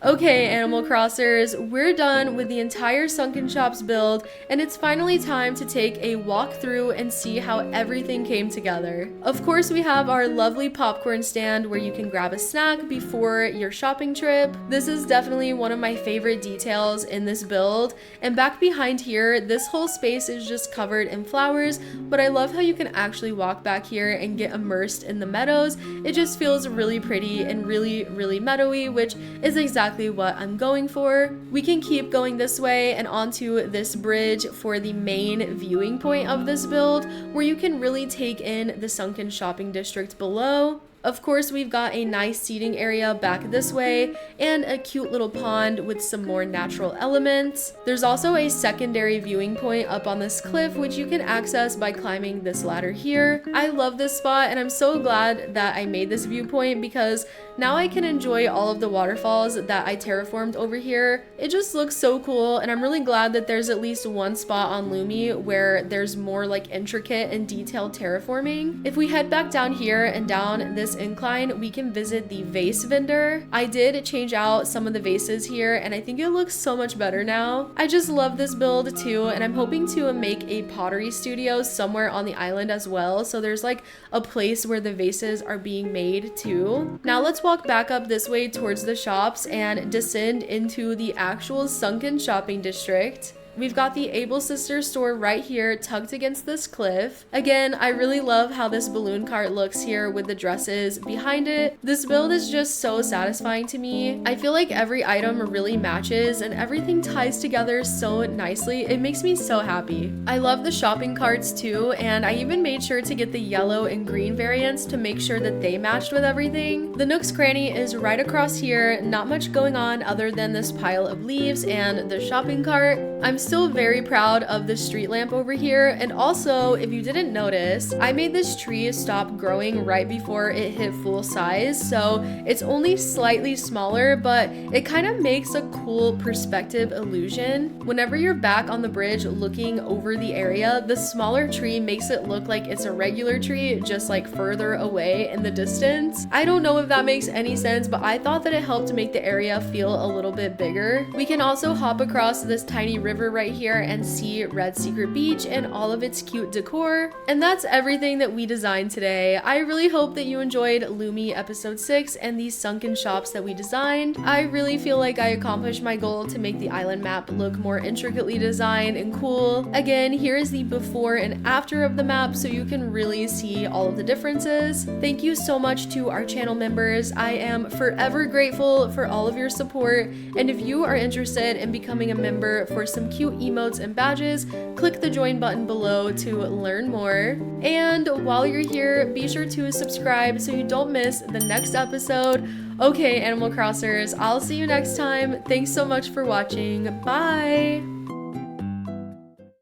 Okay, Animal Crossers, we're done with the entire Sunken Shops build, and it's finally time to take a walk through and see how everything came together. Of course, we have our lovely popcorn stand where you can grab a snack before your shopping trip. This is definitely one of my favorite details in this build, and back behind here, this whole space is just covered in flowers, but I love how you can actually walk back here and get immersed in the meadows. It just feels really pretty and really, really meadowy, which is exactly what I'm going for. We can keep going this way and onto this bridge for the main viewing point of this build, where you can really take in the sunken shopping district below. Of course, we've got a nice seating area back this way and a cute little pond with some more natural elements. There's also a secondary viewing point up on this cliff, which you can access by climbing this ladder here. I love this spot, and I'm so glad that I made this viewpoint because now I can enjoy all of the waterfalls that I terraformed over here. It just looks so cool, and I'm really glad that there's at least one spot on Lumi where there's more like intricate and detailed terraforming. If we head back down here and down this incline, we can visit the Vase Vendor. I did change out some of the vases here, and I think it looks so much better now. I just love this build too, and I'm hoping to make a pottery studio somewhere on the island as well, so there's like a place where the vases are being made too. Now let's walk back up this way towards the shops and descend into the actual sunken shopping district. We've got the Able Sisters store right here tucked against this cliff. Again, I really love how this balloon cart looks here with the dresses behind it. This build is just so satisfying to me. I feel like every item really matches and everything ties together so nicely. It makes me so happy. I love the shopping carts too, and I even made sure to get the yellow and green variants to make sure that they matched with everything. The Nook's Cranny is right across here. Not much going on other than this pile of leaves and the shopping cart. I'm still very proud of the street lamp over here, and also, if you didn't notice, I made this tree stop growing right before it hit full size, so it's only slightly smaller, but it kind of makes a cool perspective illusion. Whenever you're back on the bridge looking over the area, the smaller tree makes it look like it's a regular tree, just like further away in the distance. I don't know if that makes any sense, but I thought that it helped make the area feel a little bit bigger. We can also hop across this tiny river right here and see Red Secret Beach and all of its cute decor. And that's everything that we designed today. I really hope that you enjoyed Lumi episode 6 and these sunken shops that we designed. I really feel like I accomplished my goal to make the island map look more intricately designed and cool. Again, here is the before and after of the map so you can really see all of the differences. Thank you so much to our channel members. I am forever grateful for all of your support, and if you are interested in becoming a member for some some cute emotes and badges, click the join button below to learn more. And while you're here, be sure to subscribe so you don't miss the next episode. Okay, Animal Crossers, I'll see you next time. Thanks so much for watching. Bye!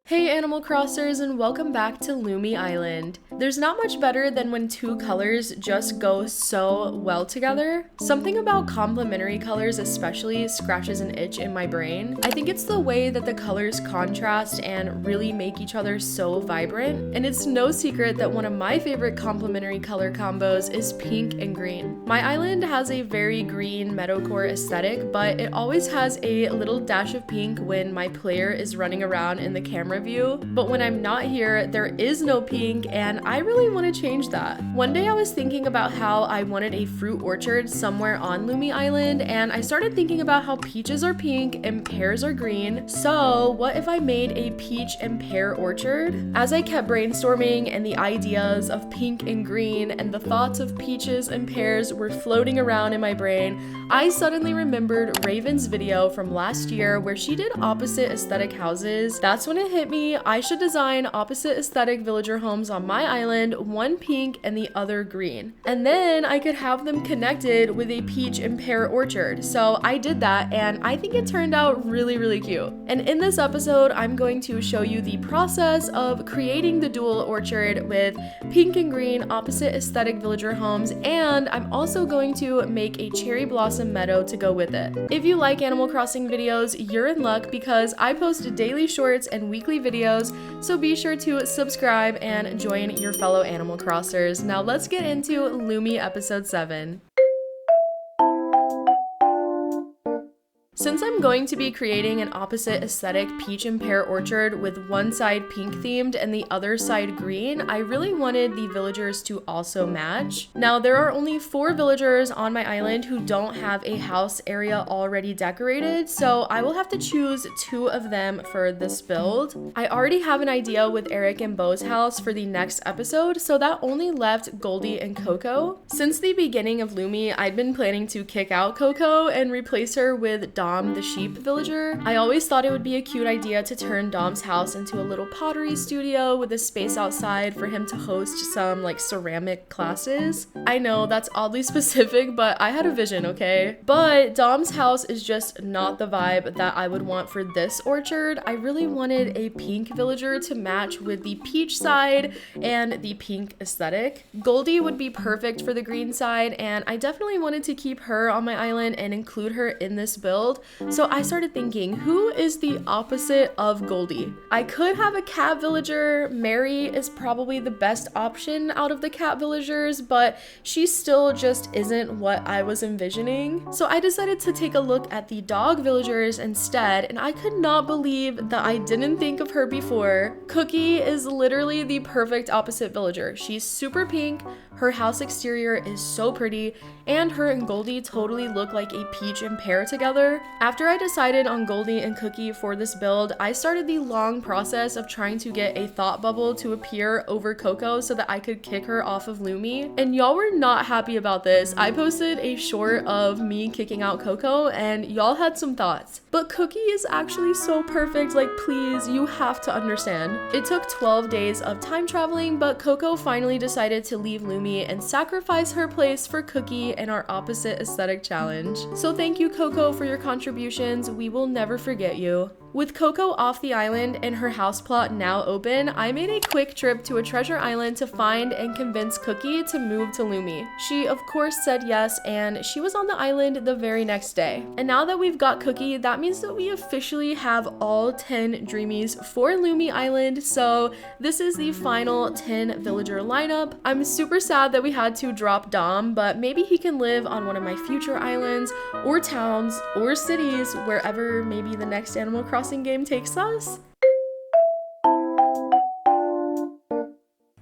Hey Animal Crossers, and welcome back to Lumi Island. There's not much better than when two colors just go so well together. Something about complementary colors especially scratches an itch in my brain. I think it's the way that the colors contrast and really make each other so vibrant. And it's no secret that one of my favorite complementary color combos is pink and green. My island has a very green meadowcore aesthetic, but it always has a little dash of pink when my player is running around in the camera view, but when I'm not here, there is no pink, and I really want to change that. One day I was thinking about how I wanted a fruit orchard somewhere on Lumi Island, and I started thinking about how peaches are pink and pears are green. So what if I made a peach and pear orchard? As I kept brainstorming and the ideas of pink and green and the thoughts of peaches and pears were floating around in my brain, I suddenly remembered Raven's video from last year where she did opposite aesthetic houses. That's when it hit me. I should design opposite aesthetic villager homes on my island, one pink and the other green. And then I could have them connected with a peach and pear orchard. So I did that, and I think it turned out really, really cute. And in this episode, I'm going to show you the process of creating the dual orchard with pink and green opposite aesthetic villager homes, and I'm also going to make a cherry blossom meadow to go with it. If you like Animal Crossing videos, you're in luck because I post daily shorts and weekly videos, so be sure to subscribe and join your fellow Animal Crossers. Now let's get into Lumi episode 7. Since I'm going to be creating an opposite aesthetic peach and pear orchard with one side pink themed and the other side green, I really wanted the villagers to also match. Now there are only 4 villagers on my island who don't have a house area already decorated, so I will have to choose 2 of them for this build. I already have an idea with Eric and Bo's house for the next episode, so that only left Goldie and Coco. Since the beginning of Lumi, I'd been planning to kick out Coco and replace her with Dom, the sheep villager. I always thought it would be a cute idea to turn Dom's house into a little pottery studio with a space outside for him to host some like ceramic classes. I know that's oddly specific, but I had a vision, okay? But Dom's house is just not the vibe that I would want for this orchard. I really wanted a pink villager to match with the peach side and the pink aesthetic. Goldie would be perfect for the green side, and I definitely wanted to keep her on my island and include her in this build. So I started thinking, who is the opposite of Goldie? I could have a cat villager. Mary is probably the best option out of the cat villagers, but she still just isn't what I was envisioning. So I decided to take a look at the dog villagers instead, and I could not believe that I didn't think of her before. Cookie is literally the perfect opposite villager. She's super pink, her house exterior is so pretty, and her and Goldie totally look like a peach and pear together. After I decided on Goldie and Cookie for this build, I started the long process of trying to get a thought bubble to appear over Coco so that I could kick her off of Lumi. And y'all were not happy about this. I posted a short of me kicking out Coco, and y'all had some thoughts. But Cookie is actually so perfect, like please, you have to understand. It took 12 days of time traveling, but Coco finally decided to leave Lumi and sacrifice her place for Cookie in our opposite aesthetic challenge. So thank you, Coco, for your contributions. We will never forget you. With Coco off the island and her house plot now open, I made a quick trip to a treasure island to find and convince Cookie to move to Lumi. She of course said yes, and she was on the island the very next day. And now that we've got Cookie, that means that we officially have all 10 Dreamies for Lumi Island, so this is the final 10 villager lineup. I'm super sad that we had to drop Dom, but maybe he can live on one of my future islands, or towns, or cities, wherever maybe the next Animal Crossing game takes us.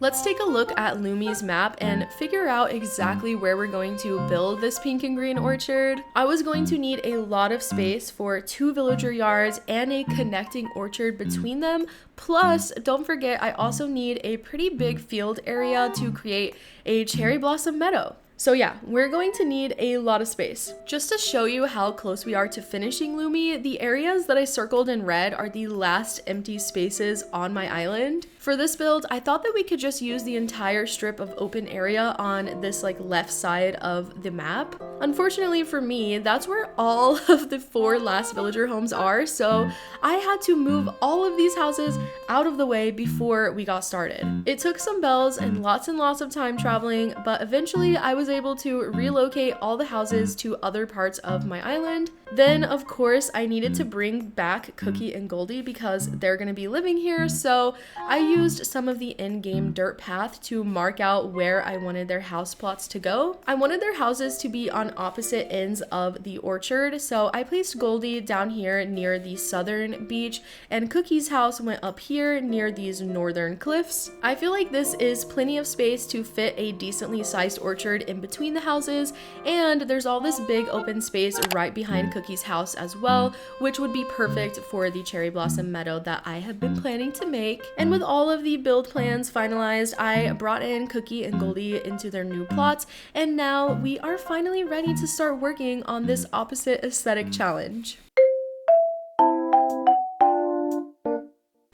Let's take a look at Lumi's map and figure out exactly where we're going to build this pink and green orchard. I was going to need a lot of space for 2 villager yards and a connecting orchard between them. Plus, don't forget, I also need a pretty big field area to create a cherry blossom meadow. So yeah, we're going to need a lot of space. Just to show you how close we are to finishing Lumi, the areas that I circled in red are the last empty spaces on my island. For this build, I thought that we could just use the entire strip of open area on this like left side of the map. Unfortunately for me, that's where all of the 4 last villager homes are, so I had to move all of these houses out of the way before we got started. It took some bells and lots of time traveling, but eventually I was able to relocate all the houses to other parts of my island. Then, of course, I needed to bring back Cookie and Goldie because they're going to be living here, so I used some of the in-game dirt path to mark out where I wanted their house plots to go. I wanted their houses to be on opposite ends of the orchard, so I placed Goldie down here near the southern beach, and Cookie's house went up here near these northern cliffs. I feel like this is plenty of space to fit a decently sized orchard in between the houses, and there's all this big open space right behind Cookie's house as well, which would be perfect for the cherry blossom meadow that I have been planning to make. And with all of the build plans finalized, I brought in Cookie and Goldie into their new plots, and now we are finally ready to start working on this opposite aesthetic challenge.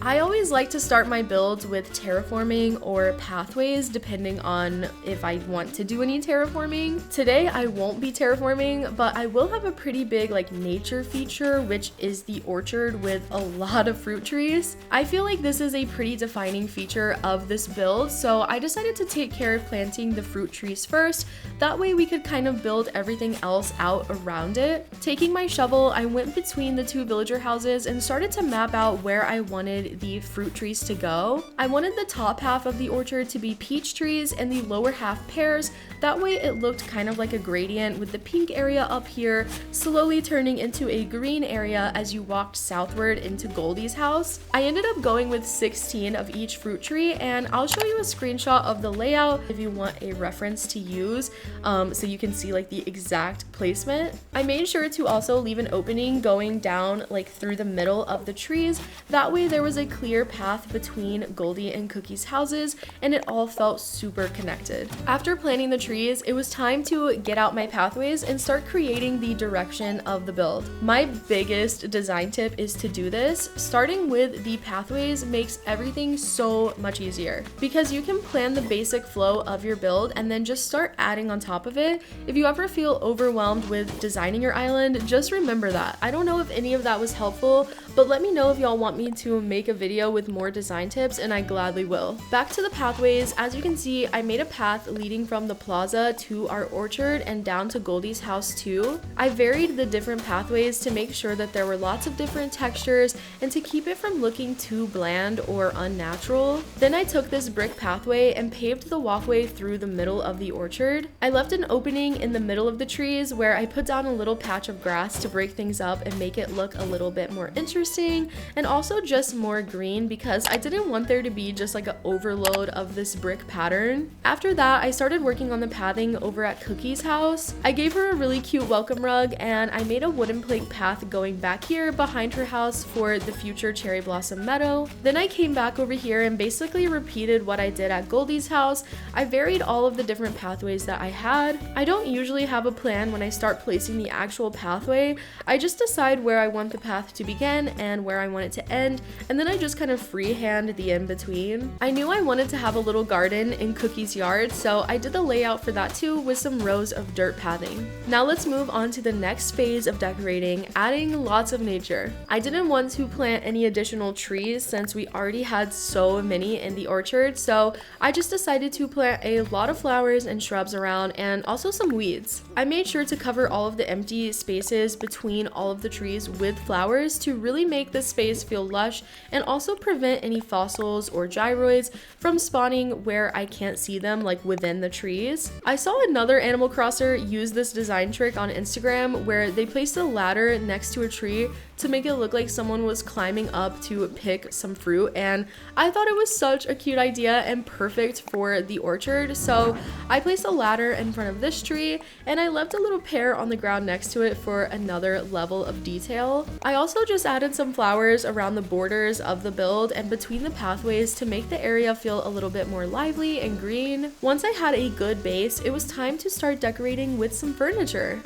I always like to start my builds with terraforming or pathways depending on if I want to do any terraforming. Today I won't be terraforming, but I will have a pretty big like nature feature, which is the orchard with a lot of fruit trees. I feel like this is a pretty defining feature of this build, so I decided to take care of planting the fruit trees first. That way we could kind of build everything else out around it. Taking my shovel, I went between the 2 villager houses and started to map out where I wanted the fruit trees to go. I wanted the top half of the orchard to be peach trees and the lower half pears. That way it looked kind of like a gradient with the pink area up here slowly turning into a green area as you walked southward into Goldie's house. I ended up going with 16 of each fruit tree, and I'll show you a screenshot of the layout if you want a reference to use so you can see like the exact placement. I made sure to also leave an opening going down like through the middle of the trees. That way there was a clear path between Goldie and Cookie's houses, and it all felt super connected. After planting the trees, it was time to get out my pathways and start creating the direction of the build. My biggest design tip is to do this. Starting with the pathways makes everything so much easier because you can plan the basic flow of your build and then just start adding on top of it. If you ever feel overwhelmed with designing your island, just remember that. I don't know if any of that was helpful, but let me know if y'all want me to make a video with more design tips, and I gladly will. Back to the pathways, as you can see, I made a path leading from the plaza to our orchard and down to Goldie's house too. I varied the different pathways to make sure that there were lots of different textures and to keep it from looking too bland or unnatural. Then I took this brick pathway and paved the walkway through the middle of the orchard. I left an opening in the middle of the trees where I put down a little patch of grass to break things up and make it look a little bit more interesting and also just more green because I didn't want there to be just like an overload of this brick pattern. After that, I started working on the pathing over at Cookie's house. I gave her a really cute welcome rug and I made a wooden plank path going back here behind her house for the future cherry blossom meadow. Then I came back over here and basically repeated what I did at Goldie's house. I varied all of the different pathways that I had. I don't usually have a plan when I start placing the actual pathway. I just decide where I want the path to begin and where I want it to end, and then I just kind of freehand the in-between. I knew I wanted to have a little garden in Cookie's yard, so I did the layout for that too with some rows of dirt pathing. Now let's move on to the next phase of decorating, adding lots of nature. I didn't want to plant any additional trees since we already had so many in the orchard, so I just decided to plant a lot of flowers and shrubs around and also some weeds. I made sure to cover all of the empty spaces between all of the trees with flowers to really make the space feel lush and also prevent any fossils or gyroids from spawning where I can't see them, like within the trees. I saw another Animal Crosser use this design trick on Instagram where they placed a ladder next to a tree to make it look like someone was climbing up to pick some fruit, and I thought it was such a cute idea and perfect for the orchard, so I placed a ladder in front of this tree and I left a little pear on the ground next to it for another level of detail. I also just added some flowers around the borders of the build and between the pathways to make the area feel a little bit more lively and green. Once I had a good base, it was time to start decorating with some furniture.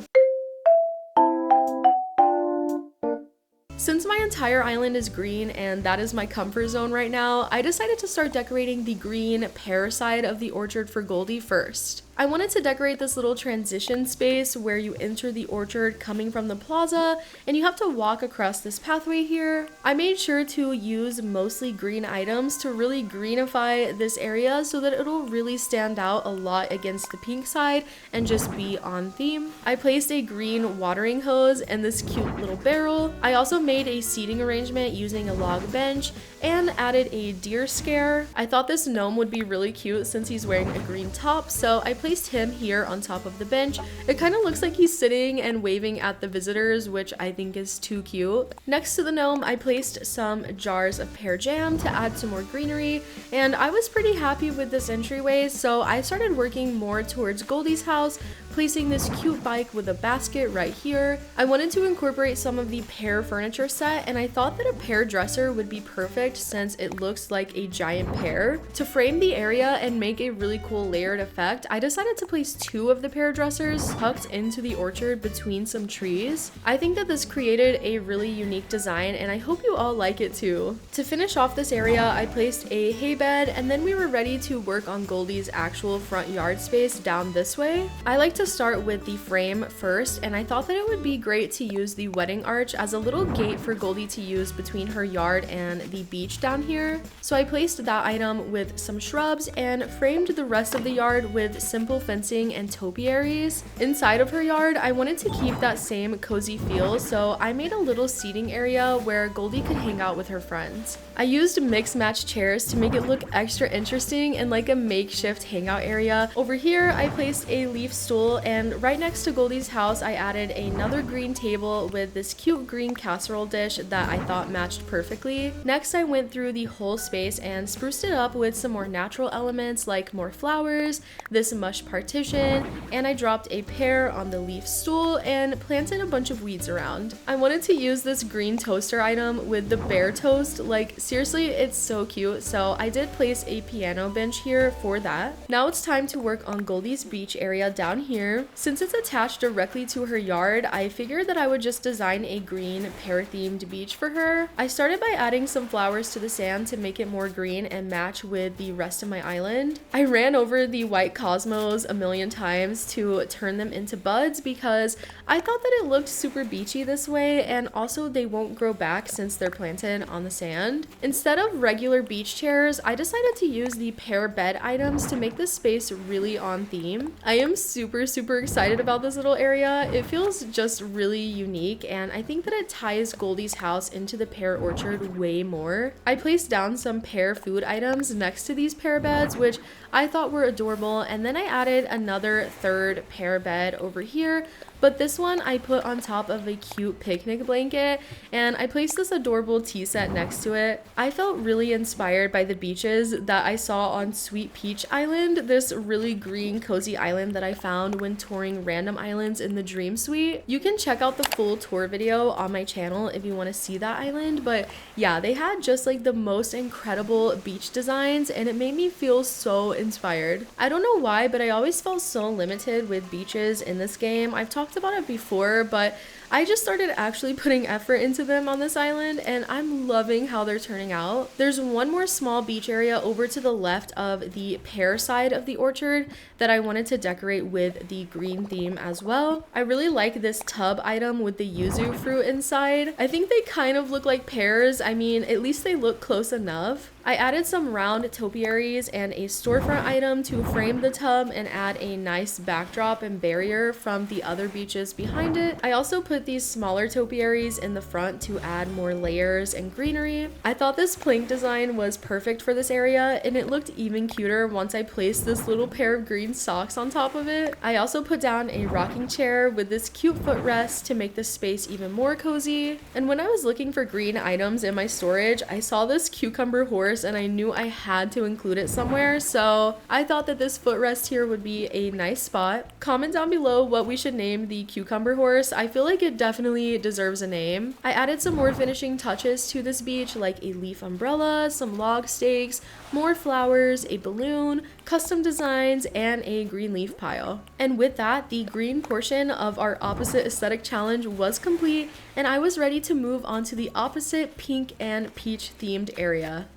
Since my entire island is green and that is my comfort zone right now, I decided to start decorating the green pear side of the orchard for Goldie first. I wanted to decorate this little transition space where you enter the orchard coming from the plaza and you have to walk across this pathway here. I made sure to use mostly green items to really greenify this area so that it'll really stand out a lot against the pink side and just be on theme. I placed a green watering hose and this cute little barrel. I also made a seating arrangement using a log bench and added a deer scare. I thought this gnome would be really cute since he's wearing a green top, so I placed him here on top of the bench. It kind of looks like he's sitting and waving at the visitors, which I think is too cute. Next to the gnome, I placed some jars of pear jam to add some more greenery, and I was pretty happy with this entryway, so I started working more towards Goldie's house, placing this cute bike with a basket right here. I wanted to incorporate some of the pear furniture set, and I thought that a pear dresser would be perfect since it looks like a giant pear. To frame the area and make a really cool layered effect, I decided to place 2 of the pear dressers tucked into the orchard between some trees. I think that this created a really unique design and I hope you all like it too. To finish off this area, I placed a hay bed and then we were ready to work on Goldie's actual front yard space down this way. I like to start with the frame first, and I thought that it would be great to use the wedding arch as a little gate for Goldie to use between her yard and the beach down here. So I placed that item with some shrubs and framed the rest of the yard with simple fencing and topiaries. Inside of her yard, I wanted to keep that same cozy feel, so I made a little seating area where Goldie could hang out with her friends. I used mix-match chairs to make it look extra interesting and like a makeshift hangout area. Over here, I placed a leaf stool, and right next to Goldie's house, I added another green table with this cute green casserole dish that I thought matched perfectly. Next, I went through the whole space and spruced it up with some more natural elements like more flowers, this mush partition, and I dropped a pear on the leaf stool and planted a bunch of weeds around. I wanted to use this green toaster item with the bear toast. Like, seriously, it's so cute, so I did place a piano bench here for that. Now it's time to work on Goldie's beach area down here. Since it's attached directly to her yard, I figured that I would just design a green pear-themed beach for her. I started by adding some flowers to the sand to make it more green and match with the rest of my island. I ran over the white cosmos a million times to turn them into buds because I thought that it looked super beachy this way, and also they won't grow back since they're planted on the sand. Instead of regular beach chairs, I decided to use the pear bed items to make this space really on theme. I am super excited about this little area. It feels just really unique, and I think that it ties Goldie's house into the pear orchard way more. I placed down some pear food items next to these pear beds, which I thought were adorable, and then I added another third pear bed over here, but this one I put on top of a cute picnic blanket, and I placed this adorable tea set next to it. I felt really inspired by the beaches that I saw on Sweet Peach Island, this really green cozy island that I found when touring random islands in the Dream Suite. You can check out the full tour video on my channel if you want to see that island, but yeah, they had just like the most incredible beach designs and it made me feel so inspired. I don't know why, but I always felt so limited with beaches in this game. I've talked about it before, but I just started actually putting effort into them on this island and I'm loving how they're turning out. There's one more small beach area over to the left of the pear side of the orchard that I wanted to decorate with the green theme as well. I really like this tub item with the yuzu fruit inside. I think they kind of look like pears. I mean, at least they look close enough. I added some round topiaries and a storefront item to frame the tub and add a nice backdrop and barrier from the other beaches behind it. I also put these smaller topiaries in the front to add more layers and greenery. I thought this plank design was perfect for this area, and it looked even cuter once I placed this little pair of green socks on top of it. I also put down a rocking chair with this cute footrest to make the space even more cozy. And when I was looking for green items in my storage, I saw this cucumber horse and I knew I had to include it somewhere, so I thought that this footrest here would be a nice spot. Comment down below what we should name the cucumber horse. I feel like it definitely deserves a name. I added some more finishing touches to this beach, like a leaf umbrella, some log stakes, more flowers, a balloon, custom designs, and a green leaf pile. And with that, the green portion of our opposite aesthetic challenge was complete, and I was ready to move on to the opposite pink and peach themed area.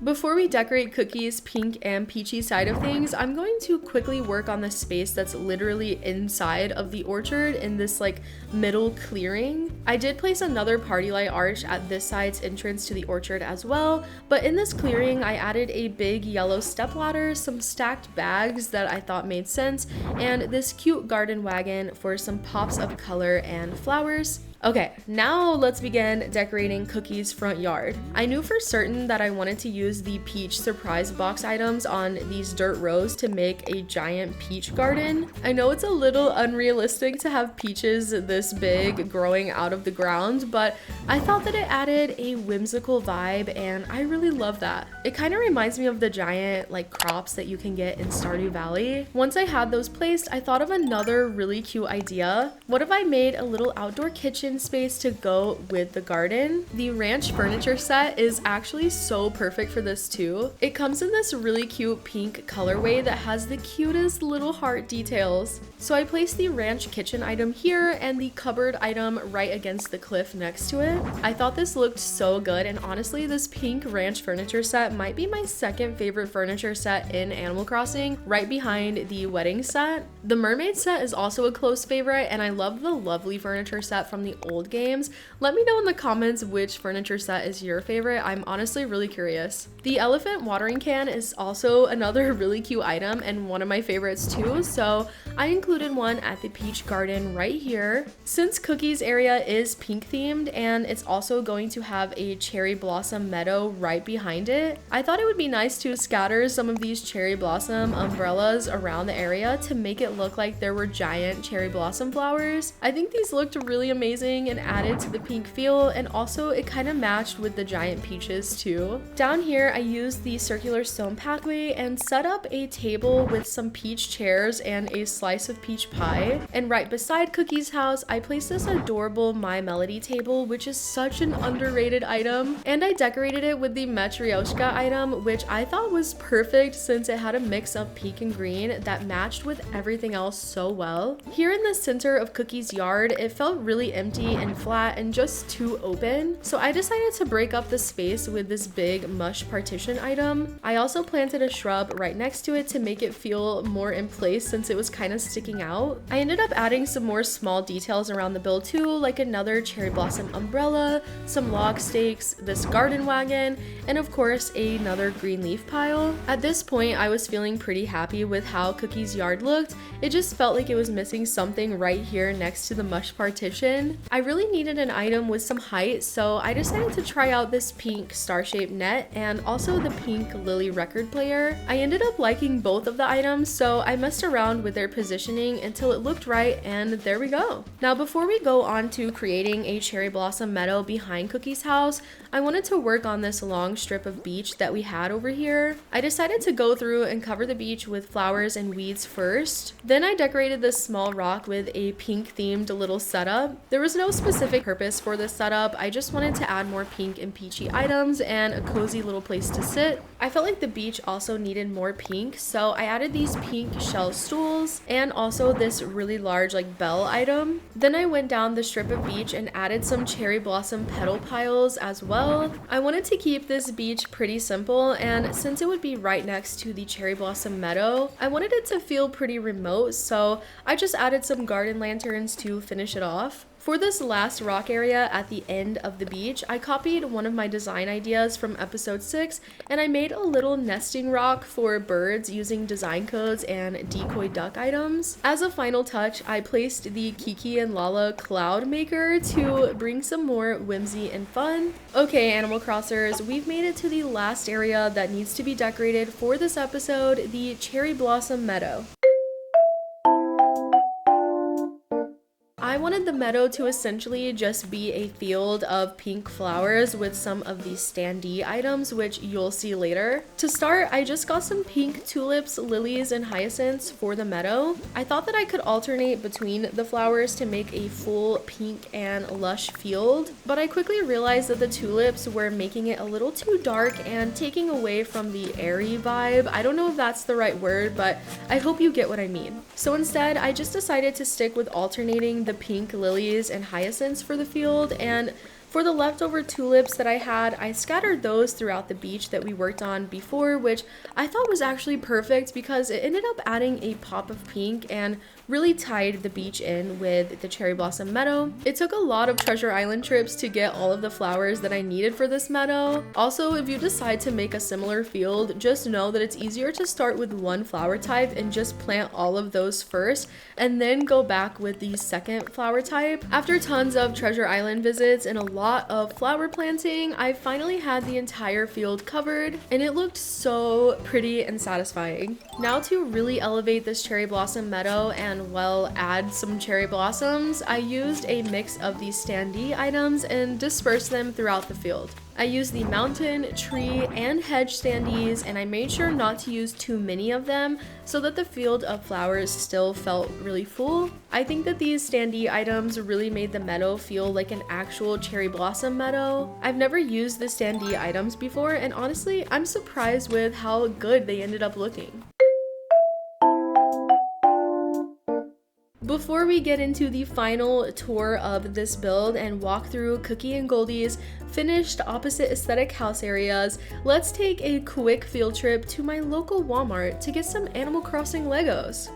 Before we decorate Cookie's pink and peachy side of things, I'm going to quickly work on the space that's literally inside of the orchard in this like middle clearing. I did place another party light arch at this side's entrance to the orchard as well, but in this clearing I added a big yellow stepladder, some stacked bags that I thought made sense, and this cute garden wagon for some pops of color and flowers. Okay, now let's begin decorating Cookie's front yard. I knew for certain that I wanted to use the peach surprise box items on these dirt rows to make a giant peach garden. I know it's a little unrealistic to have peaches this big growing out of the ground, but I thought that it added a whimsical vibe and I really love that. It kind of reminds me of the giant like crops that you can get in Stardew Valley. Once I had those placed, I thought of another really cute idea. What if I made a little outdoor kitchen space to go with the garden? The ranch furniture set is actually so perfect for this too. It comes in this really cute pink colorway that has the cutest little heart details. So I placed the ranch kitchen item here and the cupboard item right against the cliff next to it. I thought this looked so good, and honestly this pink ranch furniture set might be my second favorite furniture set in Animal Crossing, right behind the wedding set. The mermaid set is also a close favorite, and I love the lovely furniture set from the old games. Let me know in the comments which furniture set is your favorite. I'm honestly really curious. The elephant watering can is also another really cute item and one of my favorites too, so I included one at the peach garden right here. Since Cookie's area is pink themed and it's also going to have a cherry blossom meadow right behind it, I thought it would be nice to scatter some of these cherry blossom umbrellas around the area to make it look like there were giant cherry blossom flowers. I think these looked really amazing and added to the pink feel, and also it kind of matched with the giant peaches too. Down here I used the circular stone pathway and set up a table with some peach chairs and a slice of peach pie. And right beside Cookie's house I placed this adorable My Melody table, which is such an underrated item, and I decorated it with the Matryoshka item, which I thought was perfect since it had a mix of pink and green that matched with everything else so well. Here in the center of Cookie's yard, it felt really empty and flat and just too open, so I decided to break up the space with this big mush partition item. I also planted a shrub right next to it to make it feel more in place since it was kind of sticking out. I ended up adding some more small details around the build too, like another cherry blossom umbrella, some log stakes, this garden wagon, and of course another green leaf pile. At this point I was feeling pretty happy with how Cookie's yard looked. It just felt like it was missing something right here next to the mush partition. I really needed an item with some height, so I decided to try out this pink star-shaped net and also the pink lily record player. I ended up liking both of the items, so I messed around with their positioning until it looked right, and there we go. Now before we go on to creating a cherry blossom meadow behind Cookie's house, I wanted to work on this long strip of beach that we had over here. I decided to go through and cover the beach with flowers and weeds first. Then I decorated this small rock with a pink themed little setup. There was no specific purpose for this setup. I just wanted to add more pink and peachy items and a cozy little place to sit. I felt like the beach also needed more pink, so I added these pink shell stools and also this really large like bell item. Then I went down the strip of beach and added some cherry blossom petal piles as well. I wanted to keep this beach pretty simple, and since it would be right next to the cherry blossom meadow, I wanted it to feel pretty remote, so I just added some garden lanterns to finish it off. For this last rock area at the end of the beach, I copied one of my design ideas from episode 6 and I made a little nesting rock for birds using design codes and decoy duck items. As a final touch, I placed the Kiki and Lala cloud maker to bring some more whimsy and fun. Okay, Animal Crossers, we've made it to the last area that needs to be decorated for this episode, the cherry blossom meadow. I wanted the meadow to essentially just be a field of pink flowers with some of these standee items, which you'll see later. To start, I just got some pink tulips, lilies, and hyacinths for the meadow. I thought that I could alternate between the flowers to make a full pink and lush field, but I quickly realized that the tulips were making it a little too dark and taking away from the airy vibe. I don't know if that's the right word, but I hope you get what I mean. So instead, I just decided to stick with alternating the pink lilies and hyacinths for the field, and for the leftover tulips that I had, I scattered those throughout the beach that we worked on before, which I thought was actually perfect because it ended up adding a pop of pink and really tied the beach in with the cherry blossom meadow. It took a lot of Treasure Island trips to get all of the flowers that I needed for this meadow. Also, if you decide to make a similar field, just know that it's easier to start with one flower type and just plant all of those first, and then go back with the second flower type. After tons of Treasure Island visits and a lot of flower planting, I finally had the entire field covered, and it looked so pretty and satisfying. Now to really elevate this cherry blossom meadow and well add some cherry blossoms, I used a mix of these standee items and dispersed them throughout the field. I used the mountain, tree, and hedge standees, and I made sure not to use too many of them so that the field of flowers still felt really full. I think that these standee items really made the meadow feel like an actual cherry blossom meadow. I've never used the standee items before, and honestly, I'm surprised with how good they ended up looking. Before we get into the final tour of this build and walk through Cookie and Goldie's finished opposite aesthetic house areas, let's take a quick field trip to my local Walmart to get some Animal Crossing Legos.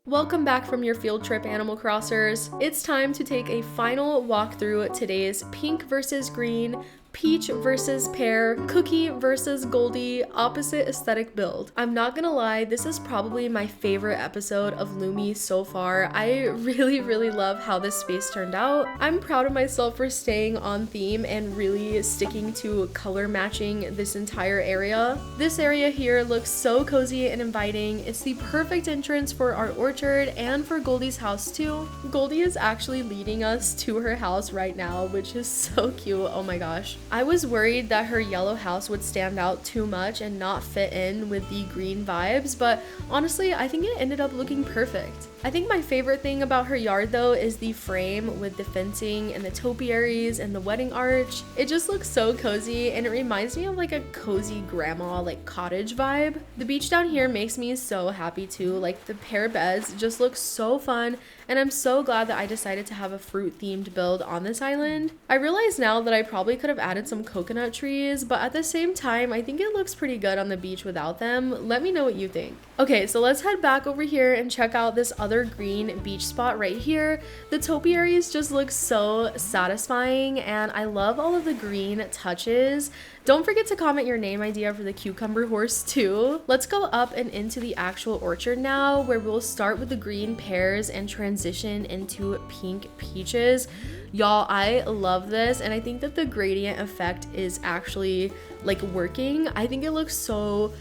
Welcome back from your field trip, Animal Crossers. It's time to take a final walk through today's pink versus green, peach versus pear, cookie versus Goldie opposite aesthetic build. I'm not gonna lie, this is probably my favorite episode of Lumi so far. I really love how this space turned out. I'm proud of myself for staying on theme and really sticking to color matching this entire area. This area here looks so cozy and inviting. It's the perfect entrance for our orchard and for Goldie's house too. Goldie is actually leading us to her house right now, which is so cute. Oh my gosh. I was worried that her yellow house would stand out too much and not fit in with the green vibes, but honestly, I think it ended up looking perfect. I think my favorite thing about her yard though is the frame with the fencing and the topiaries and the wedding arch. It just looks so cozy and it reminds me of like a cozy grandma like cottage vibe. The beach down here makes me so happy too. Like the pear beds just look so fun, and I'm so glad that I decided to have a fruit themed build on this island. I realize now that I probably could have added some coconut trees, but at the same time, I think it looks pretty good on the beach without them. Let me know what you think. Okay, so let's head back over here and check out this other green beach spot right here. The topiaries just look so satisfying, and I love all of the green touches. Don't forget to comment your name idea for the cucumber horse too. Let's go up and into the actual orchard now, where we'll start with the green pears and transition into pink peaches. Y'all, I love this, and I think that the gradient effect is actually like working. I think it looks so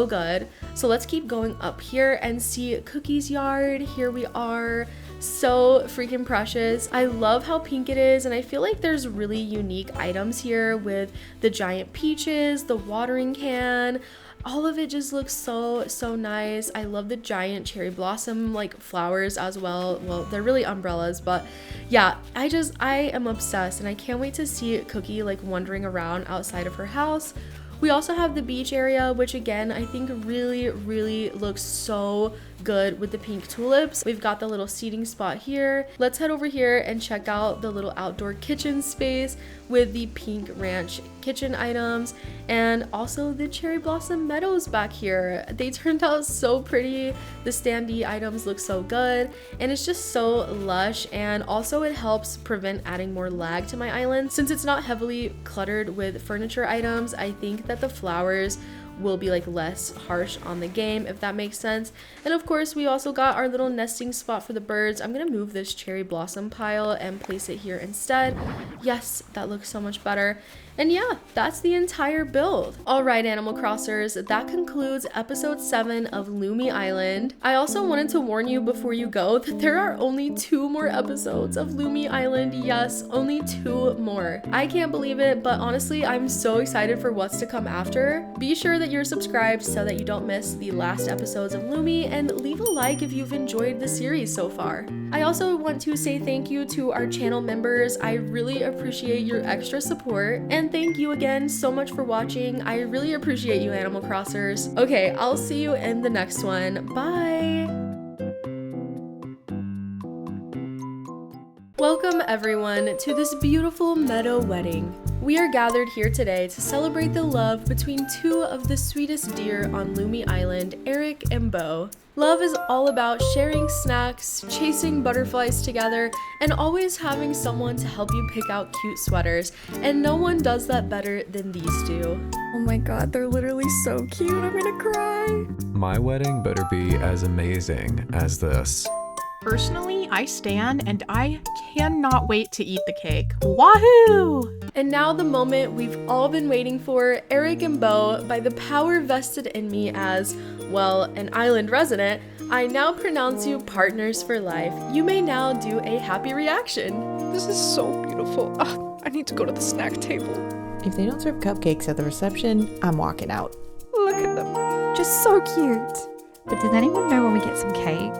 good. So let's keep going up here and see Cookie's yard. Here we are. So freaking precious. I love how pink it is, and I feel like there's really unique items here with the giant peaches, the watering can. All of it just looks so nice. I love the giant cherry blossom like flowers as well. Well, they're really umbrellas, but yeah, I am obsessed, and I can't wait to see Cookie like wandering around outside of her house. We also have the beach area, which again, I think really looks so good with the pink tulips. We've got the little seating spot here. Let's head over here and check out the little outdoor kitchen space with the pink ranch kitchen items and also the cherry blossom meadows back here. They turned out so pretty. The standee items look so good and it's just so lush, and also it helps prevent adding more lag to my island. Since it's not heavily cluttered with furniture items, I think that the flowers will be like less harsh on the game, if that makes sense. And of course we also got our little nesting spot for the birds. I'm gonna move this cherry blossom pile and place it here instead. Yes, that looks so much better. And yeah, that's the entire build. All right, Animal Crossers, that concludes episode 7 of Lumi Island. I also wanted to warn you before you go that there are only 2 more episodes of Lumi Island. Yes, only 2 more. I can't believe it, but honestly, I'm so excited for what's to come after. Be sure that you're subscribed so that you don't miss the last episodes of Lumi, and leave a like if you've enjoyed the series so far. I also want to say thank you to our channel members. I really appreciate your extra support, and thank you again so much for watching. I really appreciate you, Animal Crossers. Okay, I'll see you in the next one. Bye! Welcome everyone to this beautiful meadow wedding. We are gathered here today to celebrate the love between 2 of the sweetest deer on Lumi Island, Eric and Bo. Love is all about sharing snacks, chasing butterflies together, and always having someone to help you pick out cute sweaters, and no one does that better than these 2. Oh my god, they're literally so cute, I'm gonna cry. My wedding better be as amazing as this. Personally, I stand and I cannot wait to eat the cake. Wahoo! And now the moment we've all been waiting for, Eric and Bo, by the power vested in me as, well, an island resident, I now pronounce you partners for life. You may now do a happy reaction. This is so beautiful. Ugh, I need to go to the snack table. If they don't serve cupcakes at the reception, I'm walking out. Look at them. Just so cute. But does anyone know when we get some cake?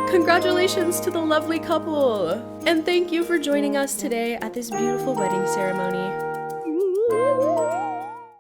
Congratulations to the lovely couple! And thank you for joining us today at this beautiful wedding ceremony.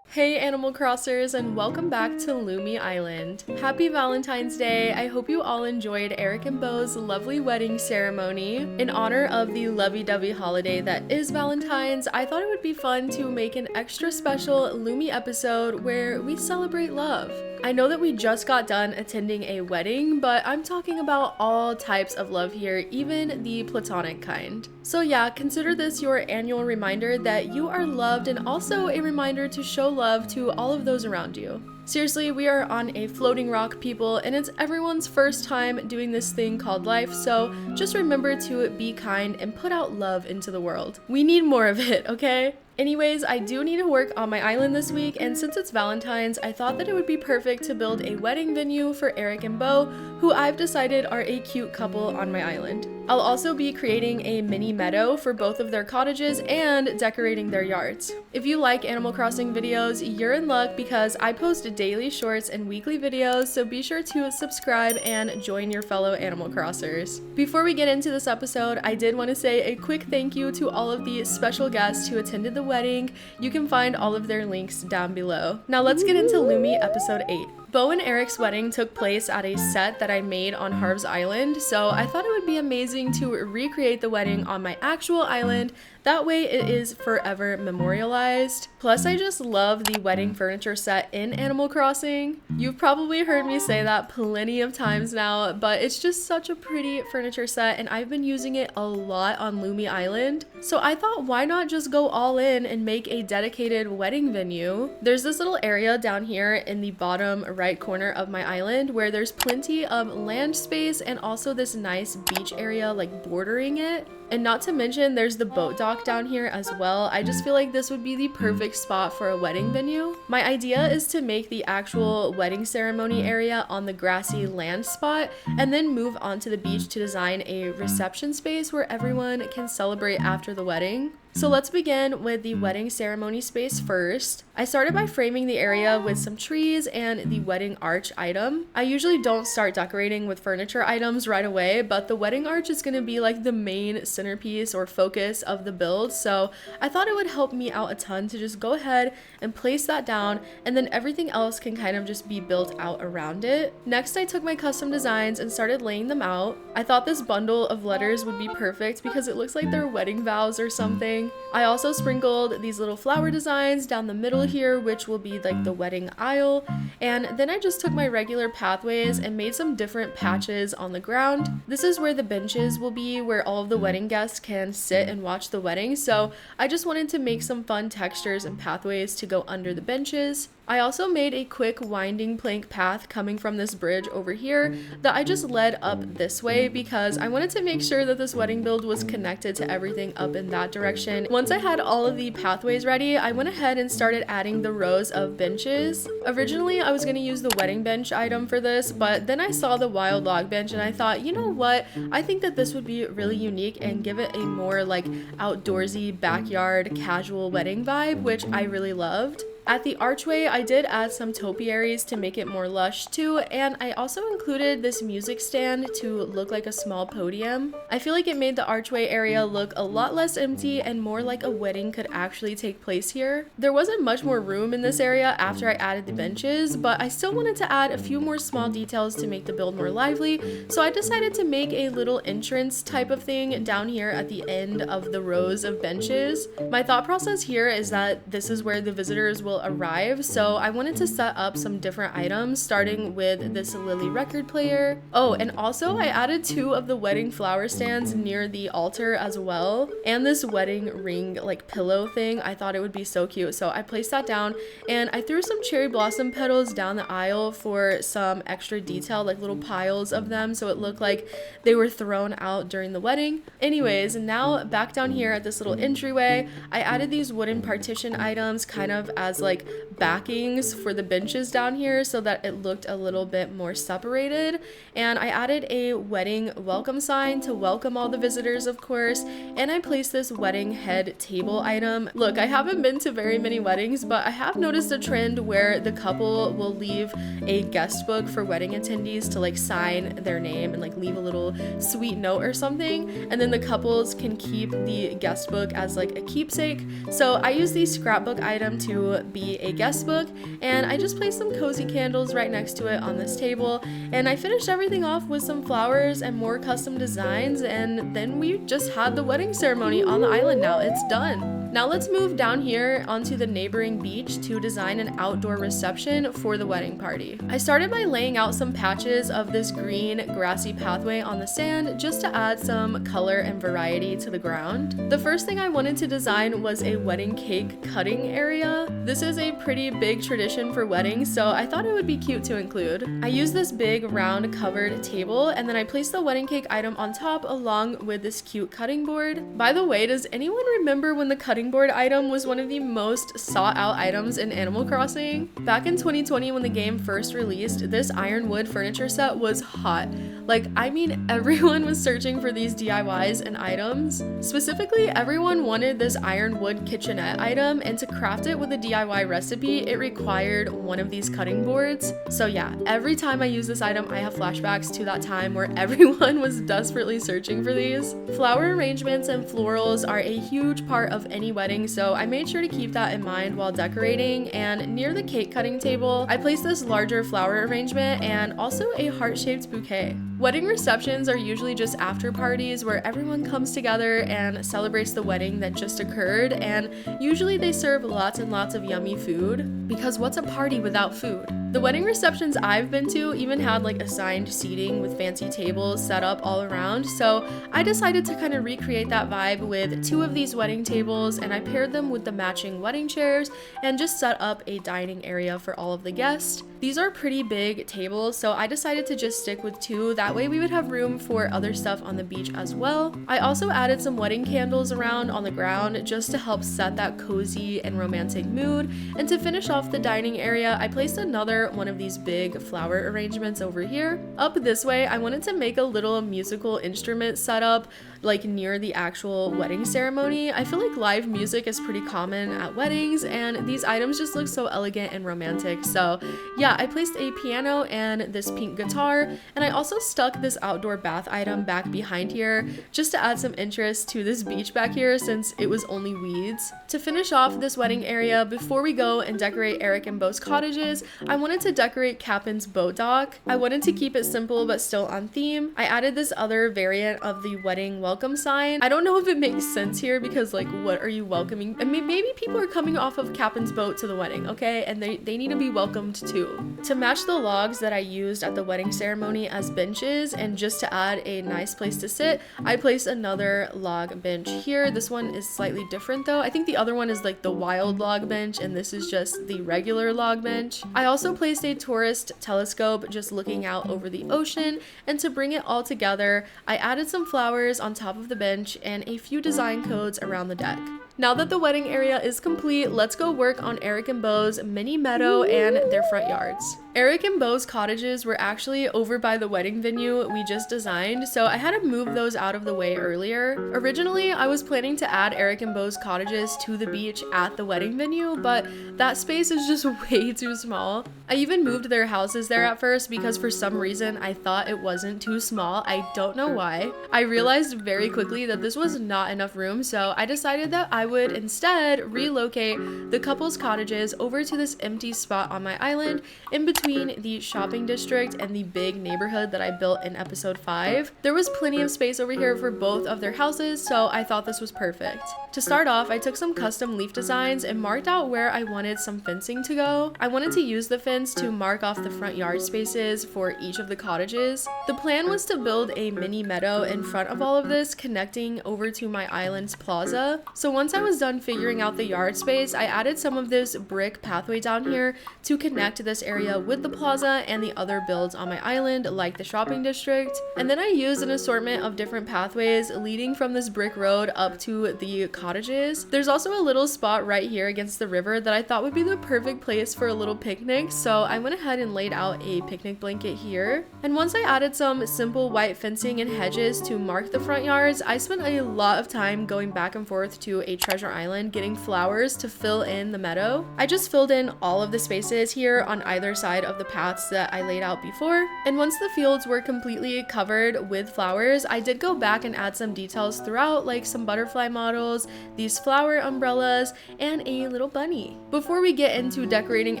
Hey Animal Crossers, and welcome back to Lumi Island. Happy Valentine's Day. I hope you all enjoyed Eric and Bo's lovely wedding ceremony. In honor of the lovey-dovey holiday that is Valentine's, I thought it would be fun to make an extra special Lumi episode where we celebrate love. I know that we just got done attending a wedding, but I'm talking about all types of love here, even the platonic kind. So yeah, consider this your annual reminder that you are loved, and also a reminder to show love to all of those around you. Seriously, we are on a floating rock, people, and it's everyone's first time doing this thing called life, so just remember to be kind and put out love into the world. We need more of it, okay? Anyways, I do need to work on my island this week, and since it's Valentine's, I thought that it would be perfect to build a wedding venue for Eric and Bo, who I've decided are a cute couple on my island. I'll also be creating a mini meadow for both of their cottages and decorating their yards. If you like Animal Crossing videos, you're in luck because I post daily shorts and weekly videos, so be sure to subscribe and join your fellow Animal Crossers. Before we get into this episode, I did want to say a quick thank you to all of the special guests who attended the wedding. You can find all of their links down below. Now let's get into Lumi episode 8. Bo and Eric's wedding took place at a set that I made on Harv's Island, so I thought it would be amazing to recreate the wedding on my actual island. That way it is forever memorialized. Plus, I just love the wedding furniture set in Animal Crossing. You've probably heard me say that plenty of times now, but it's just such a pretty furniture set, and I've been using it a lot on Lumi Island. So I thought, why not just go all in and make a dedicated wedding venue? There's this little area down here in the bottom right corner of my island where there's plenty of land space and also this nice beach area like bordering it. And not to mention there's the boat dock down here as well. I just feel like this would be the perfect spot for a wedding venue. My idea is to make the actual wedding ceremony area on the grassy land spot and then move onto the beach to design a reception space where everyone can celebrate after the wedding. So let's begin with the wedding ceremony space first. I started by framing the area with some trees and the wedding arch item. I usually don't start decorating with furniture items right away, but the wedding arch is going to be like the main centerpiece or focus of the build, so I thought it would help me out a ton to just go ahead and place that down, and then everything else can kind of just be built out around it. Next, I took my custom designs and started laying them out. I thought this bundle of letters would be perfect because it looks like they're wedding vows or something. I also sprinkled these little flower designs down the middle here, which will be like the wedding aisle, and then I just took my regular pathways and made some different patches on the ground. This is where the benches will be, where all of the wedding guests can sit and watch the wedding, so I just wanted to make some fun textures and pathways to go under the benches. I also made a quick winding plank path coming from this bridge over here that I just led up this way because I wanted to make sure that this wedding build was connected to everything up in that direction. Once I had all of the pathways ready, I went ahead and started adding the rows of benches. Originally, I was going to use the wedding bench item for this, but then I saw the wild log bench and I thought, you know what? I think that this would be really unique and give it a more like outdoorsy, backyard, casual wedding vibe, which I really loved. At the archway, I did add some topiaries to make it more lush too, and I also included this music stand to look like a small podium. I feel like it made the archway area look a lot less empty and more like a wedding could actually take place here. There wasn't much more room in this area after I added the benches, but I still wanted to add a few more small details to make the build more lively, so I decided to make a little entrance type of thing down here at the end of the rows of benches. My thought process here is that this is where the visitors will arrive, so I wanted to set up some different items, starting with this Lily record player. Oh, and also I added 2 of the wedding flower stands near the altar as well, and this wedding ring like pillow thing. I thought it would be so cute, so I placed that down, and I threw some cherry blossom petals down the aisle for some extra detail, like little piles of them, so it looked like they were thrown out during the wedding. Anyways, now back down here at this little entryway, I added these wooden partition items kind of as like backings for the benches down here so that it looked a little bit more separated, and I added a wedding welcome sign to welcome all the visitors, of course, and I placed this wedding head table item. Look, I haven't been to very many weddings, but I have noticed a trend where the couple will leave a guest book for wedding attendees to like sign their name and like leave a little sweet note or something, and then the couples can keep the guest book as like a keepsake. So I used the scrapbook item to be a guest book, and I just placed some cozy candles right next to it on this table, and I finished everything off with some flowers and more custom designs, and then we just had the wedding ceremony on the island. Now it's done. Now let's move down here onto the neighboring beach to design an outdoor reception for the wedding party. I started by laying out some patches of this green grassy pathway on the sand just to add some color and variety to the ground. The first thing I wanted to design was a wedding cake cutting area. This is a pretty big tradition for weddings, so I thought it would be cute to include. I used this big round covered table, and then I placed the wedding cake item on top along with this cute cutting board. By the way, does anyone remember when the cutting board item was one of the most sought out items in Animal Crossing? Back in 2020 when the game first released, this ironwood furniture set was hot. Like, I mean, everyone was searching for these DIYs and items. Specifically, everyone wanted this ironwood kitchenette item, and to craft it with a DIY recipe, it required one of these cutting boards. So yeah, every time I use this item, I have flashbacks to that time where everyone was desperately searching for these. Flower arrangements and florals are a huge part of any wedding, so I made sure to keep that in mind while decorating, and near the cake cutting table, I placed this larger flower arrangement and also a heart-shaped bouquet. Wedding receptions are usually just after parties where everyone comes together and celebrates the wedding that just occurred, and usually they serve lots and lots of yummy food, because what's a party without food? The wedding receptions I've been to even had like assigned seating with fancy tables set up all around, so I decided to kind of recreate that vibe with 2 of these wedding tables, and I paired them with the matching wedding chairs and just set up a dining area for all of the guests. These are pretty big tables, so I decided to just stick with 2, that way we would have room for other stuff on the beach as well. I also added some wedding candles around on the ground just to help set that cozy and romantic mood, and to finish off the dining area, I placed another one of these big flower arrangements over here. Up this way, I wanted to make a little musical instrument setup like near the actual wedding ceremony. I feel like live music is pretty common at weddings, and these items just look so elegant and romantic. So yeah, I placed a piano and this pink guitar, and I also stuck this outdoor bath item back behind here just to add some interest to this beach back here since it was only weeds. To finish off this wedding area, before we go and decorate Eric and Bo's cottages, I wanted to decorate Captain's boat dock. I wanted to keep it simple but still on theme. I added this other variant of the wedding welcome sign. I don't know if it makes sense here because like what are you welcoming? I mean, maybe people are coming off of Captain's boat to the wedding, okay? And they need to be welcomed too. To match the logs that I used at the wedding ceremony as benches and just to add a nice place to sit, I placed another log bench here. This one is slightly different though. I think the other one is like the wild log bench and this is just the regular log bench. I also placed a tourist telescope just looking out over the ocean, and to bring it all together, I added some flowers on top of the bench and a few design codes around the deck. Now that the wedding area is complete, let's go work on Eric and Bo's mini meadow and their front yards. Eric and Bo's cottages were actually over by the wedding venue we just designed, so I had to move those out of the way earlier. Originally, I was planning to add Eric and Bo's cottages to the beach at the wedding venue, but that space is just way too small. I even moved their houses there at first because for some reason I thought it wasn't too small. I don't know why. I realized very quickly that this was not enough room, so I decided that I would instead relocate the couple's cottages over to this empty spot on my island in between the shopping district and the big neighborhood that I built in episode 5. There was plenty of space over here for both of their houses, so I thought this was perfect. To start off, I took some custom leaf designs and marked out where I wanted some fencing to go. I wanted to use the fence to mark off the front yard spaces for each of the cottages. The plan was to build a mini meadow in front of all of this, connecting over to my island's plaza. So once I was done figuring out the yard space, I added some of this brick pathway down here to connect this area with the plaza and the other builds on my island, like the shopping district. And then I used an assortment of different pathways leading from this brick road up to the cottages. There's also a little spot right here against the river that I thought would be the perfect place for a little picnic, so I went ahead and laid out a picnic blanket here. And once I added some simple white fencing and hedges to mark the front yards, I spent a lot of time going back and forth to a treasure island getting flowers to fill in the meadow. I just filled in all of the spaces here on either side of the paths that I laid out before. And once the fields were completely covered with flowers, I did go back and add some details throughout, like some butterfly models, these flower umbrellas, and a little bunny. Before we get into decorating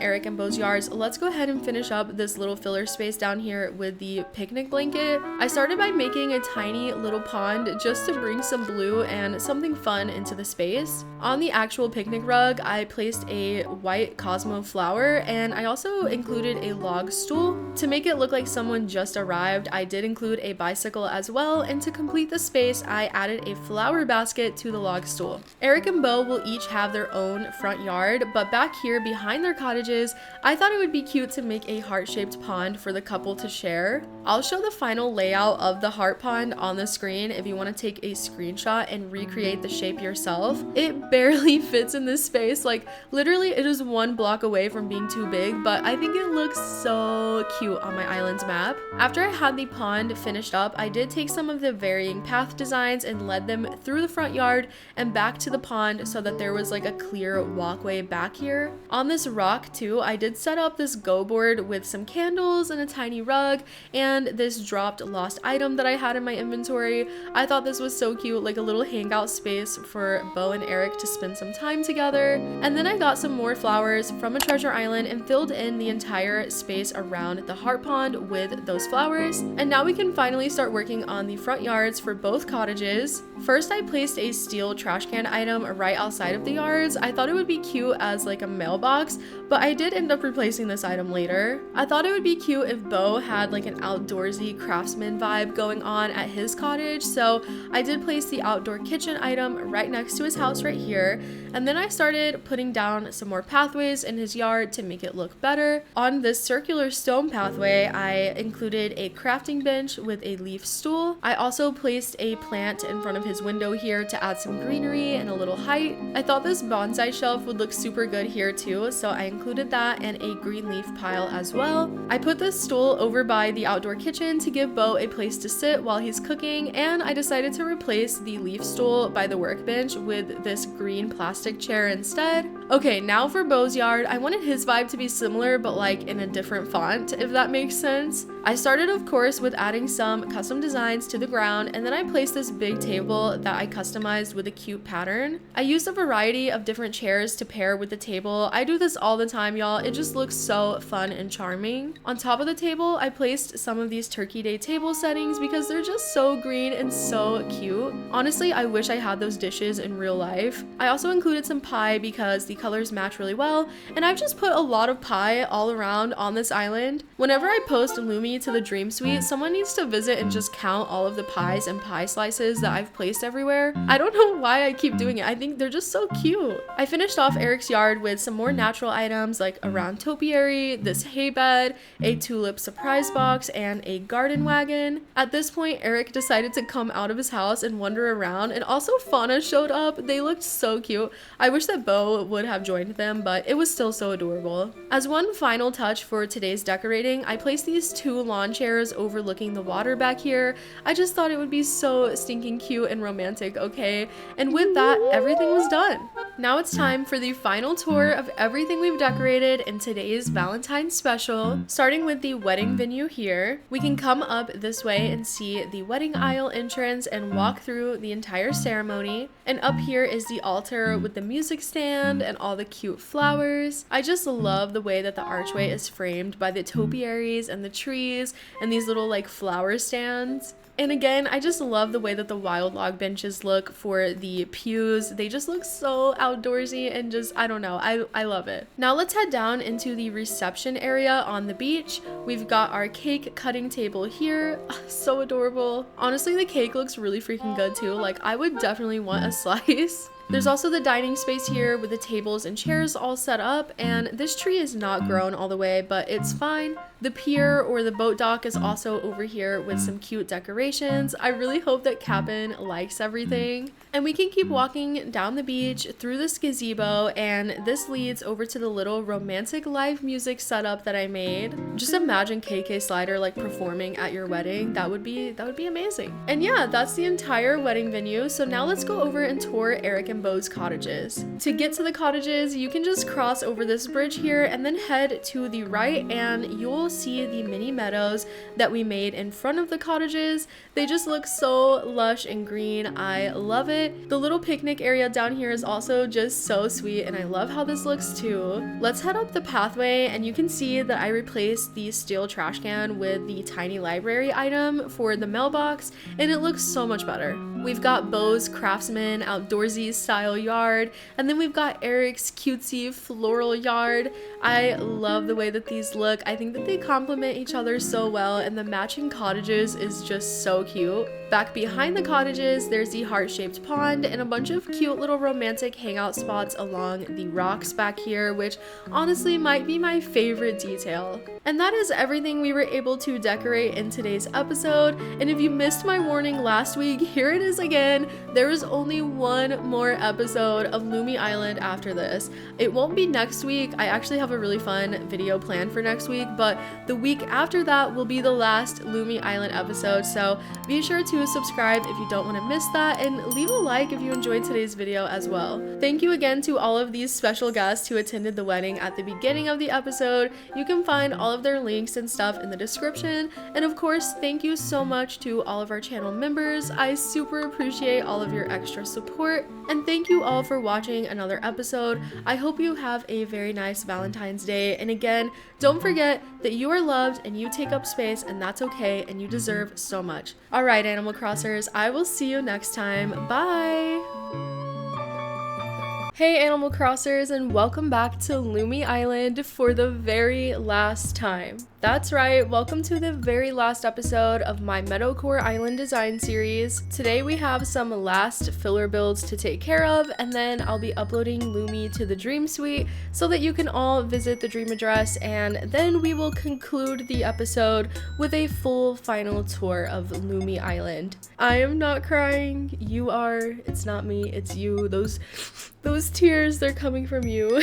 Eric and Bo's yards, let's go ahead and finish up this little filler space down here with the picnic blanket. I started by making a tiny little pond just to bring some blue and something fun into the space. On the actual picnic rug, I placed a white Cosmo flower, and I also included a log stool. To make it look like someone just arrived, I did include a bicycle as well, and to complete the space, I added a flower basket to the log stool. Eric and Bo will each have their own front yard, but back here behind their cottages, I thought it would be cute to make a heart-shaped pond for the couple to share. I'll show the final layout of the heart pond on the screen if you want to take a screenshot and recreate the shape yourself. It barely fits in this space, like literally it is one block away from being too big, but I think it looks so cute on my island's map. After I had the pond finished up, I did take some of the varying path designs and led them through the front yard and back to the pond so that there was like a clear walkway back here. On this rock too, I did set up this go board with some candles and a tiny rug and this dropped lost item that I had in my inventory. I thought this was so cute, like a little hangout space for Bo and Eric to spend some time together. And then I got some more flowers from a treasure island and filled in the entire space around the heart pond with those flowers. And now we can finally start working on the front yards for both cottages. First, I placed a steel trash can item right outside of the yards. I thought it would be cute as like a mailbox, but I did end up replacing this item later. I thought it would be cute if Bo had like an outdoorsy craftsman vibe going on at his cottage, so I did place the outdoor kitchen item right next to his house right here. And then I started putting down some more pathways in his yard to make it look better. On on this circular stone pathway, I included a crafting bench with a leaf stool. I also placed a plant in front of his window here to add some greenery and a little height. I thought this bonsai shelf would look super good here too, so I included that and a green leaf pile as well. I put this stool over by the outdoor kitchen to give Bo a place to sit while he's cooking, and I decided to replace the leaf stool by the workbench with this green plastic chair instead. Okay, now for Bo's yard. I wanted his vibe to be similar, but like in a different font, if that makes sense. I started, of course, with adding some custom designs to the ground, and then I placed this big table that I customized with a cute pattern. I used a variety of different chairs to pair with the table. I do this all the time, y'all. It just looks so fun and charming. On top of the table, I placed some of these Turkey Day table settings because they're just so green and so cute. Honestly, I wish I had those dishes in real life. I also included some pie because the colors match really well, and I've just put a lot of pie all around on this island. Whenever I post Lumi to the Dream Suite, someone needs to visit and just count all of the pies and pie slices that I've placed everywhere. I don't know why I keep doing it. I think they're just so cute. I finished off Eric's yard with some more natural items like a round topiary, this hay bed, a tulip surprise box, and a garden wagon. At this point, Eric decided to come out of his house and wander around, and also Fauna showed up. They looked so cute. I wish that Bo would have joined them, but it was still so adorable. As one final touch for today's decorating, I placed these 2 lawn chairs overlooking the water back here. I just thought it would be so stinking cute and romantic, okay? And with that, everything was done. Now it's time for the final tour of everything we've decorated in today's Valentine's special. Starting with the wedding venue here, we can come up this way and see the wedding aisle entrance and walk through the entire ceremony. And up here is the altar with the music stand and all the cute flowers. I just love the way that the archway is framed by the topiaries and the trees and these little like flower stands. And again, I just love the way that the wild log benches look for the pews. They just look so outdoorsy and just, I don't know, I love it. Now let's head down into the reception area on the beach. We've got our cake cutting table here. So adorable. Honestly, the cake looks really freaking good too. Like, I would definitely want a slice. There's also the dining space here with the tables and chairs all set up, and this tree is not grown all the way, but it's fine. The pier or the boat dock is also over here with some cute decorations. I really hope that Cap'n likes everything. And we can keep walking down the beach through this gazebo, and this leads over to the little romantic live music setup that I made. Just imagine KK Slider like performing at your wedding. That would be amazing. And yeah, that's the entire wedding venue. So now let's go over and tour Eric and Bo's cottages. To get to the cottages, you can just cross over this bridge here and then head to the right, and you'll see the mini meadows that we made in front of the cottages. They just look so lush and green. I love it. The little picnic area down here is also just so sweet, and I love how this looks too. Let's head up the pathway, and you can see that I replaced the steel trash can with the tiny library item for the mailbox, and it looks so much better. We've got Bo's craftsman outdoorsy style yard, and then we've got Eric's cutesy floral yard. I love the way that these look. I think that they complement each other so well, and the matching cottages is just so cute. Back behind the cottages, there's the heart-shaped pond and a bunch of cute little romantic hangout spots along the rocks back here, which honestly might be my favorite detail. And that is everything we were able to decorate in today's episode. And if you missed my warning last week, here it is again. There is only one more episode of Lumi Island after this. It won't be next week. I actually have a really fun video planned for next week, but the week after that will be the last Lumi Island episode. So be sure to subscribe if you don't want to miss that, and leave a like if you enjoyed today's video as well. Thank you again to all of these special guests who attended the wedding at the beginning of the episode. You can find all of their links and stuff in the description. And of course, thank you so much to all of our channel members. I super appreciate all of your extra support. And thank you all for watching another episode. I hope you have a very nice Valentine's Day. And again, don't forget that you are loved and you take up space, and that's okay, and you deserve so much. Alright, Animal Crossers, I will see you next time. Bye! Hey Animal Crossers, and welcome back to Lumi Island for the very last time. That's right, welcome to the very last episode of my meadowcore island design series. Today we have some last filler builds to take care of, and then I'll be uploading Lumi to the Dream Suite so that you can all visit the dream address, and then we will conclude the episode with a full final tour of Lumi Island. I am not crying, you are. It's not me, it's you. Those tears, they're coming from you.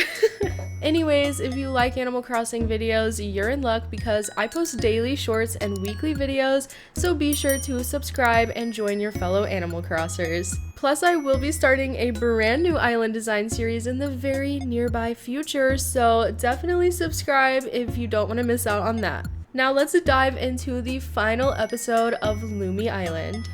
Anyways, if you like Animal Crossing videos, you're in luck because I post daily shorts and weekly videos, so be sure to subscribe and join your fellow Animal Crossers. Plus, I will be starting a brand new island design series in the very nearby future, so definitely subscribe if you don't want to miss out on that. Now let's dive into the final episode of Lumi Island.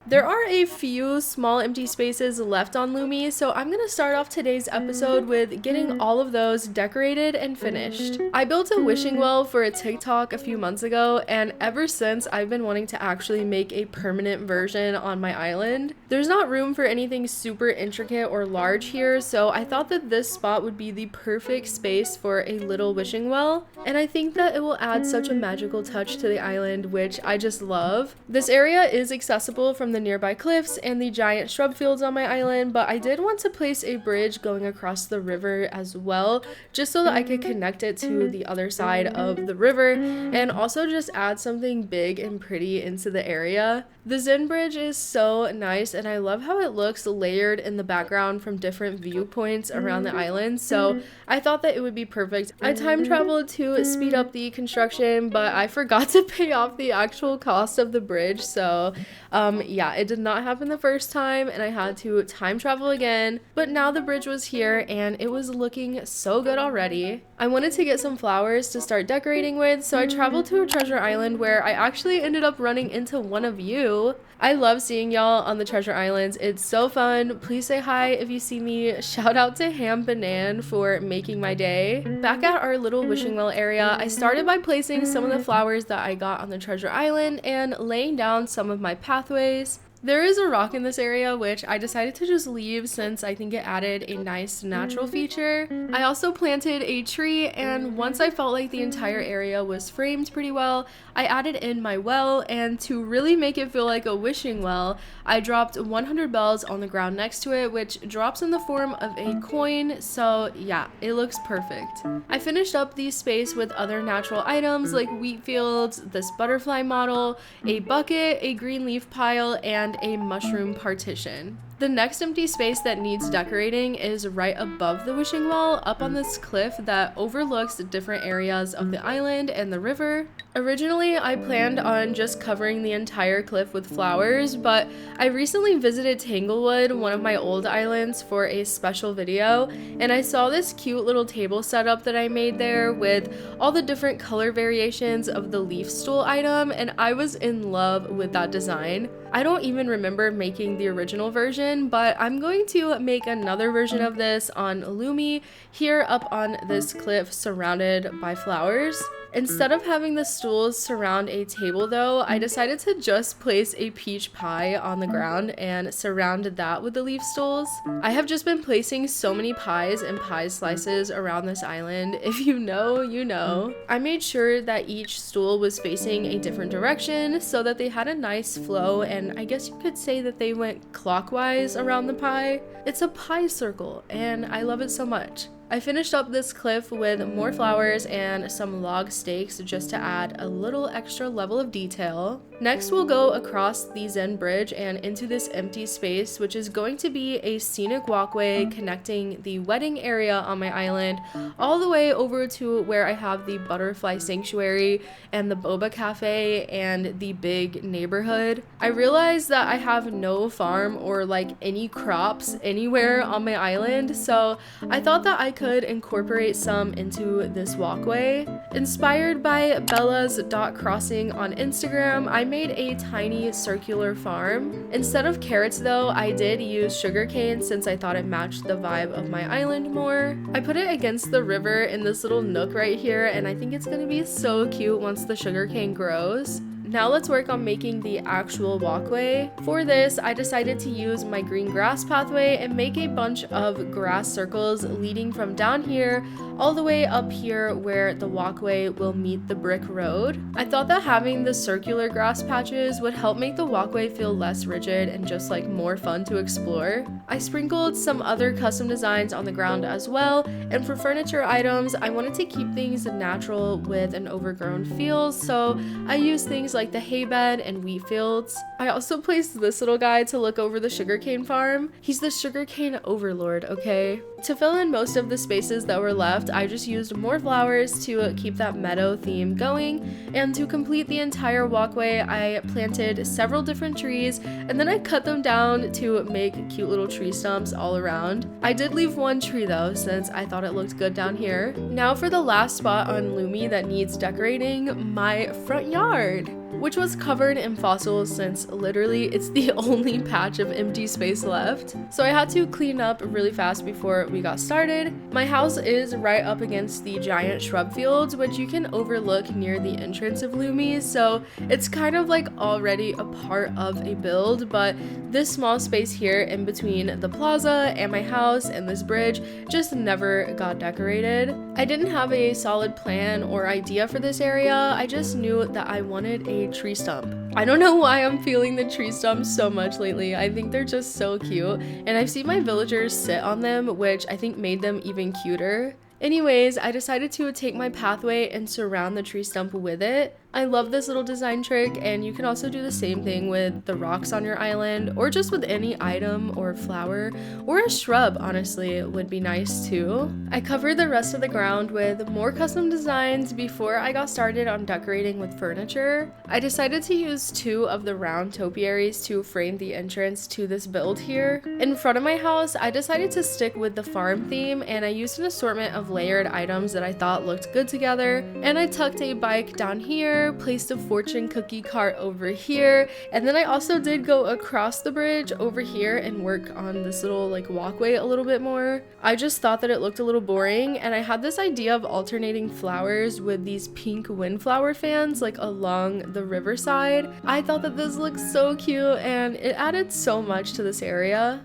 There are a few small empty spaces left on Lumi, so I'm gonna start off today's episode with getting all of those decorated and finished. I built a wishing well for a TikTok a few months ago, and ever since I've been wanting to actually make a permanent version on my island. There's not room for anything super intricate or large here, so I thought that this spot would be the perfect space for a little wishing well, and I think that it will add such a magical touch to the island, which I just love. This area is accessible from the nearby cliffs and the giant shrub fields on my island, but I did want to place a bridge going across the river as well, just so that I could connect it to the other side of the river and also just add something big and pretty into the area. The Zen bridge is so nice, and I love how it looks layered in the background from different viewpoints around the island, so I thought that it would be perfect. I time traveled to speed up the construction, but I forgot to pay off the actual cost of the bridge, so yeah, it did not happen the first time and I had to time travel again, but now the bridge was here and it was looking so good already. I wanted to get some flowers to start decorating with, so I traveled to a treasure island where I actually ended up running into one of you. I love seeing y'all on the treasure islands. It's so fun. Please say hi if you see me. Shout out to Ham Banan for making my day. Back at our little wishing well area, I started by placing some of the flowers that I got on the treasure island and laying down some of my pathways. There is a rock in this area, which I decided to just leave since I think it added a nice natural feature. I also planted a tree, and once I felt like the entire area was framed pretty well, I added in my well, and to really make it feel like a wishing well, I dropped 100 bells on the ground next to it, which drops in the form of a coin, so yeah, it looks perfect. I finished up the space with other natural items like wheat fields, this butterfly model, a bucket, a green leaf pile, and a mushroom partition. The next empty space that needs decorating is right above the wishing well, up on this cliff that overlooks different areas of the island and the river. Originally, I planned on just covering the entire cliff with flowers, but I recently visited Tanglewood, one of my old islands, for a special video, and I saw this cute little table setup that I made there with all the different color variations of the leaf stool item, and I was in love with that design. I don't even remember making the original version, but I'm going to make another version of this on Lumi here up on this cliff surrounded by flowers. Instead of having the stools surround a table though, I decided to just place a peach pie on the ground and surrounded that with the leaf stools. I have just been placing so many pies and pie slices around this island. If you know, you know. I made sure that each stool was facing a different direction so that they had a nice flow, and I guess you could say that they went clockwise around the pie. It's a pie circle and I love it so much. I finished up this cliff with more flowers and some log stakes just to add a little extra level of detail. Next, we'll go across the Zen bridge and into this empty space, which is going to be a scenic walkway connecting the wedding area on my island all the way over to where I have the butterfly sanctuary and the Boba cafe and the big neighborhood. I realized that I have no farm or like any crops anywhere on my island, so I thought that I could incorporate some into this walkway. Inspired by Bella's dot crossing on Instagram, I made a tiny circular farm. Instead of carrots though, I did use sugarcane since I thought it matched the vibe of my island more. I put it against the river in this little nook right here, and I think it's gonna be so cute once the sugarcane grows. Now let's work on making the actual walkway. For this, I decided to use my green grass pathway and make a bunch of grass circles leading from down here all the way up here where the walkway will meet the brick road. I thought that having the circular grass patches would help make the walkway feel less rigid and just like more fun to explore. I sprinkled some other custom designs on the ground as well, and for furniture items, I wanted to keep things natural with an overgrown feel, so I used things like the hay bed and wheat fields. I also placed this little guy to look over the sugarcane farm. He's the sugarcane overlord, okay? To fill in most of the spaces that were left, I just used more flowers to keep that meadow theme going, and to complete the entire walkway, I planted several different trees, and then I cut them down to make cute little tree stumps all around. I did leave one tree though, since I thought it looked good down here. Now for the last spot on Lumi that needs decorating, my front yard, which was covered in fossils since literally it's the only patch of empty space left. So I had to clean up really fast before we got started. My house is right up against the giant shrub fields, which you can overlook near the entrance of Lumi, so it's kind of like already a part of a build, but this small space here in between the plaza and my house and this bridge just never got decorated. I didn't have a solid plan or idea for this area, I just knew that I wanted a tree stump. I don't know why I'm feeling the tree stumps so much lately. I think they're just so cute, and I've seen my villagers sit on them, which I think made them even cuter. Anyways, I decided to take my pathway and surround the tree stump with it. I love this little design trick, and you can also do the same thing with the rocks on your island, or just with any item or flower, or a shrub, honestly, would be nice too. I covered the rest of the ground with more custom designs before I got started on decorating with furniture. I decided to use 2 of the round topiaries to frame the entrance to this build here. In front of my house, I decided to stick with the farm theme, and I used an assortment of layered items that I thought looked good together, and I tucked a bike down here, placed a fortune cookie cart over here, and then I also did go across the bridge over here and work on this little like walkway a little bit more. I just thought that it looked a little boring, and I had this idea of alternating flowers with these pink windflower fans like along the riverside. I thought that this looked so cute, and it added so much to this area.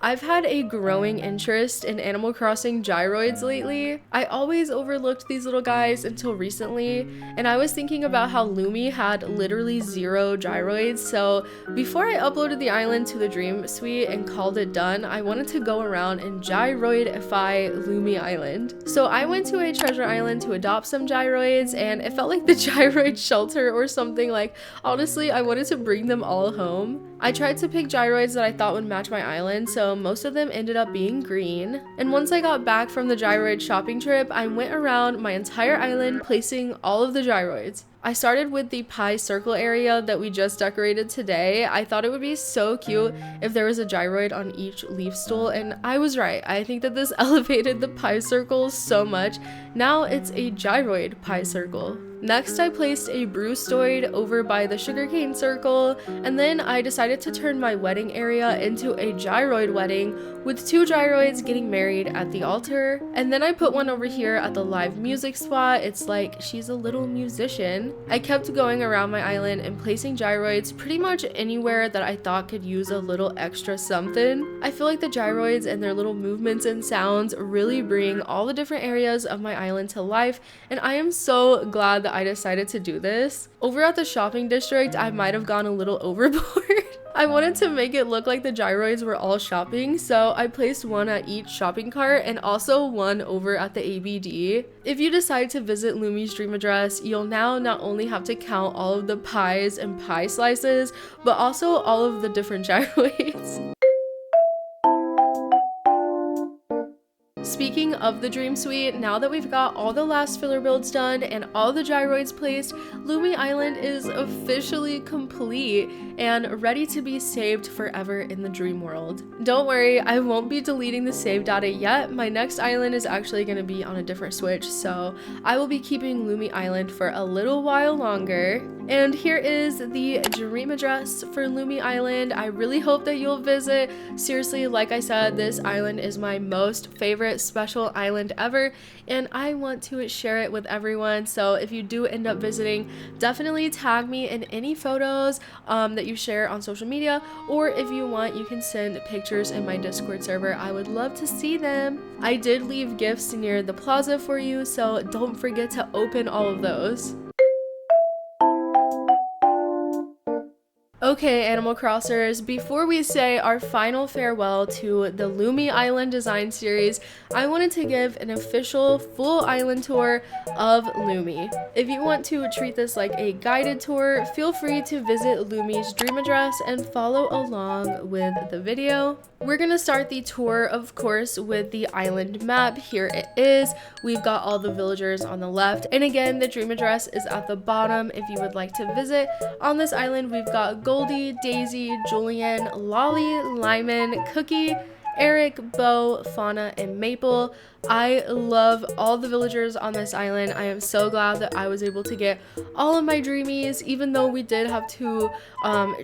I've had a growing interest in Animal Crossing gyroids lately. I always overlooked these little guys until recently, and I was thinking about how Lumi had literally 0 gyroids, so before I uploaded the island to the Dream Suite and called it done, I wanted to go around and gyroidify Lumi Island. So I went to a treasure island to adopt some gyroids, and it felt like the gyroid shelter or something. Like, honestly, I wanted to bring them all home. I tried to pick gyroids that I thought would match my island, so most of them ended up being green. And once I got back from the gyroid shopping trip, I went around my entire island placing all of the gyroids. I started with the pie circle area that we just decorated today. I thought it would be so cute if there was a gyroid on each leaf stool, and I was right. I think that this elevated the pie circle so much. Now it's a gyroid pie circle. Next, I placed a brustoid over by the sugarcane circle, and then I decided to turn my wedding area into a gyroid wedding with 2 gyroids getting married at the altar. And then I put one over here at the live music spot. It's like she's a little musician. I kept going around my island and placing gyroids pretty much anywhere that I thought could use a little extra something. I feel like the gyroids and their little movements and sounds really bring all the different areas of my island to life, and I am so glad that I decided to do this. Over at the shopping district, I might have gone a little overboard. I wanted to make it look like the gyroids were all shopping, so I placed one at each shopping cart and also one over at the ABD. If you decide to visit Lumi's dream address, you'll now not only have to count all of the pies and pie slices, but also all of the different gyroids. Speaking of the Dream Suite, now that we've got all the last filler builds done and all the gyroids placed, Lumi Island is officially complete and ready to be saved forever in the dream world. Don't worry, I won't be deleting the save data yet. My next island is actually going to be on a different Switch, so I will be keeping Lumi Island for a little while longer. And here is the dream address for Lumi Island. I really hope that you'll visit. Seriously, like I said, this island is my most favorite special island ever, and I want to share it with everyone. So if you do end up visiting, definitely tag me in any photos that you share on social media, or if you want, you can send pictures in my Discord server. I would love to see them. I did leave gifts near the plaza for you, so don't forget to open all of those. Okay, Animal Crossers, before we say our final farewell to the Lumi Island design series, I wanted to give an official full island tour of Lumi. If you want to treat this like a guided tour, feel free to visit Lumi's dream address and follow along with the video. We're gonna start the tour, of course, with the island map. Here it is. We've got all the villagers on the left, and again, the dream address is at the bottom if you would like to visit. On this island, we've got Goldie, Daisy, Julian, Loli, Lyman, Cookie, Eric, Bo, Fauna, and Maple. I love all the villagers on this island. I am so glad that I was able to get all of my dreamies, even though we did have to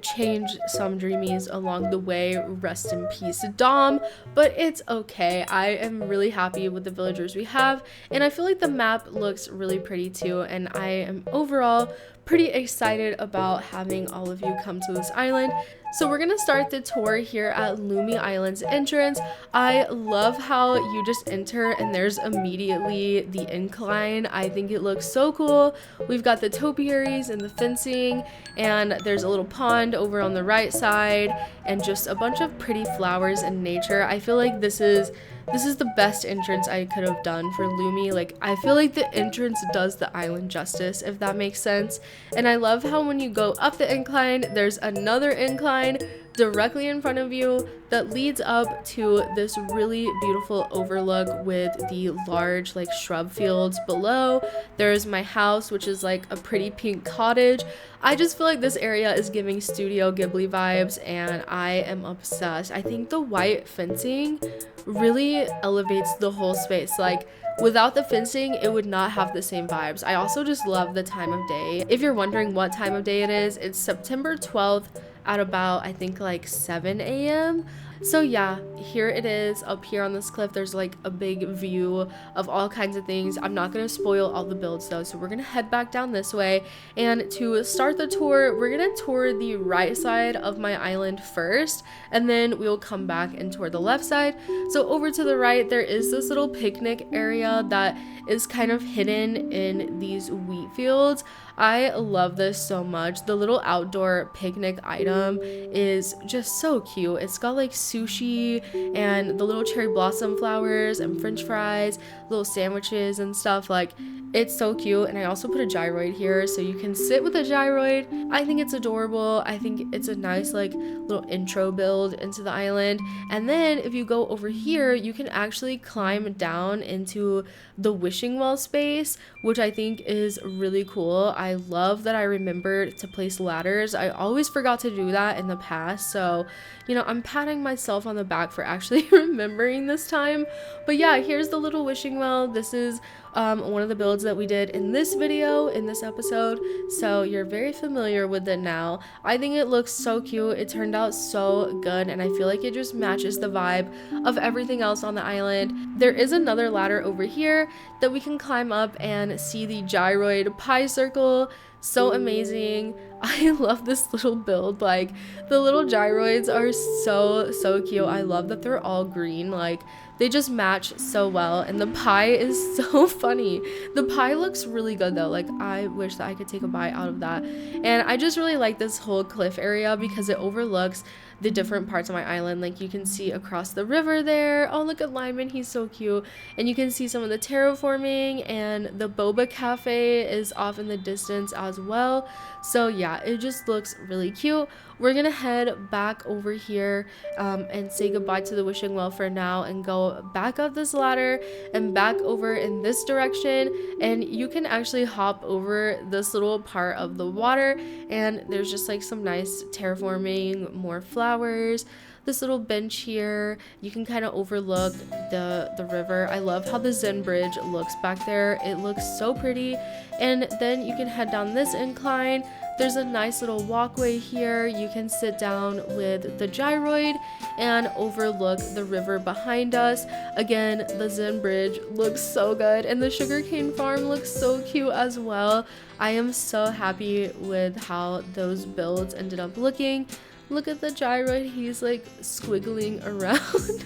change some dreamies along the way. Rest in peace, Dom, but it's okay. I am really happy with the villagers we have, and I feel like the map looks really pretty too, and I am overall pretty excited about having all of you come to this island. So we're gonna start the tour here at Lumi Island's entrance. I love how you just enter and there's immediately the incline. I think it looks so cool. We've got the topiaries and the fencing, and there's a little pond over on the right side, and just a bunch of pretty flowers and nature. I feel like this is the best entrance I could have done for Lumi. Like, I feel like the entrance does the island justice, if that makes sense. And I love how when you go up the incline, there's another incline directly in front of you that leads up to this really beautiful overlook with the large like shrub fields below. There's my house, which is like a pretty pink cottage. I just feel like this area is giving Studio Ghibli vibes, and I am obsessed. I think the white fencing really elevates the whole space. Like, without the fencing, it would not have the same vibes. I also just love the time of day. If you're wondering what time of day it is, it's September 12th at about, I think, like 7 a.m. So yeah, here it is up here on this cliff. There's like a big view of all kinds of things. I'm not going to spoil all the builds though, so we're going to head back down this way. And to start the tour, we're going to tour the right side of my island first, and then we'll come back and tour the left side. So over to the right, there is this little picnic area that is kind of hidden in these wheat fields. I love this so much. The little outdoor picnic item is just so cute. It's got like sushi and the little cherry blossom flowers and french fries, little sandwiches and stuff. Like, it's so cute. And I also put a gyroid here so you can sit with a gyroid. I think it's adorable. I think it's a nice like little intro build into the island. And then if you go over here, you can actually climb down into the wishing well space, which I think is really cool. I love that I remembered to place ladders. I always forgot to do that in the past, so you know, I'm patting myself on the back for actually remembering this time. But yeah, here's the little wishing well. This is one of the builds that we did in this video, in this episode, so you're very familiar with it now. I think it looks so cute. It turned out so good, and I feel like it just matches the vibe of everything else on the island. There is another ladder over here that we can climb up and see the gyroid pie circle. So amazing. I love this little build. Like, the little gyroids are so cute. I love that they're all green. Like, they just match so well, and the pie is so funny. The pie looks really good though. Like, I wish that I could take a bite out of that. And I just really like this whole cliff area because it overlooks the different parts of my island. Like, you can see across the river there. Oh, look at Lyman, he's so cute. And you can see some of the terraforming, and the Boba cafe is off in the distance as well. So yeah, it just looks really cute. We're gonna head back over here and say goodbye to the wishing well for now, and go back up this ladder and back over in this direction, and you can actually hop over this little part of the water, and there's just like some nice terraforming, more flowers. this little bench here. You can kind of overlook the river. I love how the Zen bridge looks back there. It looks so pretty. And then you can head down this incline. There's a nice little walkway here. You can sit down with the gyroid and overlook the river behind us. Again, the Zen bridge looks so good, and the Sugarcane Farm looks so cute as well. I am so happy with how those builds ended up looking. Look at the gyroid, he's like squiggling around.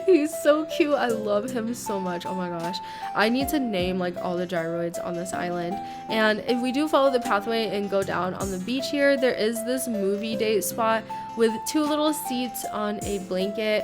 He's so cute. I love him so much. Oh my gosh. I need to name like all the gyroids on this island. And if we do follow the pathway and go down on the beach here, there is this movie date spot with 2 little seats on a blanket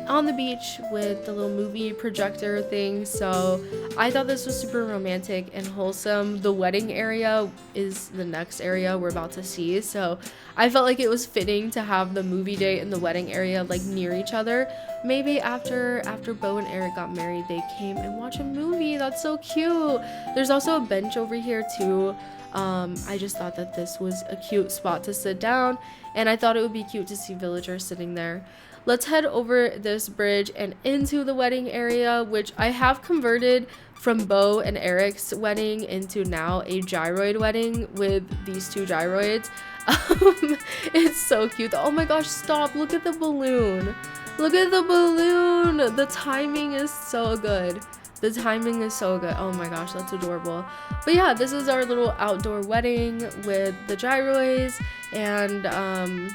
on the beach with the little movie projector thing. So I thought this was super romantic and wholesome. The wedding area is the next area we're about to see, so I felt like it was fitting to have the movie date and the wedding area like near each other. Maybe after Bo and Eric got married, they came and watched a movie. That's so cute. There's also a bench over here too. I just thought that this was a cute spot to sit down, and I thought it would be cute to see villagers sitting there. Let's head over this bridge and into the wedding area, which I have converted from Bo and Eric's wedding into now a gyroid wedding with these 2 gyroids. It's so cute. Oh my gosh, stop. Look at the balloon. Look at the balloon. The timing is so good. The timing is so good. Oh my gosh, that's adorable. But yeah, this is our little outdoor wedding with the gyroids, and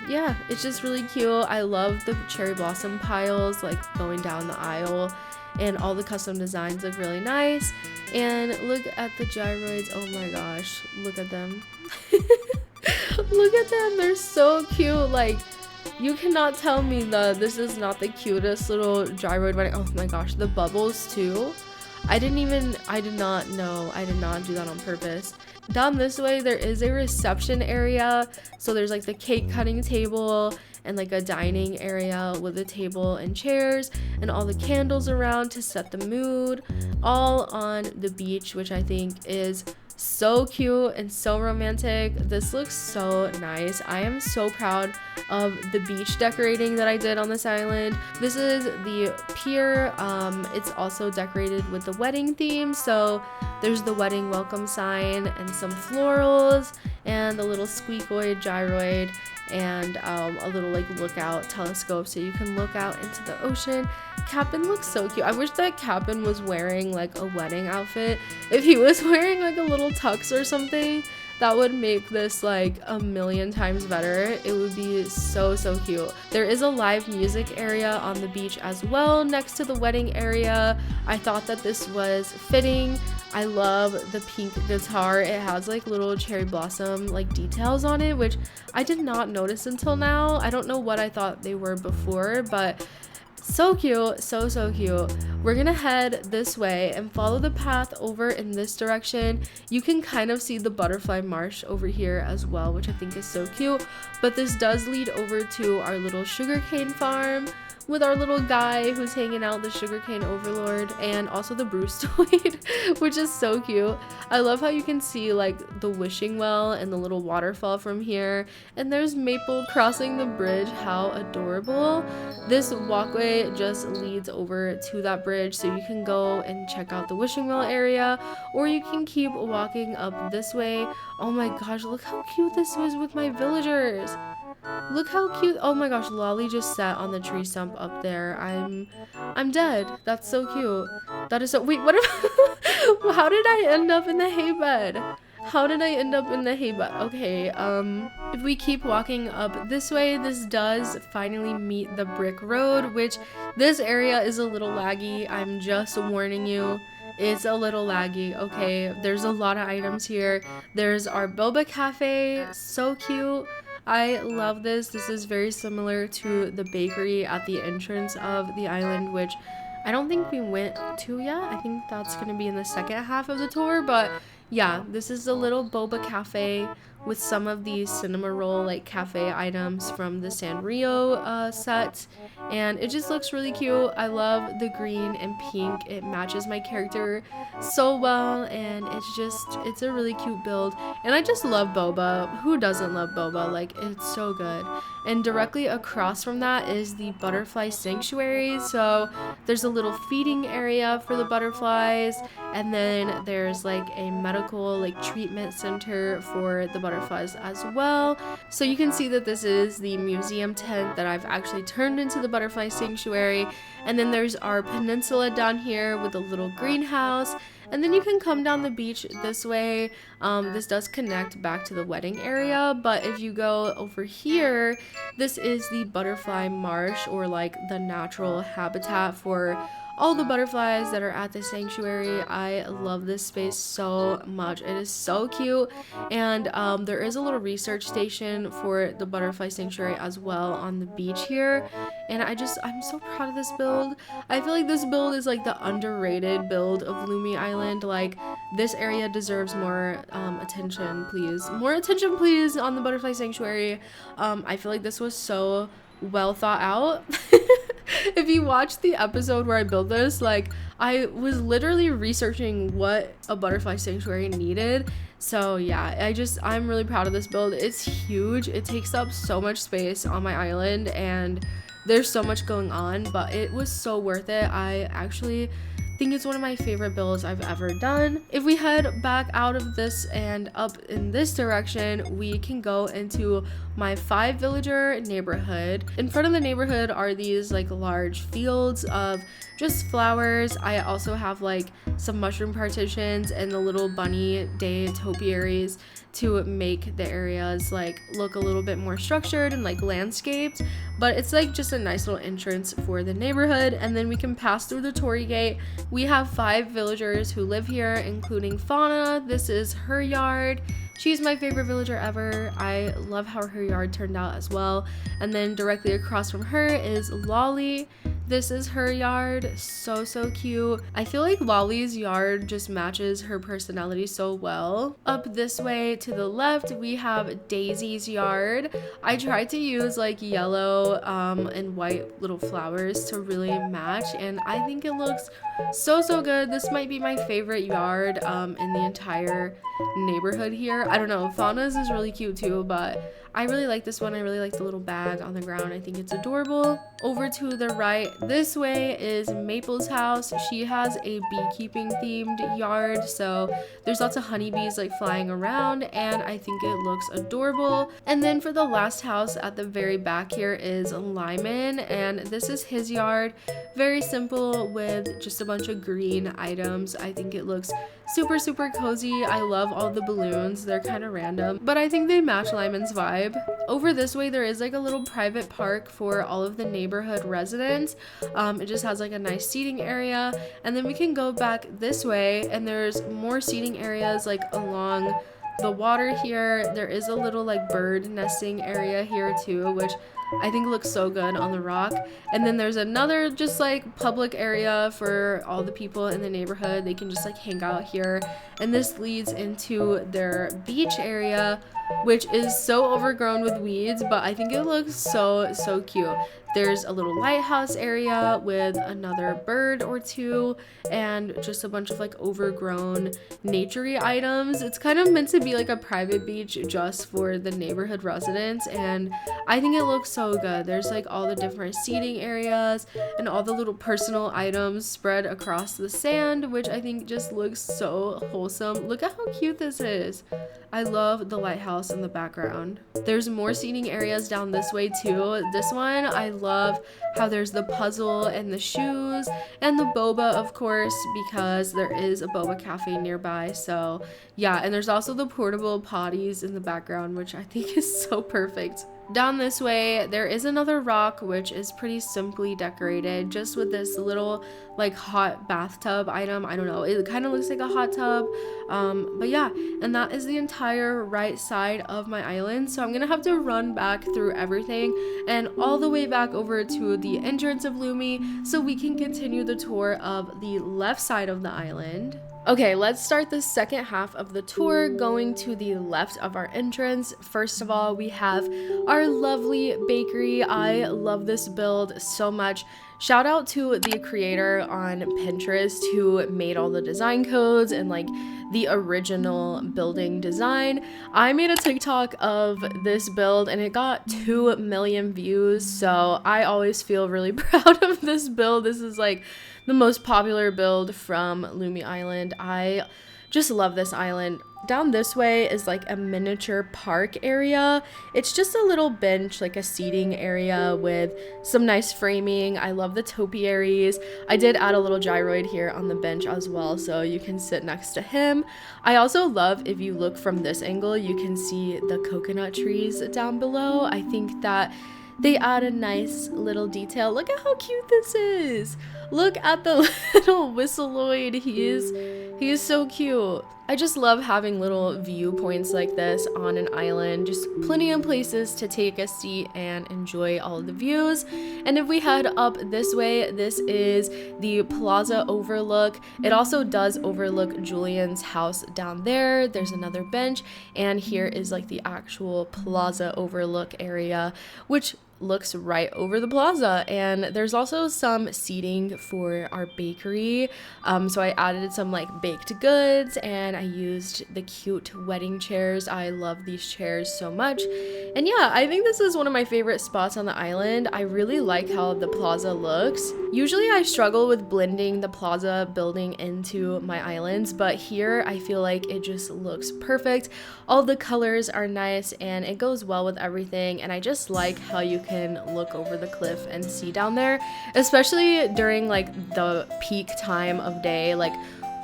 yeah, it's just really cute. I love the cherry blossom piles like going down the aisle, and all the custom designs look really nice. And look at the gyroids. Oh my gosh, look at them. Look at them, they're so cute. Like, you cannot tell me that this is not the cutest little gyroid wedding. Oh my gosh, the bubbles too. I did not know. I did not do that on purpose. Down this way, there is a reception area. So there's like the cake cutting table and like a dining area with a table and chairs and all the candles around to set the mood, all on the beach, which I think is so cute and so romantic. This looks so nice. I am so proud of the beach decorating that I did on this island. This is the pier. It's also decorated with the wedding theme, so there's the wedding welcome sign and some florals and the little squeakoid gyroid and a little like lookout telescope so you can look out into the ocean. Captain looks so cute. I wish that Captain was wearing like a wedding outfit. If he was wearing like a little tux or something, that would make this like a million times better. It would be so cute. There is a live music area on the beach as well next to the wedding area. I thought that this was fitting. I love the pink guitar. It has like little cherry blossom like details on it, which I did not notice until now. I don't know what I thought they were before, but so cute, so cute. We're gonna head this way and follow the path over in this direction. You can kind of see the butterfly marsh over here as well, which I think is so cute. But this does lead over to our little sugarcane farm with our little guy who's hanging out, the sugarcane overlord, and also the brustoid, which is so cute. I love how you can see like the wishing well and the little waterfall from here, and there's Maple crossing the bridge. How adorable. This walkway just leads over to that bridge, so you can go and check out the wishing well area, or you can keep walking up this way. Oh my gosh, look how cute this was with my villagers. Look how cute. Oh my gosh, Loli just sat on the tree stump up there. I'm dead. That's so cute. That is so— wait, what if how did I end up in the hay bed? How did I end up in the hay bed? Okay, if we keep walking up this way, this does finally meet the brick road, which this area is a little laggy. I'm just warning you. It's a little laggy, okay? There's a lot of items here. There's our Boba cafe, so cute. I love this. This is very similar to the bakery at the entrance of the island, which I don't think we went to yet. I think that's going to be in the second half of the tour, but yeah, this is a little Boba cafe with some of these cinema roll like cafe items from the Sanrio set, and it just looks really cute. I love the green and pink. It matches my character so well, and it's a really cute build. And I just love Boba. Who doesn't love Boba? Like, it's so good. And directly across from that is the butterfly sanctuary. So there's a little feeding area for the butterflies, and then there's like a medical like treatment center for the butterflies as well. So you can see that this is the museum tent that I've actually turned into the butterfly sanctuary. And then there's our peninsula down here with a little greenhouse. And then you can come down the beach this way. This does connect back to the wedding area, but if you go over here, this is the butterfly marsh, or like the natural habitat for all the butterflies that are at the sanctuary. I love this space so much. It is so cute. And there is a little research station for the butterfly sanctuary as well on the beach here. And I'm so proud of this build. I feel like this build is like the underrated build of Lumi Island. Like, this area deserves more attention, please. More attention, please, on the butterfly sanctuary. I feel like this was so well thought out. If you watch the episode where I built this, like, I was literally researching what a butterfly sanctuary needed. So yeah, I'm really proud of this build. It's huge. It takes up so much space on my island, and there's so much going on, but it was so worth it. I actually think it's one of my favorite builds I've ever done. If we head back out of this and up in this direction, we can go into my 5 villager neighborhood. In front of the neighborhood are these like large fields of just flowers. I also have like some mushroom partitions and the little bunny day topiaries to make the areas like look a little bit more structured and like landscaped, but it's like just a nice little entrance for the neighborhood. And then we can pass through the Torii Gate. We have 5 villagers who live here, including Fauna. This is her yard. She's my favorite villager ever. I love how her yard turned out as well. And then directly across from her is Loli. This is her yard. So cute. I feel like Loli's yard just matches her personality so well. Up this way to the left, we have Daisy's yard. I tried to use like yellow and white little flowers to really match, and I think it looks so good. This might be my favorite yard in the entire neighborhood here. I don't know, Fauna's is really cute too, but I really like this one. I really like the little bag on the ground. I think it's adorable. Over to the right, this way is Maple's house. She has a beekeeping themed yard, so there's lots of honeybees like flying around, and I think it looks adorable. And then for the last house at the very back here is Lyman, and this is his yard. Very simple with just a bunch of green items. I think it looks super cozy. I love all the balloons. They're kind of random, but I think they match Lyman's vibe. Over this way, there is like a little private park for all of the neighborhood residents. It just has like a nice seating area, and then we can go back this way and there's more seating areas like along the water here. There is a little like bird nesting area here too, which I think looks so good on the rock. And then there's another just like public area for all the people in the neighborhood. They can just like hang out here, and this leads into their beach area, which is so overgrown with weeds, but I think it looks so cute. There's a little lighthouse area with another bird or two, and just a bunch of like overgrown naturey items. It's kind of meant to be like a private beach just for the neighborhood residents, and I think it looks so good. There's like all the different seating areas and all the little personal items spread across the sand, which I think just looks so wholesome. Look at how cute this is. I love the lighthouse in the background. There's more seating areas down this way too. This one, I love how there's the puzzle and the shoes and the boba, of course, because there is a boba cafe nearby. So yeah, and there's also the portable potties in the background, which I think is so perfect. Down this way, there is another rock, which is pretty simply decorated, just with this little like hot bathtub item. I don't know, it kind of looks like a hot tub, but yeah. And that is the entire right side of my island, so I'm gonna have to run back through everything and all the way back over to the entrance of Lumi so we can continue the tour of the left side of the island. Okay, let's start the second half of the tour, going to the left of our entrance. First of all, we have our lovely bakery. I love this build so much. Shout out to the creator on Pinterest who made all the design codes and like the original building design. I made a TikTok of this build and it got 2 million views, so I always feel really proud of this build. This is like the most popular build from Lumi Island. I just love this island. Down this way is like a miniature park area. It's just a little bench, like a seating area with some nice framing. I love the topiaries. I did add a little gyroid here on the bench as well, so you can sit next to him. I also love, if you look from this angle, you can see the coconut trees down below. I think that they add a nice little detail. Look at how cute this is. Look at the little whistleoid. He is so cute. I just love having little viewpoints like this on an island. Just plenty of places to take a seat and enjoy all of the views. And if we head up this way, this is the plaza overlook. It also does overlook Julian's house down there. There's another bench, and here is like the actual plaza overlook area, which looks right over the plaza. And there's also some seating for our bakery, so I added some like baked goods, and I used the cute wedding chairs. I love these chairs so much. And yeah, I think this is one of my favorite spots on the island. I really like how the plaza looks. Usually I struggle with blending the plaza building into my islands, but here I feel like it just looks perfect. All the colors are nice and it goes well with everything, and I just like how you can look over the cliff and see down there, especially during like the peak time of day, like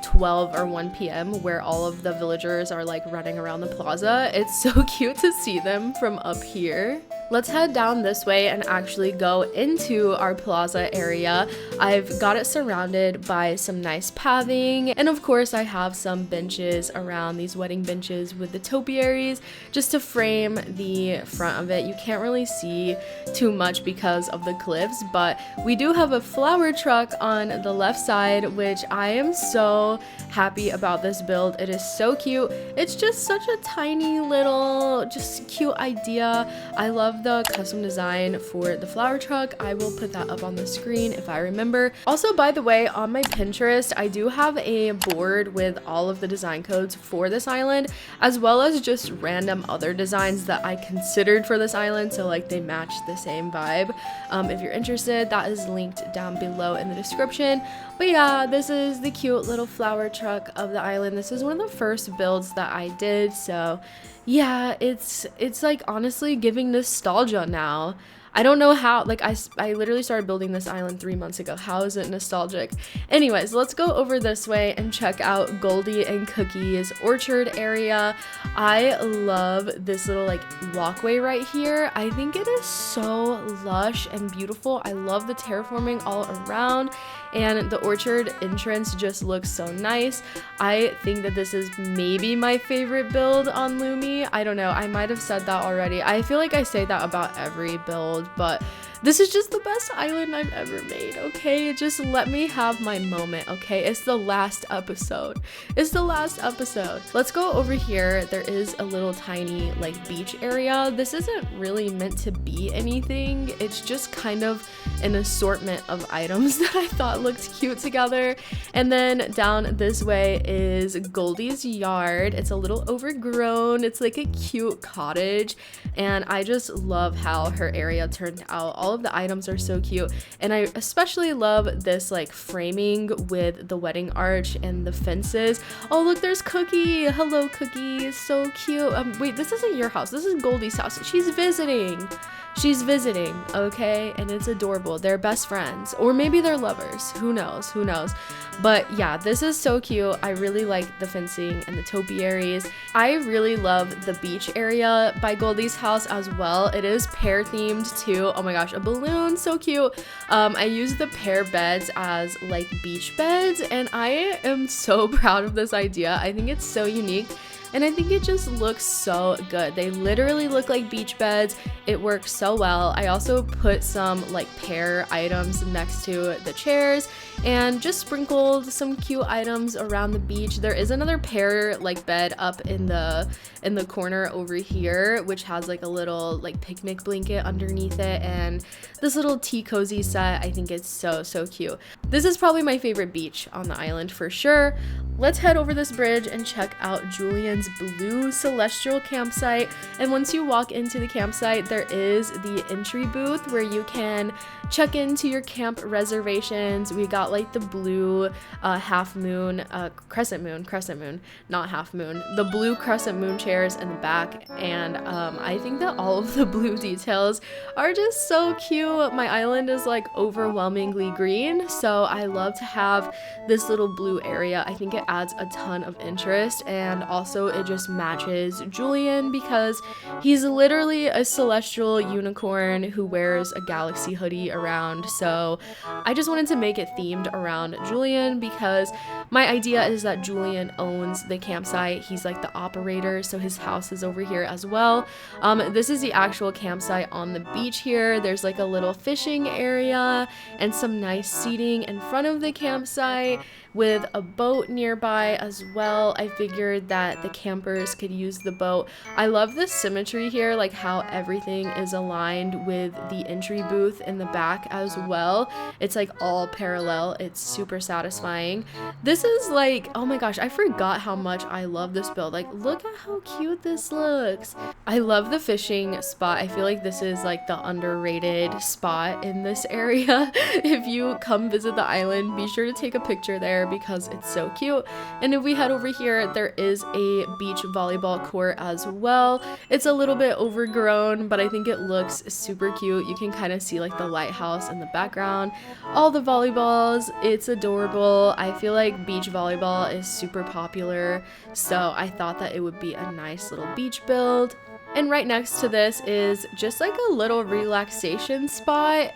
12 or 1 p.m. where all of the villagers are like running around the plaza. It's so cute to see them from up here. Let's head down this way and actually go into our plaza area. I've got it surrounded by some nice pathing, and of course I have some benches around, these wedding benches with the topiaries just to frame the front of it. You can't really see too much because of the cliffs, but we do have a flower truck on the left side, which I am so happy about this build. It is so cute. It's just such a tiny little just cute idea. I love the custom design for the flower truck. I will put that up on the screen if I remember. Also, by the way, on my Pinterest I do have a board with all of the design codes for this island, as well as just random other designs that I considered for this island, so like they match the same vibe. If you're interested, that is linked down below in the description. But yeah, this is the cute little flower truck of the island. This is one of the first builds that I did, so yeah, it's like honestly giving nostalgia now. I don't know how, like I literally started building this island 3 months ago. How is it nostalgic? Anyways, let's go over this way and check out Goldie and Cookie's orchard area. I love this little like walkway right here. I think it is so lush and beautiful. I love the terraforming all around, and the orchard entrance just looks so nice. I think that this is maybe my favorite build on Lumi. I don't know, I might have said that already. I feel like I say that about every build, but this is just the best island I've ever made, okay? Just let me have my moment, okay? It's the last episode. It's the last episode. Let's go over here. There is a little tiny like beach area. This isn't really meant to be anything. It's just kind of an assortment of items that I thought looked cute together. And then down this way is Goldie's yard. It's a little overgrown. It's like a cute cottage, and I just love how her area turned out. All of the items are so cute, and I especially love this like framing with the wedding arch and the fences. Oh look, there's Cookie. Hello Cookie, so cute. Wait, this isn't your house, this is Goldie's house. She's visiting, okay? And it's adorable. They're best friends, or maybe they're lovers, who knows, but yeah, this is so cute. I really like the fencing and the topiaries. I really love the beach area by Goldie's house as well. It is pear themed too. Oh my gosh, a balloon, so cute. I use the pear beds as like beach beds, and I am so proud of this idea. I think it's so unique. and I think it just looks so good. They literally look like beach beds. It works so well. I also put some like pear items next to the chairs and just sprinkled some cute items around the beach. There is another pear like bed up in the corner over here, which has like a little like picnic blanket underneath it, and this little tea cozy set. I think it's so cute. This is probably my favorite beach on the island for sure. Let's head over this bridge and check out Julian's blue celestial campsite. And once you walk into the campsite, there is the entry booth where you can check into your camp reservations. We got like the blue crescent moon, not half moon, the blue crescent moon chairs in the back, and I think that all of the blue details are just so cute. My island is like overwhelmingly green, so I love to have this little blue area. I think it adds a ton of interest, and also it just matches Julian because he's literally a celestial unicorn who wears a galaxy hoodie around. So I just wanted to make it themed around Julian because my idea is that Julian owns the campsite. He's like the operator, so his house is over here as well. This is the actual campsite on the beach here. There's like a little fishing area and some nice seating in front of the campsite with a boat nearby as well. I figured that the campers could use the boat. I love the symmetry here, like how everything is aligned with the entry booth in the back as well. It's like all parallel. It's super satisfying. This is like, oh my gosh, I forgot how much I love this build. Like, look at how cute this looks. I love the fishing spot. I feel like this is like the underrated spot in this area. If you come visit the island, be sure to take a picture there because it's so cute. And if we head over here, there is a beach volleyball court as well. It's a little bit overgrown, but I think it looks super cute. You can kind of see like the lighthouse in the background, all the volleyballs. It's adorable. I feel like beach volleyball is super popular, so I thought that it would be a nice little beach build. And right next to this is just like a little relaxation spot.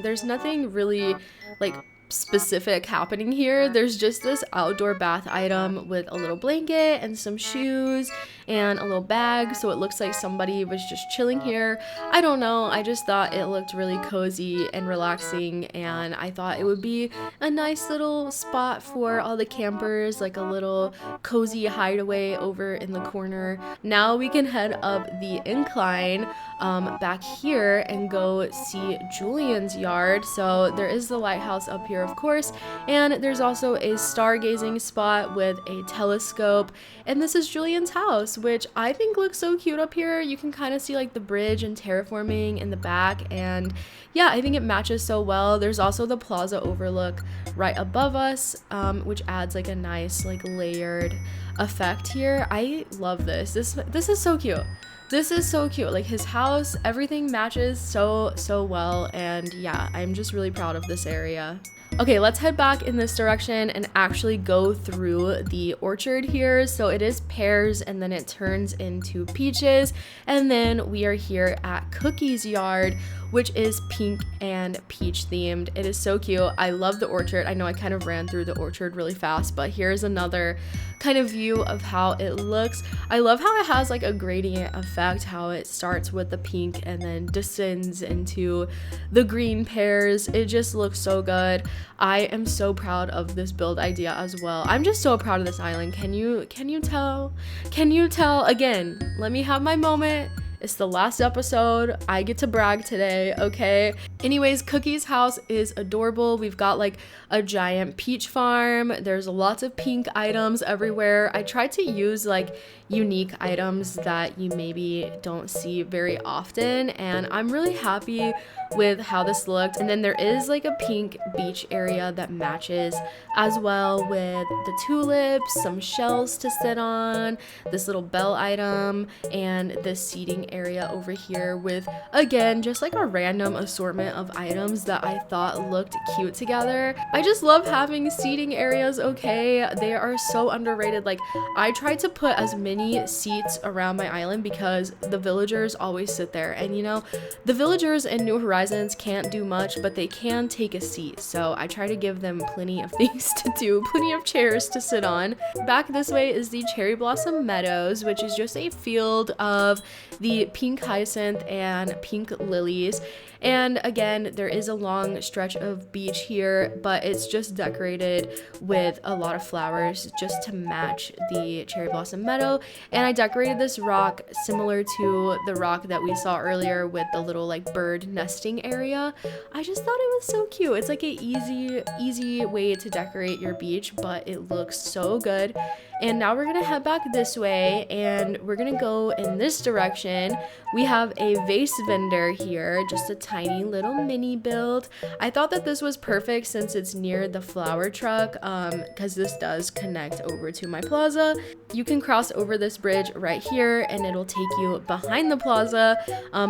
There's nothing really like specific happening here. There's just this outdoor bath item with a little blanket and some shoes and a little bag, so it looks like somebody was just chilling here. I don't know, I just thought it looked really cozy and relaxing, and I thought it would be a nice little spot for all the campers, like a little cozy hideaway over in the corner. Now we can head up the incline back here and go see Julian's yard. So there is the lighthouse up here, of course, and there's also a stargazing spot with a telescope, and this is Julian's house, which I think looks so cute up here. You can kind of see like the bridge and terraforming in the back, and yeah, I think it matches so well. There's also the plaza overlook right above us, which adds like a nice like layered effect here. I love this. This is so cute. This is so cute. Like his house, everything matches so well, and yeah, I'm just really proud of this area. Okay, let's head back in this direction and actually go through the orchard here. So it is pears, and then it turns into peaches, and then we are here at Cookie's yard, which is pink and peach themed. It is so cute. I love the orchard. I know I kind of ran through the orchard really fast, but here's another kind of view of how it looks. I love how it has like a gradient effect, how it starts with the pink and then descends into the green pears. It just looks so good. I am so proud of this build idea as well. I'm just so proud of this island. Can you tell? Can you tell? Again, let me have my moment. It's the last episode. I get to brag today, okay? Anyways, Cookie's house is adorable. We've got like a giant peach farm. There's lots of pink items everywhere. I tried to use like unique items that you maybe don't see very often, and I'm really happy with how this looked. And then there is like a pink beach area that matches as well with the tulips, some shells to sit on, this little bell item, and this seating area over here with, again, just like a random assortment of items that I thought looked cute together. I just love having seating areas, okay? They are so underrated. Like, I tried to put as many seats around my island because the villagers always sit there, and you know, the villagers in New Horizons horizons can't do much, but they can take a seat. So I try to give them plenty of things to do, plenty of chairs to sit on. Back this way is the Cherry Blossom Meadows, which is just a field of the pink hyacinth and pink lilies. And again, there is a long stretch of beach here, but it's just decorated with a lot of flowers just to match the Cherry Blossom Meadow. And I decorated this rock similar to the rock that we saw earlier with the little like bird nesting area. I just thought it was so cute. It's like an easy way to decorate your beach, but it looks so good. And now we're gonna head back this way and we're gonna go in this direction. We have a Vase Vendor here, just a tiny little mini build. I thought that this was perfect since it's near the flower truck, because this does connect over to my plaza. You can cross over this bridge right here and it'll take you behind the plaza.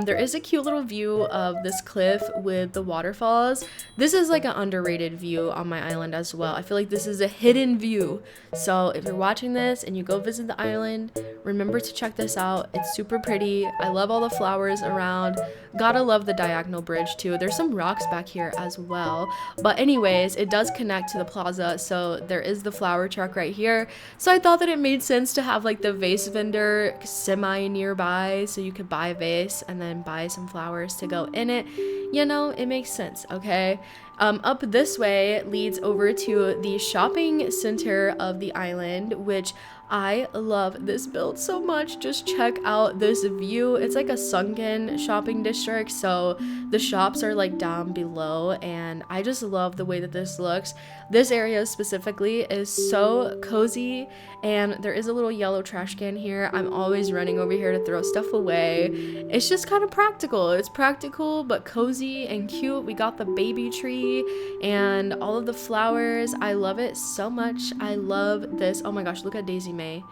There is a cute little view of this cliff with the waterfalls. This is like an underrated view on my island as well. I feel like this is a hidden view. So if you're watching this and you go visit the island, remember to check this out. It's super pretty. I love all the flowers around. Gotta love the diagonal bridge too. There's some rocks back here as well. But anyways, it does connect to the plaza. So there is the flower truck right here. So I thought that it made sense to have like the Vase Vendor semi nearby so you could buy a vase and then buy some flowers to go in it. You know, it makes sense, okay? Up this way leads over to the shopping center of the island, which I love this build so much. Just check out this view. It's like a sunken shopping district, so the shops are like down below, and I just love the way that this looks. This area specifically is so cozy, and there is a little yellow trash can here. I'm always running over here to throw stuff away. It's just kind of practical. It's practical but cozy and cute. We got the baby tree and all of the flowers. I love it so much. I love this. Oh my gosh, look at Daisy May.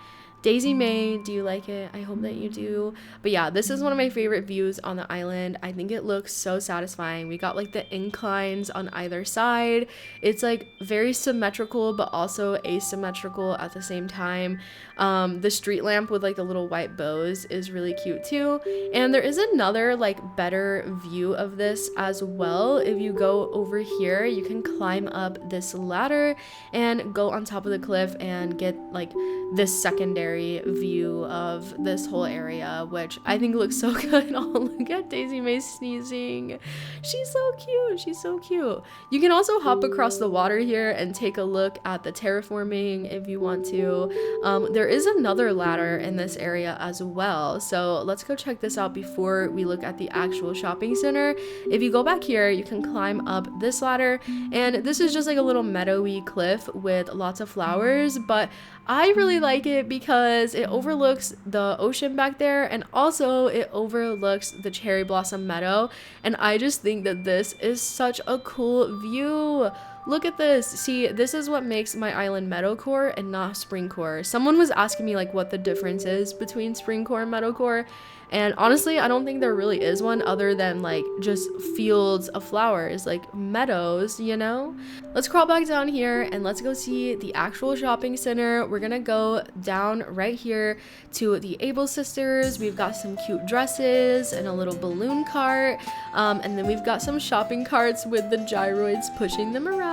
Daisy May, do you like it? I hope that you do. But yeah, this is one of my favorite views on the island. I think it looks so satisfying. We got like the inclines on either side. It's like very symmetrical but also asymmetrical at the same time. The street lamp with like the little white bows is really cute too. And there is another like better view of this as well. If you go over here, you can climb up this ladder and go on top of the cliff and get like this secondary view of this whole area, which I think looks so good. Oh, look at Daisy May sneezing. She's so cute. She's so cute. You can also hop across the water here and take a look at the terraforming if you want to. There is another ladder in this area as well, so let's go check this out before we look at the actual shopping center. If you go back here, you can climb up this ladder, and this is just like a little meadowy cliff with lots of flowers, but I really like it because it overlooks the ocean back there, and also it overlooks the cherry blossom meadow, and I just think that this is such a cool view. Look at this. See, this is what makes my island meadowcore and not springcore. Someone was asking me like what the difference is between springcore and meadowcore, and honestly I don't think there really is one other than like just fields of flowers, like meadows, you know. Let's crawl back down here and let's go see the actual shopping center. We're gonna go down right here to the Able Sisters. We've got some cute dresses and a little balloon cart, and then we've got some shopping carts with the gyroids pushing them around.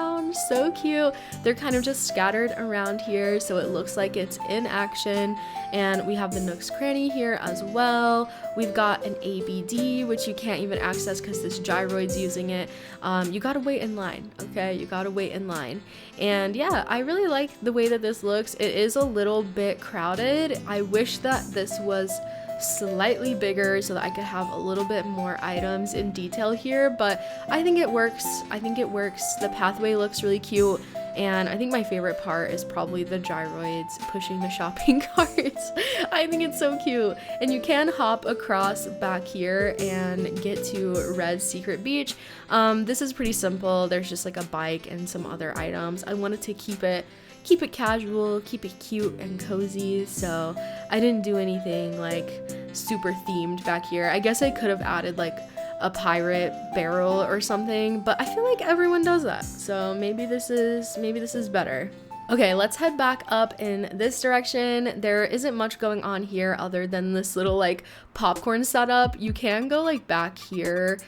So cute. They're kind of just scattered around here so it looks like it's in action. And we have the Nook's Cranny here as well. We've got an ABD, which you can't even access because this gyroid's using it. You gotta wait in line, okay? You gotta wait in line. And yeah, I really like the way that this looks. It is a little bit crowded. I wish that this was slightly bigger so that I could have a little bit more items in detail here, but I think it works. I think it works. The pathway looks really cute. And I think my favorite part is probably the gyroids pushing the shopping carts. I think it's so cute. And you can hop across back here and get to Red's Secret Beach. This is pretty simple. There's just like a bike and some other items. I wanted to keep it casual, keep it cute and cozy, so I didn't do anything like super themed back here. I guess I could have added like a pirate barrel or something, but I feel like everyone does that, so maybe this is better. Okay, let's head back up in this direction. There isn't much going on here other than this little like popcorn setup. You can go like back here,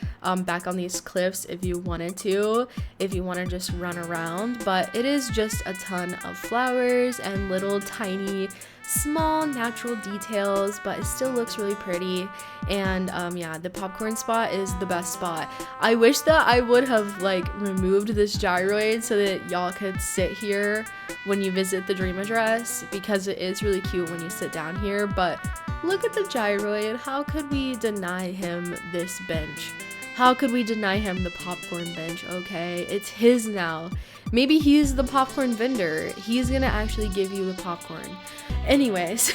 back on these cliffs if you wanted to, if you want to just run around, but it is just a ton of flowers and little tiny small natural details, but it still looks really pretty. And yeah, the popcorn spot is the best spot. I wish that I would have like removed this gyroid so that y'all could sit here when you visit the dream address, because it is really cute when you sit down here. But look at the gyroid. How could we deny him this bench? How could we deny him the popcorn bench? Okay, it's his now. Maybe he's the popcorn vendor. He's gonna actually give you the popcorn. Anyways,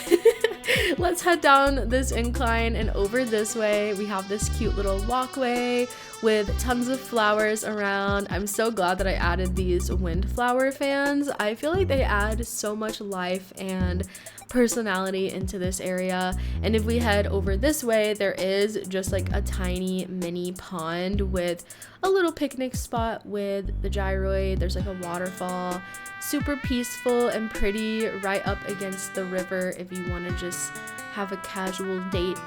let's head down this incline and over this way. We have this cute little walkway with tons of flowers around. I'm so glad that I added these windflower fans. I feel like they add so much life and personality into this area. And if we head over this way, there is just like a tiny mini pond with a little picnic spot with the gyroid. There's like a waterfall, super peaceful and pretty, right up against the river if you want to just have a casual date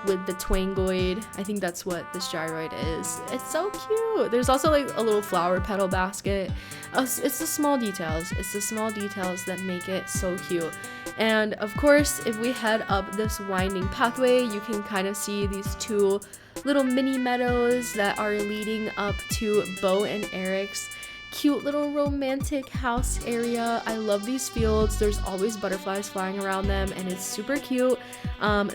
with the twangoid. I think that's what this gyroid is. It's so cute. There's also like a little flower petal basket. It's the small details. It's the small details that make it so cute. And of course, if we head up this winding pathway, you can kind of see these two little mini meadows that are leading up to Bo and Eric's cute little romantic house area. I love these fields. There's always butterflies flying around them and it's super cute.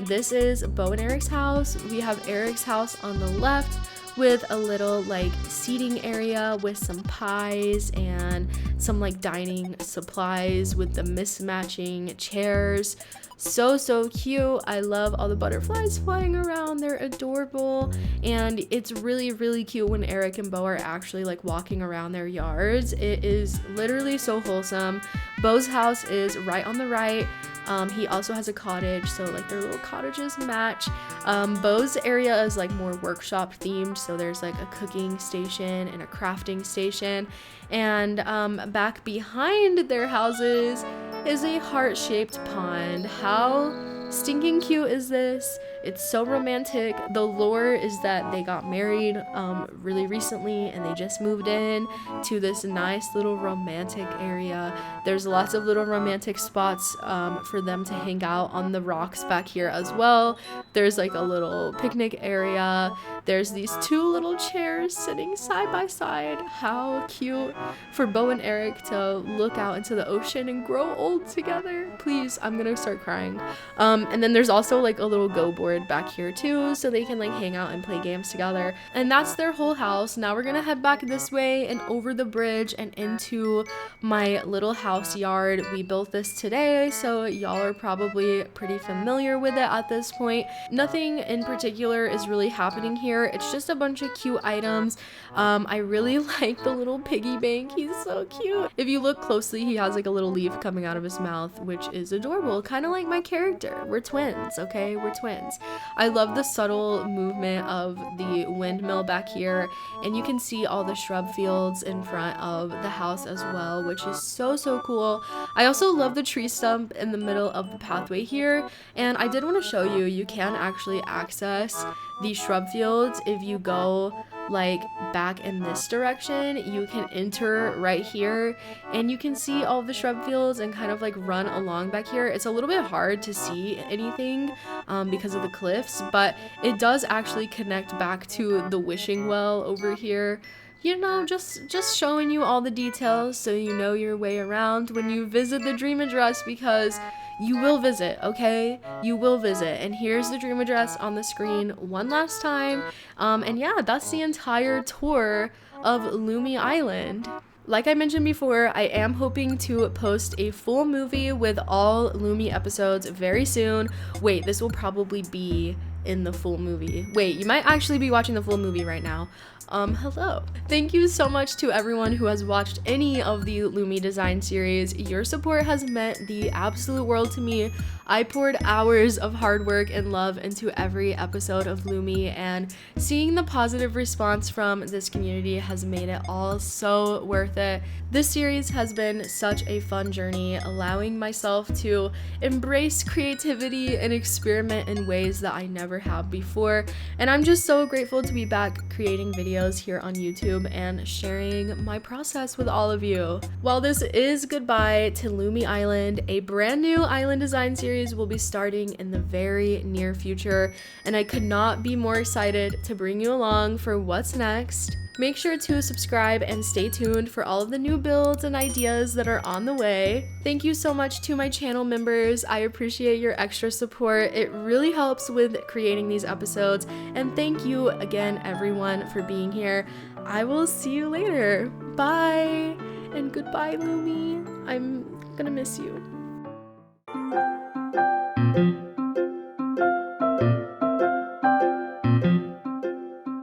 This is Bo and Eric's house. We have Eric's house on the left with a little like seating area with some pies and some like dining supplies with the mismatching chairs. So cute. I love all the butterflies flying around. They're adorable, and it's really cute when Eric and Bo are actually like walking around their yards. It is literally so wholesome. Bo's house is right on the right. He also has a cottage, so like their little cottages match. Bo's area is like more workshop themed, so there's like a cooking station and a crafting station. And back behind their houses is a heart-shaped pond. How stinking cute is this? It's so romantic. The lore is that they got married really recently and they just moved in to this nice little romantic area. There's lots of little romantic spots for them to hang out on the rocks back here as well. There's like a little picnic area. There's these two little chairs sitting side by side. How cute for Bo and Eric to look out into the ocean and grow old together. Please, I'm gonna start crying. And then there's also like a little go board back here too, so they can like hang out and play games together. And that's their whole house. Now we're gonna head back this way and over the bridge and into my little house yard. We built this today, so y'all are probably pretty familiar with it at this point. Nothing in particular is really happening here. It's just a bunch of cute items. I really like the little piggy bank. He's so cute. If you look closely, he has like a little leaf coming out of his mouth, which is adorable, kind of like my character. We're twins, okay? We're twins. I love the subtle movement of the windmill back here, and you can see all the shrub fields in front of the house as well, which is so cool. I also love the tree stump in the middle of the pathway here, and I did want to show you, you can actually access these shrub fields if you go like back in this direction. You can enter right here and you can see all the shrub fields and kind of like run along back here. It's a little bit hard to see anything because of the cliffs, but it does actually connect back to the wishing well over here. You know, just showing you all the details so you know your way around when you visit the dream address, because you will visit, okay? You will visit. And here's the dream address on the screen one last time. And yeah, that's the entire tour of Lumi Island. Like I mentioned before, I am hoping to post a full movie with all Lumi episodes very soon. Wait, this will probably be in the full movie. Wait, you might actually be watching the full movie right now. Hello. Thank you so much to everyone who has watched any of the Lumi design series. Your support has meant the absolute world to me. I poured hours of hard work and love into every episode of Lumi, and seeing the positive response from this community has made it all so worth it. This series has been such a fun journey, allowing myself to embrace creativity and experiment in ways that I never have before, and I'm just so grateful to be back creating videos here on YouTube and sharing my process with all of you. While this is goodbye to Lumi Island, a brand new island design series will be starting in the very near future, and I could not be more excited to bring you along for what's next. Make sure to subscribe and stay tuned for all of the new builds and ideas that are on the way. Thank you so much to my channel members. I appreciate your extra support. It really helps with creating these episodes. And thank you again, everyone, for being here. I will see you later. Bye. And goodbye, Lumi. I'm gonna miss you.